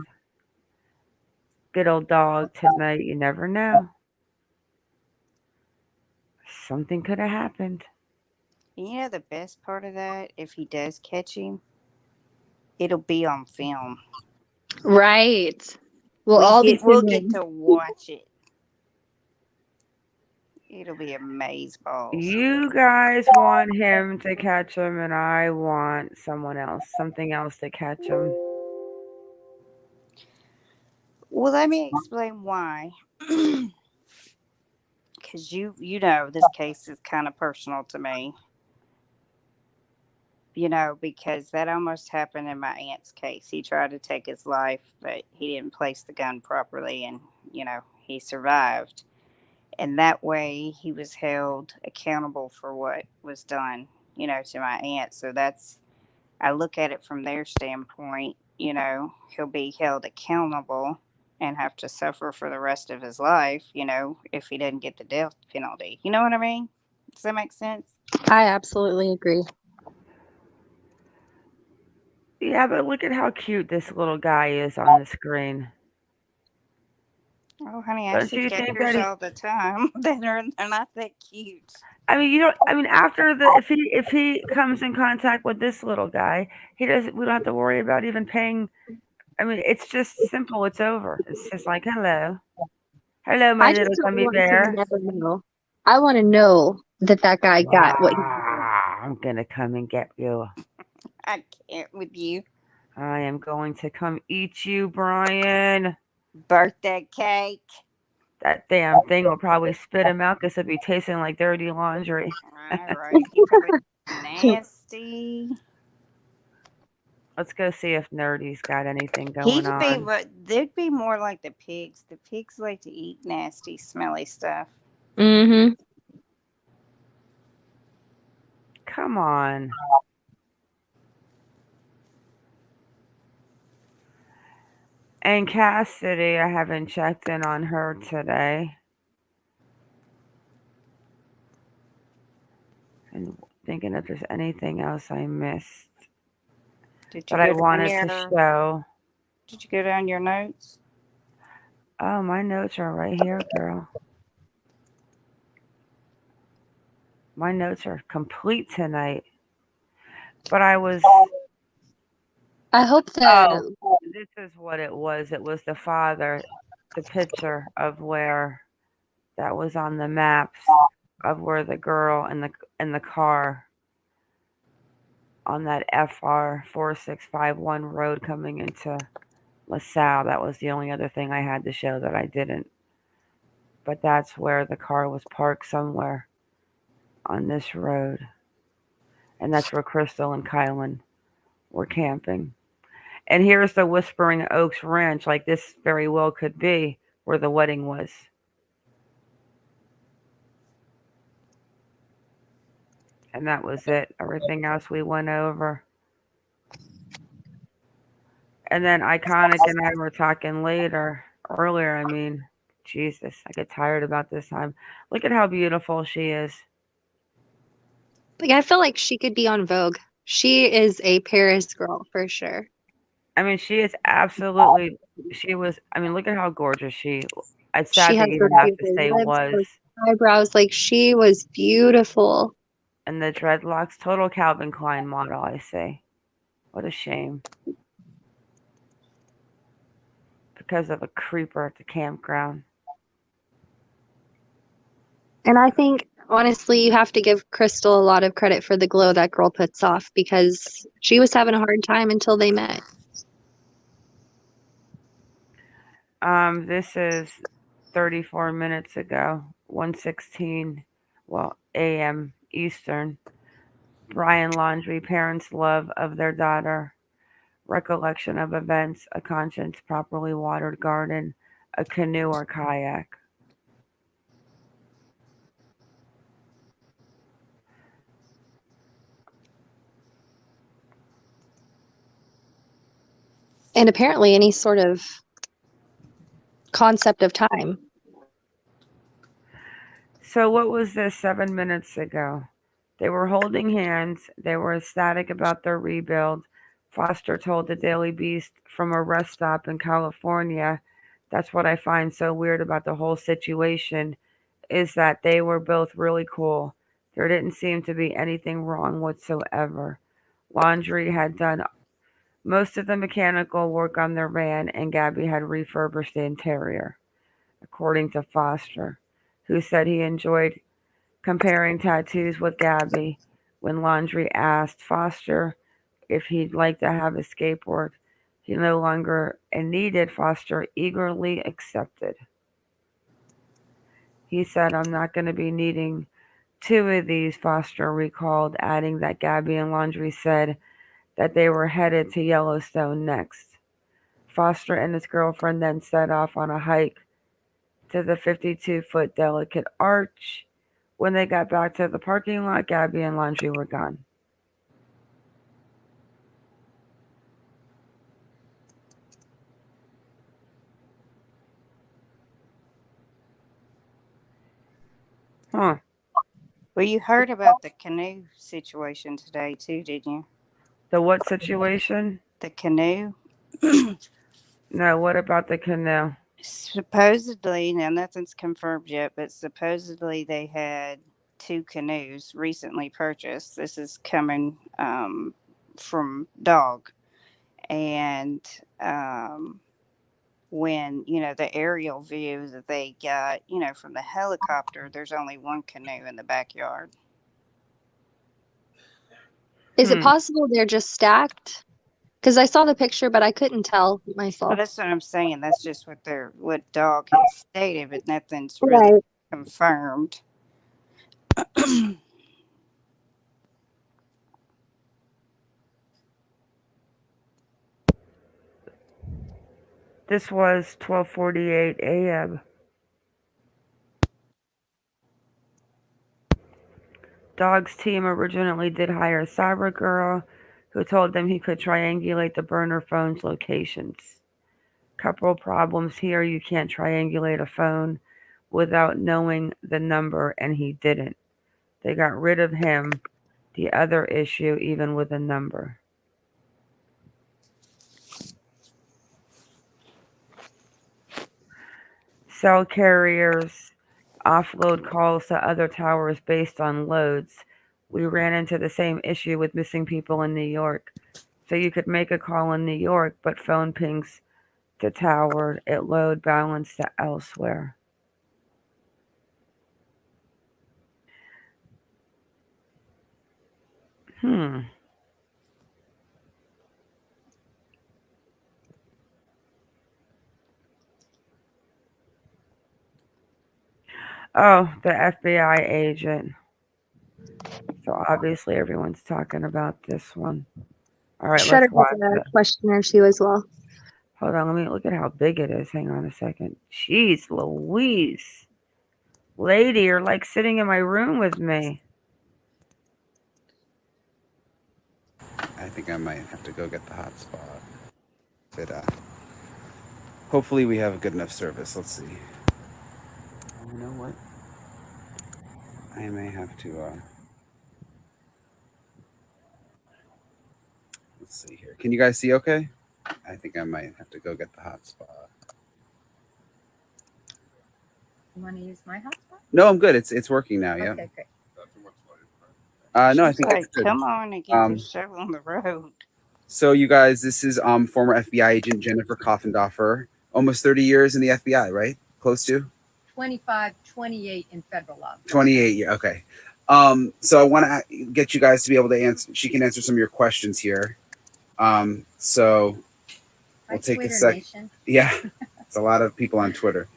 good old dog tonight. You never know. Something could have happened. You know the best part of that, if he does catch him, it'll be on film. Right. We'll get to watch it. It'll be amazeballs. You guys want him to catch him, and I want something else to catch him. Well, let me explain why. Because you know this case is kind of personal to me. You know, because that almost happened in my aunt's case. He tried to take his life, but he didn't place the gun properly, and he survived. And that way he was held accountable for what was done, to my aunt. So I look at it from their standpoint. He'll be held accountable and have to suffer for the rest of his life, if he doesn't get the death penalty. You know what I mean? Does that make sense? I absolutely agree. Yeah, but look at how cute this little guy is on the screen. Oh, honey, I Don't see you think gaiters that all the time. They're not that cute. I mean, after if he comes in contact with this little guy, we don't have to worry about even paying. I mean, it's just simple. It's over. It's just like, hello, my I just little don't gummy want bear. to never know. I want to know that guy got what he I'm gonna come and get you. I can't with you. I am going to come eat you, Brian. Birthday cake. That damn thing will probably spit him out because it'll be tasting like dirty laundry. All right. He probably nasty. Let's go see if Nerdy's got anything going He'd be on. they'd be more like the pigs. The pigs like to eat nasty, smelly stuff. Mm-hmm. Come on. And Cassidy, I haven't checked in on her today. And thinking if there's anything else I missed that I wanted to show. Did you go down your notes? Oh, my notes are right here, girl. My notes are complete tonight. But I hope that this is what it was. It was the father, the picture of where that was on the maps of where the girl in the car on that FR 4651 road coming into LaSalle. That was the only other thing I had to show that I didn't. But that's where the car was parked somewhere on this road. And that's where Crystal and Kylan were camping. And here's the Whispering Oaks Ranch, like this very well could be where the wedding was. And that was it. Everything else we went over. And then Iconic and I were talking earlier, I mean, Jesus, I get tired about this time. Look at how beautiful she is. Like, I feel like she could be on Vogue. She is a Paris girl for sure. I mean, she is absolutely, I mean, look at how gorgeous it's sad She to has even her have to beautiful say lips, was. her eyebrows. Like, she was beautiful. And the dreadlocks, total Calvin Klein model, I say. What a shame. Because of a creeper at the campground. And I think, honestly, you have to give Crystal a lot of credit for the glow that girl puts off because she was having a hard time until they met. This is 34 minutes ago, 1:16, a.m. Eastern. Brian Laundrie, parents' love of their daughter, recollection of events, a conscience, properly watered garden, a canoe or kayak. And apparently any sort of concept of time. So what was this 7 minutes ago? They were holding hands. They were ecstatic about their rebuild. Foster told the Daily Beast from a rest stop in California. That's what I find so weird about the whole situation is that they were both really cool. There didn't seem to be anything wrong whatsoever. Laundrie had done most of the mechanical work on their van, and Gabby had refurbished the interior, according to Foster, who said he enjoyed comparing tattoos with Gabby when Laundrie asked Foster if he'd like to have a skateboard. He no longer needed. Foster eagerly accepted. He said, I'm not going to be needing 2 of these, Foster recalled, adding that Gabby and Laundrie said that they were headed to Yellowstone next. Foster and his girlfriend then set off on a hike to the 52-foot delicate arch. When they got back to the parking lot, Gabby and Laundrie were gone. Huh. Well, you heard about the canoe situation today, too, didn't you? The what situation? The canoe. No, what about the canoe? Supposedly, now nothing's confirmed yet, but supposedly they had 2 canoes recently purchased. This is coming from Dog. And when, the aerial view that they got, from the helicopter, there's only 1 canoe in the backyard. Is it possible they're just stacked? Because I saw the picture, but I couldn't tell myself. Well, that's what I'm saying. That's just what Dog has stated, but nothing's really confirmed. This was 12:48 a.m. Dog's team originally did hire a cyber girl who told them he could triangulate the burner phone's locations. Couple problems here. You can't triangulate a phone without knowing the number, and he didn't. They got rid of him. The other issue, even with a number. Cell carriers offload calls to other towers based on loads. We ran into the same issue with missing people in New York. So you could make a call in New York, but phone pings to tower, it load balance to elsewhere. Hmm. Oh, the FBI agent. So obviously everyone's talking about this one. All right, Shredder let's has watch a it. question there too as well. Hold on, let me look at how big it is. Hang on a second. Jeez Louise. Lady, you're like sitting in my room with me. I think I might have to go get the hotspot. But hopefully we have a good enough service. Let's see. Oh, you know what? I may have to. Let's see here. Can you guys see? Okay. I think I might have to go get the hotspot. You want to use my hotspot? No, I'm good. It's working now. Yeah. Okay, great. No, I She's think like, it's good. come on and get this show on the road. So you guys, this is former FBI agent Jennifer Coffendorfer. Almost 30 years in the FBI, right? Close to 25, 28 in federal law. 28. Yeah. Okay. So I want to get you guys to be able to answer. She can answer some of your questions here. So we'll take a sec. Yeah, it's a lot of people on Twitter.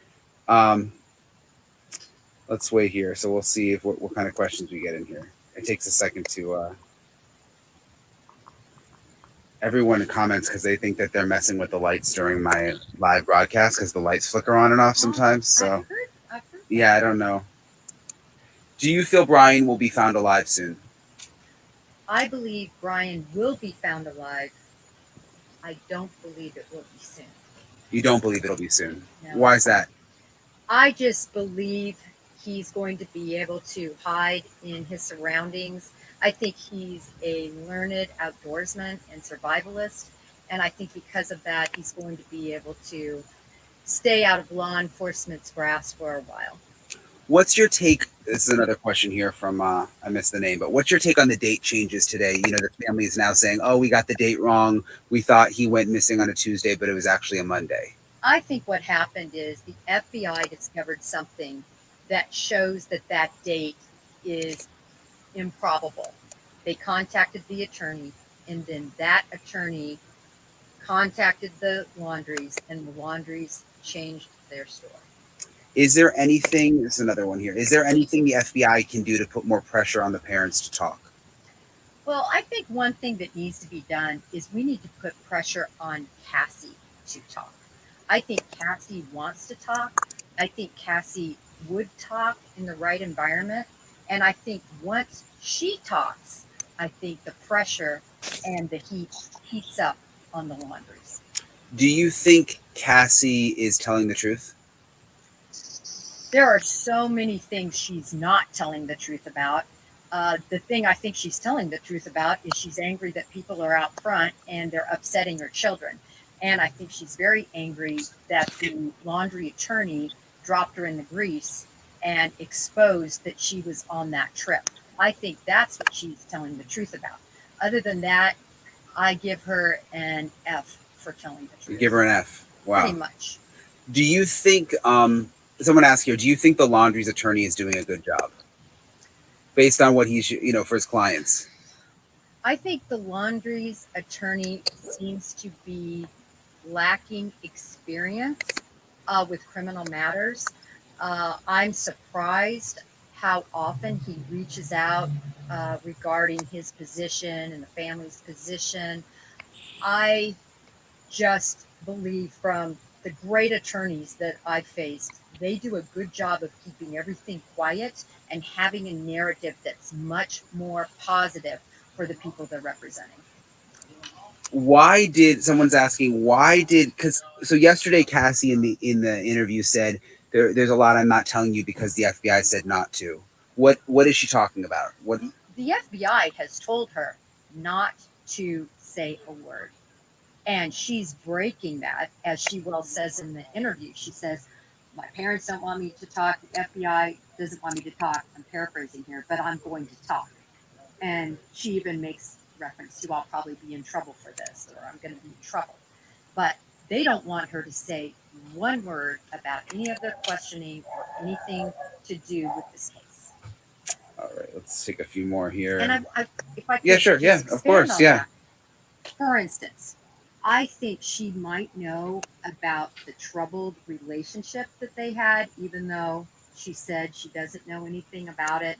Let's wait here. So we'll see if what kind of questions we get in here. It takes a second to. Everyone comments because they think that they're messing with the lights during my live broadcast because the lights flicker on and off sometimes. So yeah, I don't know. Do you feel Brian will be found alive soon? I believe Brian will be found alive. I don't believe it will be soon. You don't believe it'll be soon. No. Why is that? I just believe he's going to be able to hide in his surroundings. I think he's a learned outdoorsman and survivalist. And I think because of that, he's going to be able to stay out of law enforcement's grasp for a while. What's your take? This is another question here from, I missed the name, but what's your take on the date changes today? You know, the family is now saying, oh, we got the date wrong. We thought he went missing on a Tuesday, but it was actually a Monday. I think what happened is the FBI discovered something that shows that that date is improbable. They contacted the attorney, and then that attorney contacted the Laundries, and the Laundries changed their story. Is there anything, this is another one here, is there anything the FBI can do to put more pressure on the parents to talk? Well, I think one thing that needs to be done is we need to put pressure on Cassie to talk. I think Cassie wants to talk. I think Cassie would talk in the right environment. And I think once she talks, I think the pressure and the heat heats up on the Laundries. Do you think Cassie is telling the truth? There are so many things she's not telling the truth about. The thing I think she's telling the truth about is she's angry that people are out front and they're upsetting her children. And I think she's very angry that the laundry attorney dropped her in the grease and exposed that she was on that trip. I think that's what she's telling the truth about. Other than that, I give her an F for telling the truth. You give her an F. Wow. Pretty much. Do you think, someone asked here, do you think the Laundries attorney is doing a good job? Based on what he's, you know, for his clients? I think the Laundries attorney seems to be lacking experience with criminal matters. I'm surprised how often he reaches out regarding his position and the family's position. I just believe from the great attorneys that I've faced, they do a good job of keeping everything quiet and having a narrative that's much more positive for the people they're representing. Why did someone's asking? Why did because so yesterday Cassie in the interview said there's a lot I'm not telling you because the FBI said not to. What is she talking about? What the FBI has told her not to say a word, and she's breaking that, as she well says in the interview. She says, "My parents don't want me to talk. The FBI doesn't want me to talk." I'm paraphrasing here, but I'm going to talk. And she even makes reference to, I'll probably be in trouble for this, or I'm going to be in trouble. But they don't want her to say one word about any of their questioning or anything to do with this case. All right, let's take a few more here. And if I could yeah, sure, yeah, of course, on yeah. that. For instance, I think she might know about the troubled relationship that they had, even though she said she doesn't know anything about it.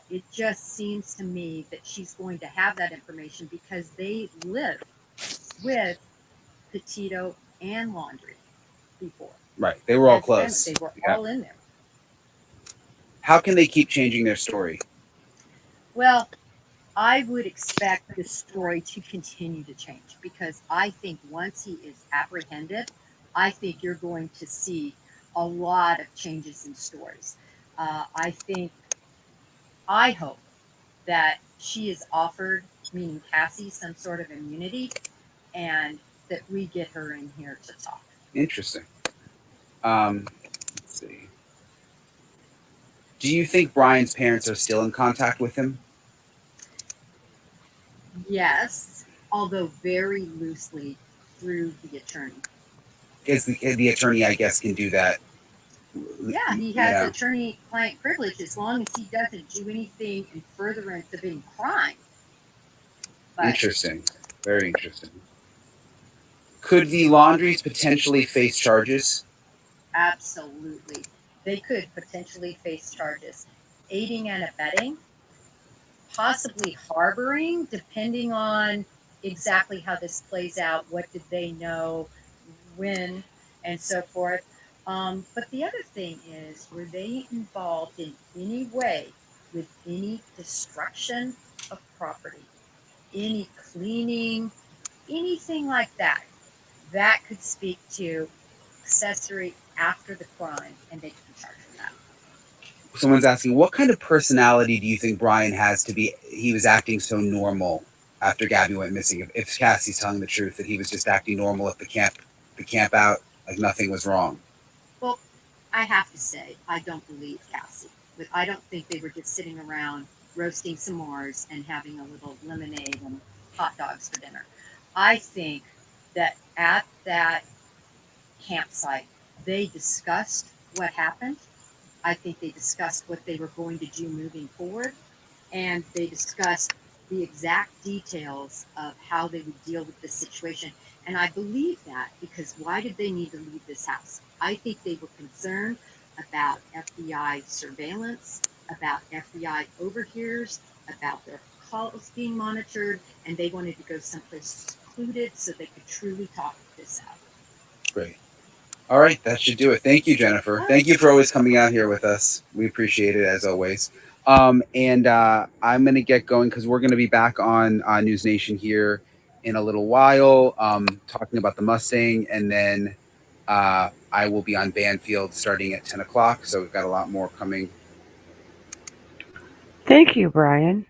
It just seems to me that she's going to have that information because they lived with Petito and Laundrie before. Right, they were all As friends, close. they were Yeah. all in there. How can they keep changing their story? Well, I would expect the story to continue to change because I think once he is apprehended, I think you're going to see a lot of changes in stories. I hope that she is offered, meaning Cassie, some sort of immunity, and that we get her in here to talk. Interesting. Let's see. Do you think Brian's parents are still in contact with him? Yes, although very loosely through the attorney. Is the attorney, I guess, can do that? Yeah, he has attorney-client privilege as long as he doesn't do anything in furtherance of any crime. But Interesting. Very interesting. Could the Laundries potentially face charges? absolutely, they could potentially face charges. Aiding and abetting, possibly harboring, depending on exactly how this plays out. What did they know, when, and so forth. But the other thing is, were they involved in any way with any destruction of property, any cleaning, anything like that? That could speak to accessory after the crime, and they could be charged for that. Someone's asking, what kind of personality do you think Brian has to be? He was acting so normal after Gabby went missing. If Cassie's telling the truth, that he was just acting normal at the camp out, like nothing was wrong. Well, I have to say, I don't believe Cassie. But I don't think they were just sitting around roasting s'mores and having a little lemonade and hot dogs for dinner. I think that at that campsite, they discussed what happened. I think they discussed what they were going to do moving forward, and they discussed the exact details of how they would deal with this situation. And I believe that because why did they need to leave this house? I think they were concerned about FBI surveillance, about FBI overhears, about their calls being monitored, and they wanted to go someplace secluded so they could truly talk this out. Great. All right, that should do it. Thank you, Jennifer. Thank you for always coming out here with us. We appreciate it as always. I'm going to get going because we're going to be back on News Nation here in a little while, talking about the Mustang, and then I will be on Banfield starting at 10 o'clock. So we've got a lot more coming. Thank you, Brian.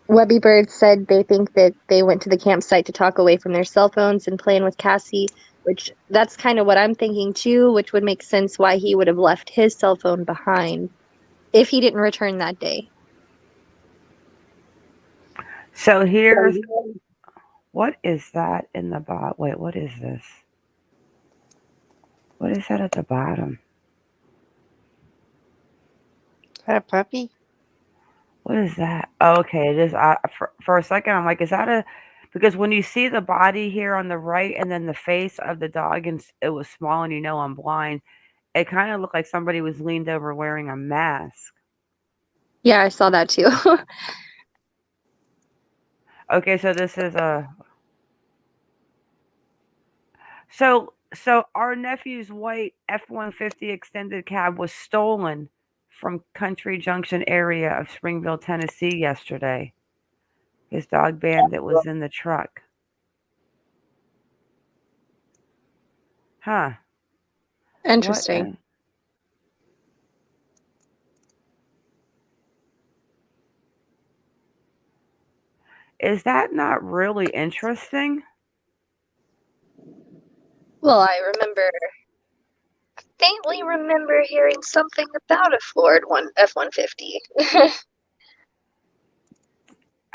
Webby Bird said they think that they went to the campsite to talk away from their cell phones and playing with Cassie, which that's kind of what I'm thinking too, which would make sense why he would have left his cell phone behind if he didn't return that day. So here's, what is that in the bottom? Wait, what is this? What is that at the bottom? Is that a puppy? What is that? Oh, okay, it is. For a second, I'm like, is that a? Because when you see the body here on the right, and then the face of the dog, and it was small, and I'm blind, it kind of looked like somebody was leaned over wearing a mask. Yeah, I saw that too. Okay, so this is a. So our nephew's white F-150 extended cab was stolen from Country Junction area of Springville, Tennessee yesterday. His dog Bandit was in the truck. Huh. Interesting. Is that not really interesting? Well, I remember faintly remember hearing something about a Ford F-150.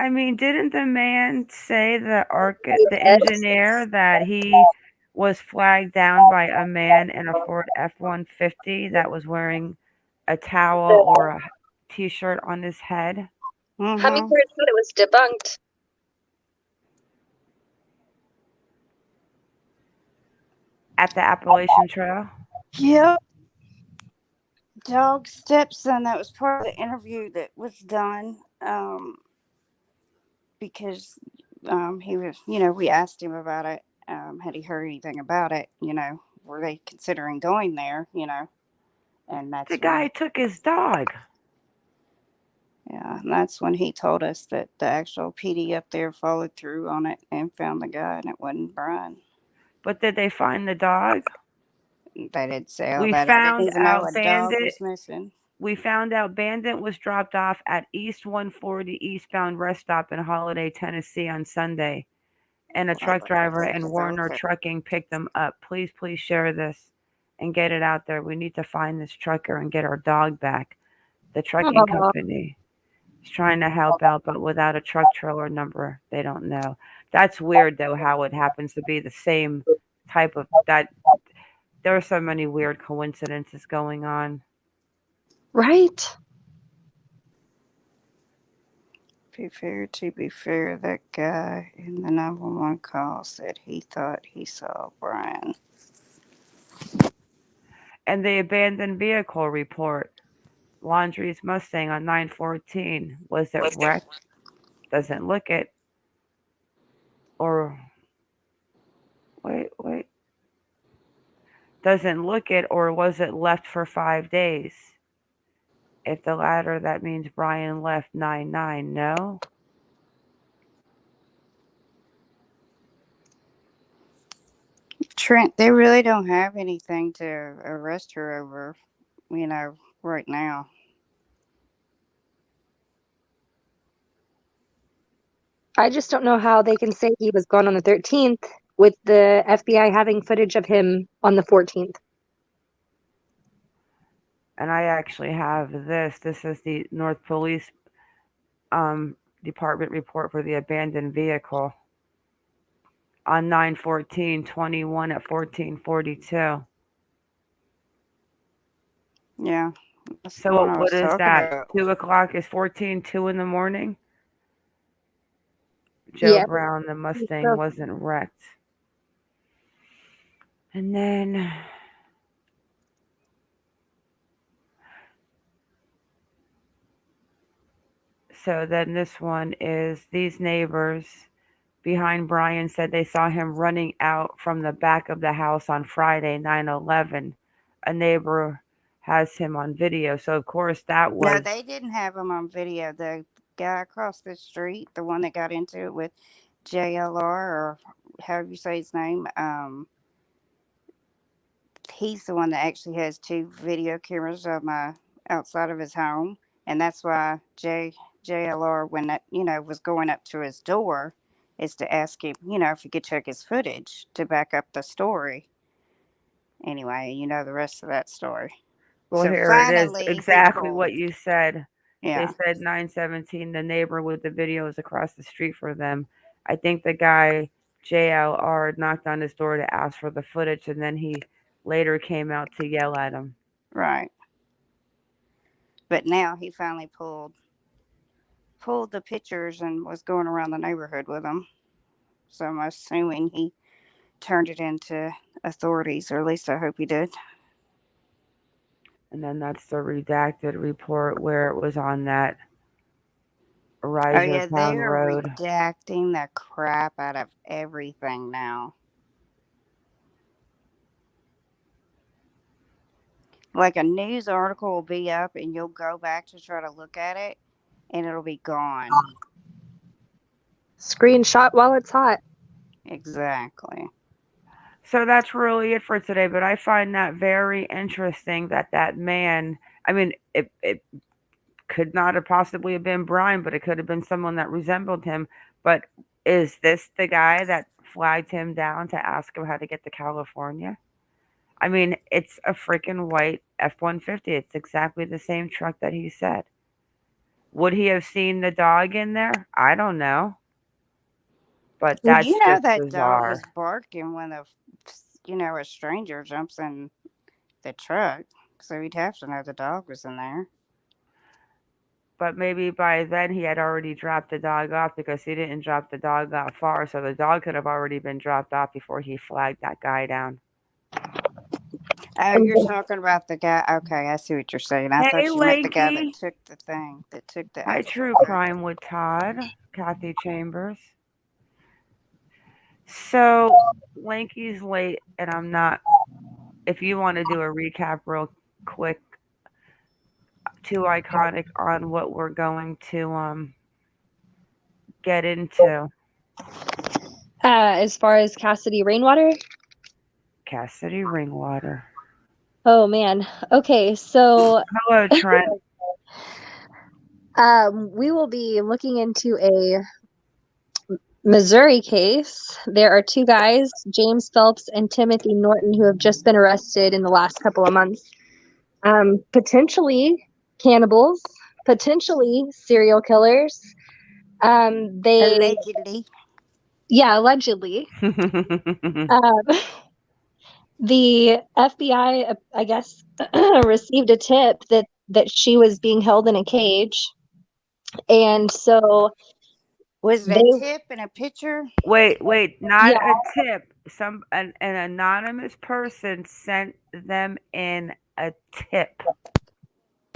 I mean, didn't the man say the engineer that he was flagged down by a man in a Ford F-150 that was wearing a towel or a t-shirt on his head? Hummingbird said it was debunked. At the Appalachian Trail? Yep. Dog's stepson, that was part of the interview that was done. Because he was, we asked him about it. Had he heard anything about it? Were they considering going there? And that's The guy took his dog. Yeah, and that's when he told us that the actual PD up there followed through on it and found the guy, and it wasn't Brian. But did they find the dog? They did say all We that. I didn't found even know out a dog Bandit. was missing. We found out Bandit was dropped off at East 140 eastbound rest stop in Holiday, Tennessee on Sunday, and a truck driver and Warner Trucking picked him up. Please share this and get it out there. We need to find this trucker and get our dog back. The trucking company is trying to help out, but without a truck trailer number, they don't know. That's weird, though, how it happens to be the same type of that. There are so many weird coincidences going on. Right. To be fair, that guy in the 911 call said he thought he saw Brian. And the abandoned vehicle report. Laundrie's Mustang on 914. Was it wrecked? Doesn't look it. Or wait. Doesn't look it, or was it left for 5 days? If the latter, that means Brian left 9/9. No? Trent, they really don't have anything to arrest her over, right now. I just don't know how they can say he was gone on the 13th with the FBI having footage of him on the 14th. And I actually have this. This is the North Police Department report for the abandoned vehicle on 9/14/21 at 14:42. Yeah. So what is that? 2 o'clock is 14:02 in the morning? Joe Brown, the Mustang, wasn't wrecked. And then this one is these neighbors behind Brian said they saw him running out from the back of the house on Friday, 9/11. A neighbor has him on video. So, of course, that was... No, they didn't have him on video. The guy across the street, the one that got into it with JLR, or however you say his name, he's the one that actually has 2 video cameras on outside of his home. And that's why JLR, when that, was going up to his door, is to ask him, if he could check his footage to back up the story. Anyway, the rest of that story. Well, So here it is. finally, Exactly what you said. Yeah. They said 9/17, the neighbor with the videos across the street for them. I think the guy, JLR, knocked on his door to ask for the footage, and then he later came out to yell at him. Right. But now he finally pulled the pictures and was going around the neighborhood with them. So I'm assuming he turned it into authorities, or at least I hope he did. And then that's the redacted report where it was on that Riser They Town are Road. redacting the crap out of everything now. Like a news article will be up and you'll go back to try to look at it and it'll be gone. Screenshot while it's hot. Exactly. So that's really it for today, but I find that very interesting that man, I mean, it could not have possibly have been Brian, but it could have been someone that resembled him. But is this the guy that flagged him down to ask him how to get to California? I mean, it's a freaking white F-150. It's exactly the same truck that he said. Would he have seen the dog in there? I don't know. But Well, that's just that dog bizarre. was barking when a stranger jumps in the truck. So he'd have to know the dog was in there. But maybe by then he had already dropped the dog off because he didn't drop the dog off far. So the dog could have already been dropped off before he flagged that guy down. Oh, you're talking about the guy. Okay, I see what you're saying. I Hey, thought you meant the guy that Lanky. took the thing, that took the Hi, actual True thing. Crime with Todd, Kathy Chambers. So, Lanky's late, and I'm not. If you want to do a recap real quick, too iconic on what we're going to get into. As far as Cassidy Rainwater? Cassidy Rainwater. Oh man. Okay, so Hello, Trent. we will be looking into a Missouri case. There are two guys, James Phelps and Timothy Norton, who have just been arrested in the last couple of months. Potentially cannibals, potentially serial killers. Allegedly. Yeah, allegedly. The FBI, I guess, received a tip that she was being held in a cage, and so Was it a tip and a picture? Wait, not Yeah. a tip. An anonymous person sent them in a tip.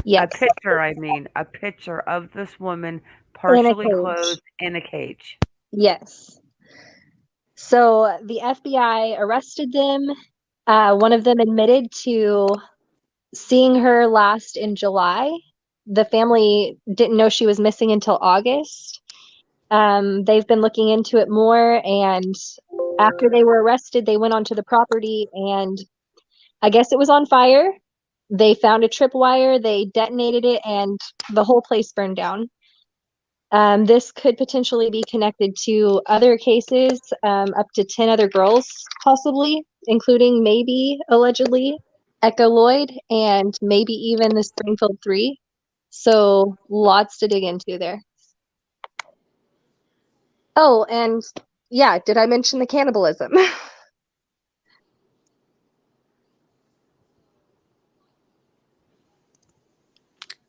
Yes. A picture, I mean, a picture of this woman partially clothed in a cage. Yes. So the FBI arrested them. One of them admitted to seeing her last in July. The family didn't know she was missing until August. They've been looking into it more, and after they were arrested, they went onto the property, and I guess it was on fire. They found a tripwire, they detonated it, and the whole place burned down. This could potentially be connected to other cases, up to 10 other girls, possibly, including maybe, allegedly, Echo Lloyd, and maybe even the Springfield 3. So lots to dig into there. Oh, and yeah, did I mention the cannibalism?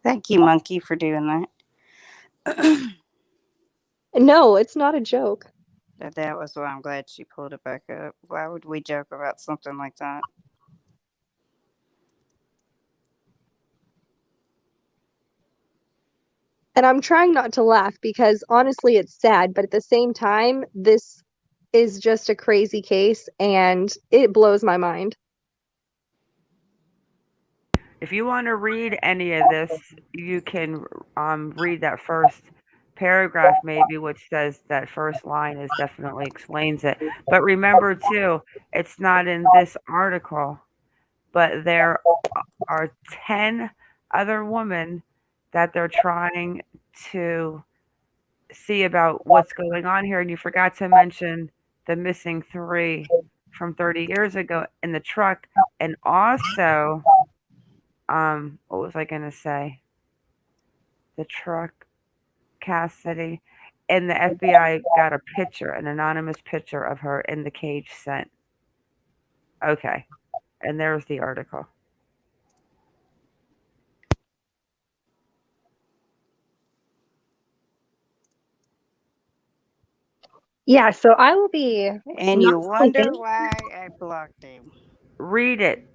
Thank you, Monkey, for doing that. No, it's not a joke. That was why I'm glad she pulled it back up. Why would we joke about something like that? And I'm trying not to laugh because honestly it's sad, but at the same time, this is just a crazy case and it blows my mind. If you want to read any of this, you can read that first paragraph maybe, which says that first line is definitely explains it. But remember too, it's not in this article, but there are 10 other women that they're trying to see about what's going on here. And you forgot to mention the missing 3 from 30 years ago in the truck. And also, what was I going to say? The truck, Cassidy, and the FBI got a picture, an anonymous picture of her in the cage sent. Okay. And there's the article. Yeah, so I will be. And you wonder why I blocked him. Read it.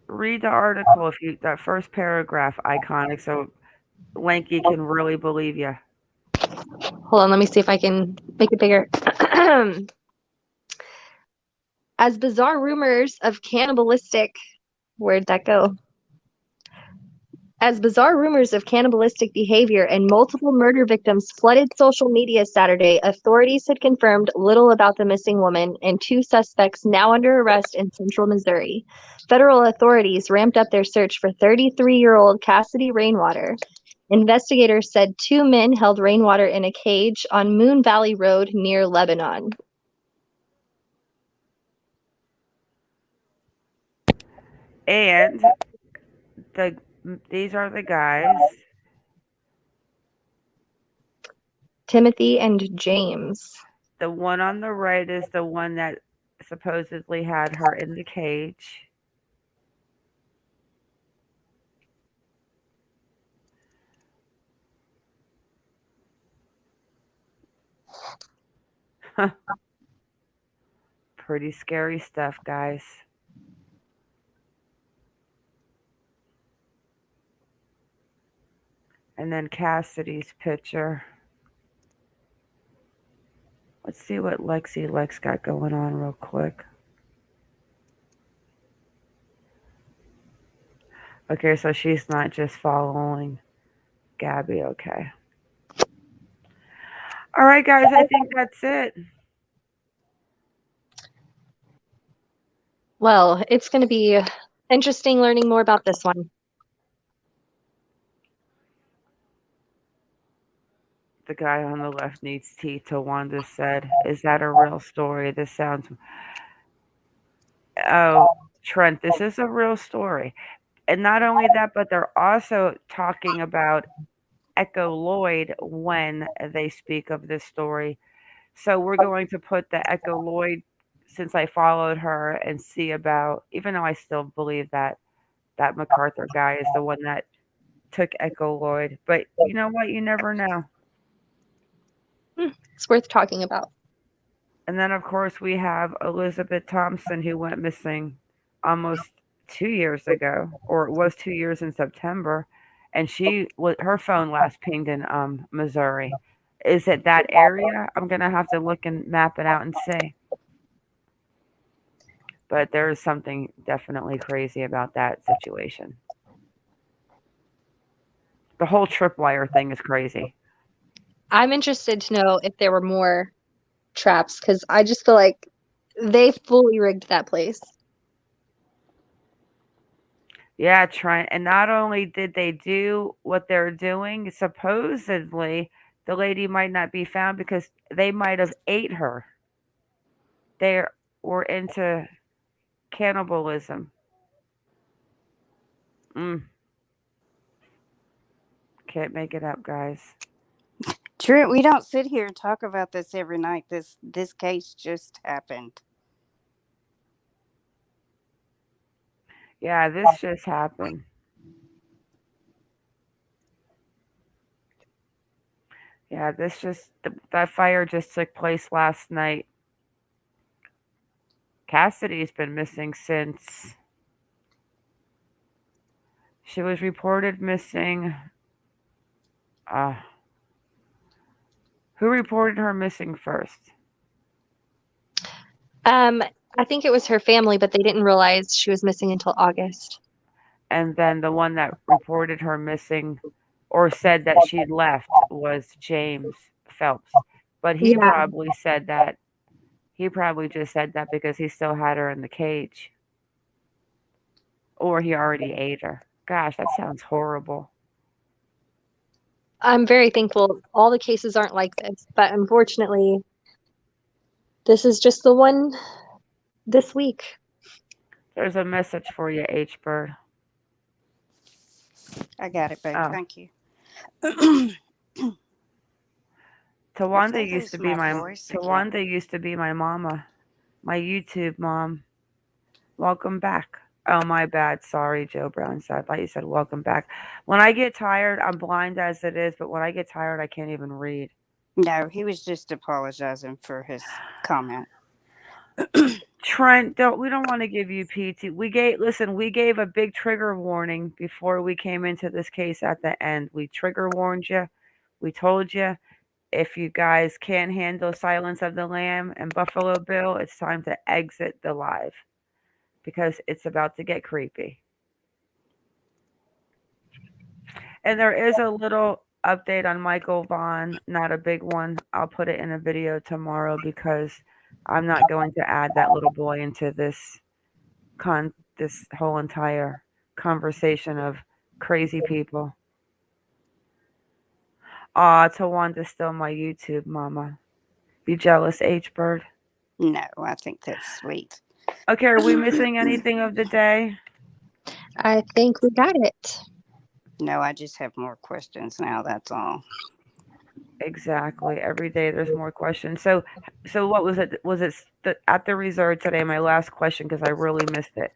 Read the article if you that first paragraph, iconic, so Lanky can really believe you. Hold on, let me see if I can make it bigger. As bizarre rumors of cannibalistic, where'd that go? As bizarre rumors of cannibalistic behavior and multiple murder victims flooded social media Saturday, authorities had confirmed little about the missing woman and 2 suspects now under arrest in central Missouri. Federal authorities ramped up their search for 33-year-old Cassidy Rainwater. Investigators said 2 men held Rainwater in a cage on Moon Valley Road near Lebanon. And these are the guys. Timothy and James. The one on the right is the one that supposedly had her in the cage. Pretty scary stuff, guys. And then Cassidy's picture. Let's see what Lexi Lex got going on real quick. Okay, so she's not just following Gabby. Okay. All right, guys, I think that's it. Well, it's going to be interesting learning more about this one. The guy on the left needs teeth, Tawanda said. Is that a real story? This sounds... Oh, Trent, this is a real story. And not only that, but they're also talking about Echo Lloyd when they speak of this story. So we're going to put the Echo Lloyd, since I followed her, and see about, even though I still believe that that MacArthur guy is the one that took Echo Lloyd. But you know what? You never know. It's worth talking about. And then, of course, we have Elizabeth Thompson, who went missing almost 2 years ago, or it was 2 years in September. And her phone last pinged in Missouri. Is it that area? I'm going to have to look and map it out and see. But there is something definitely crazy about that situation. The whole tripwire thing is crazy. I'm interested to know if there were more traps, because I just feel like they fully rigged that place. Yeah, Trent. And not only did they do what they're doing, supposedly the lady might not be found because they might have ate her. They were into cannibalism. Can't make it up, guys. True, we don't sit here and talk about this every night. This case just happened. Yeah, this just happened. Yeah, that fire just took place last night. Cassidy's been missing since she was reported missing. Who reported her missing first? I think it was her family, but they didn't realize she was missing until August. And then the one that reported her missing or said that she left was James Phelps. But he probably said that. He probably just said that because he still had her in the cage. Or he already ate her. Gosh, that sounds horrible. I'm very thankful all the cases aren't like this, but unfortunately, this is just the one this week. There's a message for you, H-Bird. I got it, babe. Thank you. Tawanda used to be my mama, my YouTube mom. Welcome back. Oh, my bad. Sorry, Joe Brown said. I thought you said welcome back. When I get tired, I'm blind as it is, but when I get tired, I can't even read. No, he was just apologizing for his comment. Trent, we don't want to give you PT. We gave a big trigger warning before we came into this case at the end. We trigger warned you. We told you if you guys can't handle Silence of the Lamb and Buffalo Bill, it's time to exit the live because it's about to get creepy. And there is a little update on Michael Vaughn, not a big one. I'll put it in a video tomorrow because I'm not going to add that little boy into this whole entire conversation of crazy people. Tawanda's still my YouTube mama. You jealous, H-Bird? No, I think that's sweet. Okay, are we missing anything of the day? I think we got it. No, I just have more questions now. That's all. Exactly. Every day there's more questions. So what was it? Was it at the reserve today? My last question, because I really missed it.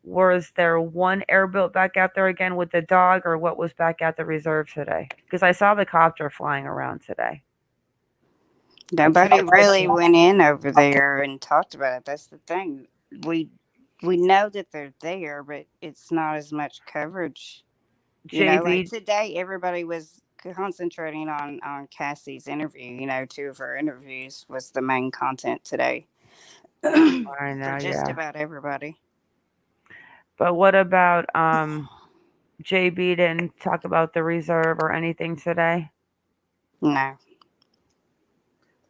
Was there one airboat back out there again with the dog, or what was back at the reserve today? Because I saw the copter flying around today. Nobody really went in over there and talked about it. That's the thing. We we know that they're there, but it's not as much coverage. Like JB, today, everybody was concentrating on Cassie's interview. Two of her interviews was the main content today I know, for just yeah. about everybody. But what about JB didn't talk about the reserve or anything today? No.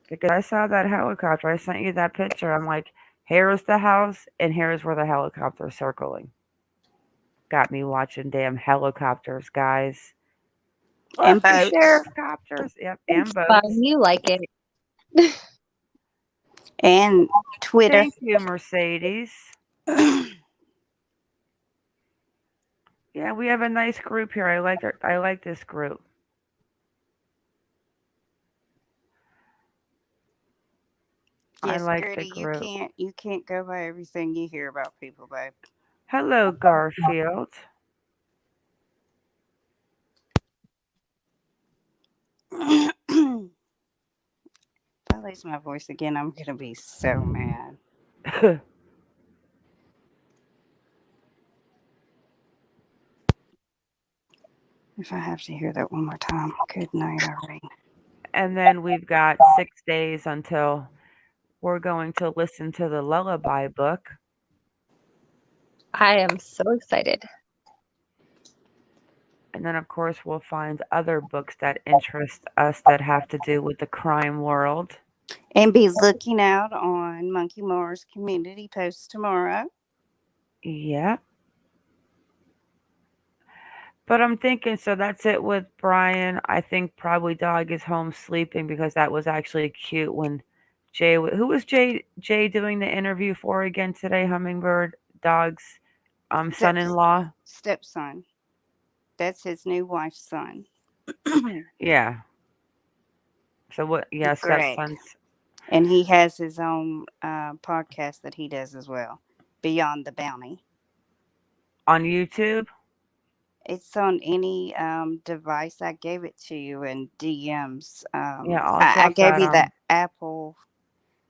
Because I saw that helicopter. I sent you that picture. I'm like, here's the house, and here's where the helicopter's circling. Got me watching damn helicopters, guys. And Look, the boats. sheriff copters. Yep, and Fun. boats. You like it. And Twitter. Thank you, Mercedes. Yeah, we have a nice group here. I like this group. I Yes, like Gertie, the group. you can't go by everything you hear about people, babe. Hello, Garfield. If I lose my voice again, I'm gonna be so mad. If I have to hear that one more time. Good night, Irene. And then we've got 6 days until we're going to listen to the Lullaby book. I am so excited. And then, of course, we'll find other books that interest us that have to do with the crime world. And be looking out on MonkieMar's community post tomorrow. Yep. But I'm thinking, so that's it with Brian. I think probably Dog is home sleeping because that was actually cute when Jay. Who was Jay doing the interview for again today? Hummingbird Dog's son-in-law. Stepson. That's his new wife's son. Yeah. So what? Yeah, Greg. stepson's. And he has his own podcast that he does as well, Beyond the Bounty. On YouTube? It's on any device. I gave it to you in DMs. Yeah, I gave you the Apple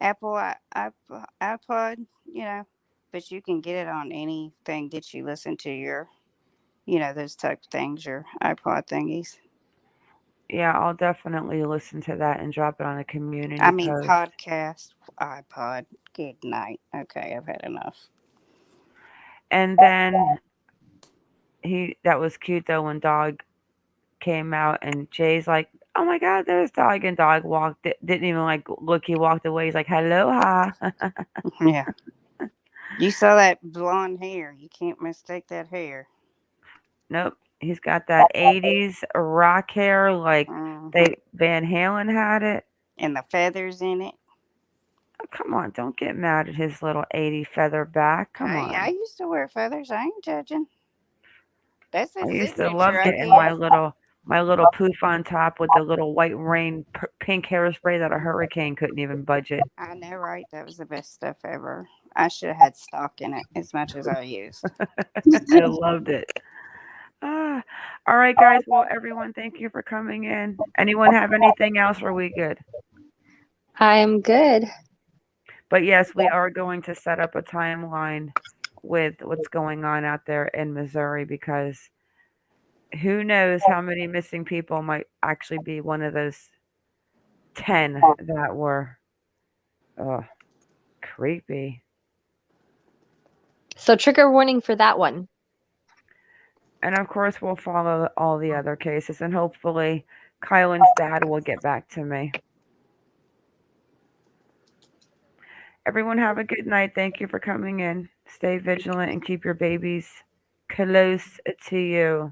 iPod, but you can get it on anything that you listen to your, those type of things, your iPod thingies. Yeah, I'll definitely listen to that and drop it on a community post. Podcast, iPod. Good night. Okay, I've had enough. And then that was cute though when Dog came out and Jay's like, "Oh my God, there's Dog," and Dog didn't even like look. He walked away. He's like, "Aloha." Yeah. You saw that blonde hair. You can't mistake that hair. Nope. He's got that 80s rock hair like Van Halen had it. And the feathers in it. Oh, come on, don't get mad at his little 80 feather back. Come on. I used to wear feathers. I ain't judging. That's his I used to signature, love I getting guess. my little poof on top with the little white rain pink hairspray that a hurricane couldn't even budget. I know, right? That was the best stuff ever. I should have had stock in it as much as I used. I loved it. All right, guys. Well, everyone, thank you for coming in. Anyone have anything else, or are we good? I'm good. But yes, we are going to set up a timeline with what's going on out there in Missouri because who knows how many missing people might actually be one of those 10 that were creepy. So trigger warning for that one. And of course, we'll follow all the other cases, and hopefully Kylan's dad will get back to me. Everyone have a good night. Thank you for coming in. Stay vigilant and keep your babies close to you.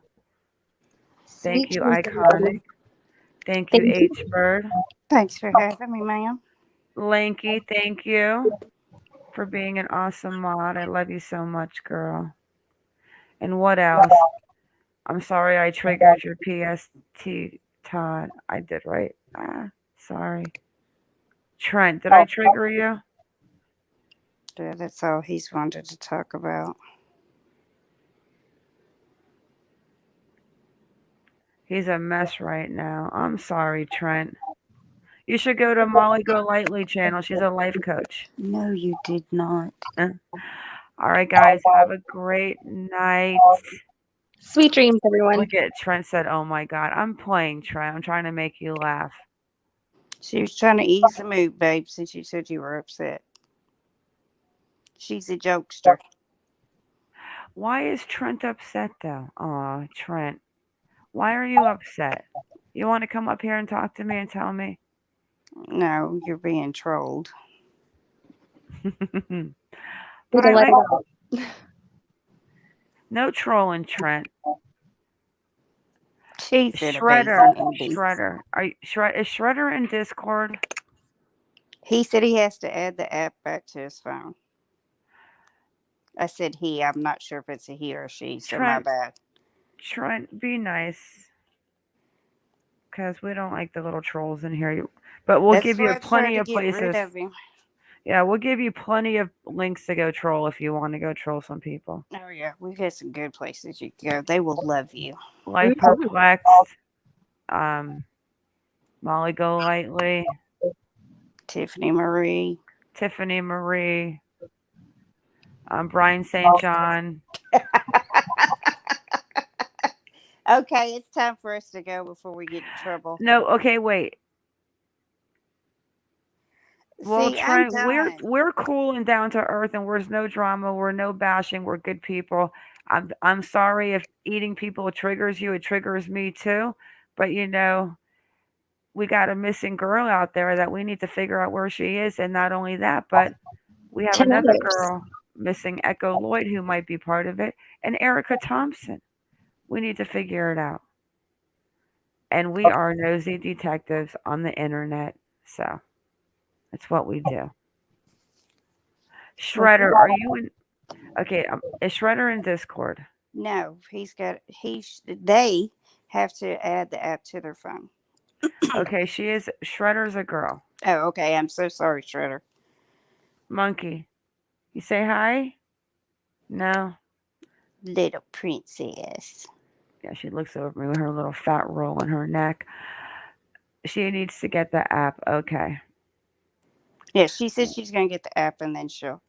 Thank you, Iconic. Thank you, H-Bird. Thanks for having me, ma'am. Lanky, thank you for being an awesome mod. I love you so much, girl. And what else? I'm sorry I triggered your PST, Todd. I did right. Sorry. Trent, did I trigger you? Yeah, that's all he's wanted to talk about. He's a mess right now. I'm sorry, Trent. You should go to Molly Go Lightly channel. She's a life coach. No, you did not. All right, guys. Have a great night. Sweet dreams, everyone. Look at Trent said, "Oh my God, I'm playing Trent. I'm trying to make you laugh." She was trying to ease the mood, babe, since you said you were upset. She's a jokester. Why is Trent upset though? Aw, Trent. Why are you upset? You want to come up here and talk to me and tell me? No, you're being trolled. But I like no trolling, Trent. She's Shredder. amazing. Shredder. Is Shredder in Discord? He said he has to add the app back to his phone. I said he. I'm not sure if it's a he or a she, so my bad. Trent, be nice. Because we don't like the little trolls in here. But we'll give you plenty of places. Yeah, we'll give you plenty of links to go troll if you want to go troll some people. Oh, yeah. We've got some good places you can go. They will love you. Life Perplexed. Molly Go Lightly. Tiffany Marie. Brian St. John. Okay, it's time for us to go before we get in trouble. No, okay, wait. Well, See, Trent, we're cool and down to earth, and there's no drama. We're no bashing. We're good people. I'm sorry if eating people triggers you. It triggers me too. But we got a missing girl out there that we need to figure out where she is, and not only that, but we have another girl missing, Echo Lloyd, who might be part of it, and Erica Thompson. We need to figure it out. And we are nosy detectives on the internet, so that's what we do. Shredder, are you in? Okay, is Shredder in Discord? No, they have to add the app to their phone. Okay, Shredder's a girl. Oh, okay. I'm so sorry, Shredder. Monkey, you say hi? No. Little princess. Yeah, she looks over me with her little fat roll in her neck. She needs to get the app. Okay. Yeah, she said she's gonna get the app and then she'll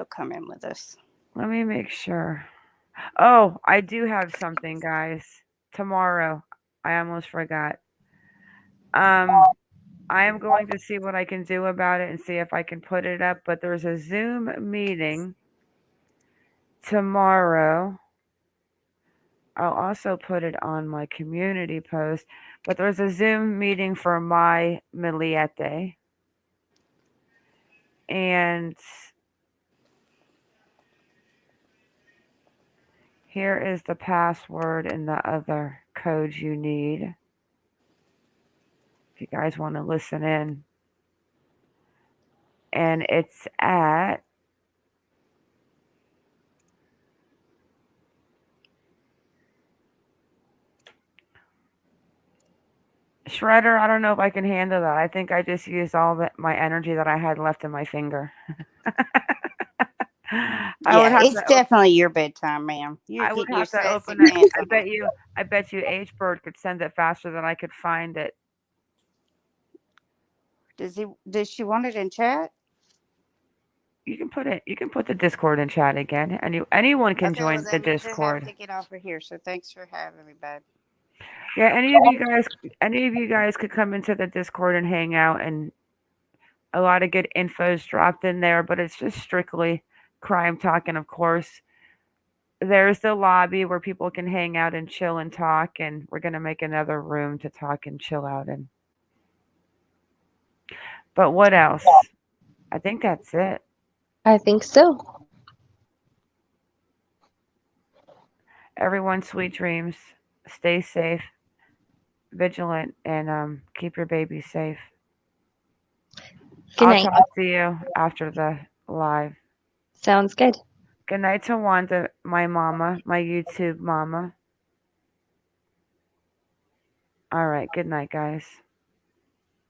come in with us. Let me make sure. Oh, I do have something, guys. Tomorrow. I almost forgot. I am going to see what I can do about it and see if I can put it up, but there's a Zoom meeting tomorrow. I'll also put it on my community post, but there's a Zoom meeting for my Miliete. And here is the password and the other codes you need. If you guys want to listen in. And it's at Shredder. I don't know if I can handle that. I think I just used all my energy that I had left in my finger. It's definitely your bedtime, ma'am. I would have to open it. I bet you H Bird could send it faster than I could find it. Does she want it in chat? You can put the Discord in chat again. Anyone can join the Discord. I have to get off of here, so thanks for having me, babe. Yeah, any of you guys could come into the Discord and hang out, and a lot of good info's dropped in there, but it's just strictly crime talk. And of course, there's the lobby where people can hang out and chill and talk, and we're gonna make another room to talk and chill out in. But what else? I think that's it. I think so. Everyone, sweet dreams. Stay safe, vigilant, and keep your baby safe. Good night. I'll talk to you after the live. Sounds good. Good night to Wanda, my mama, my YouTube mama. All right, good night, guys.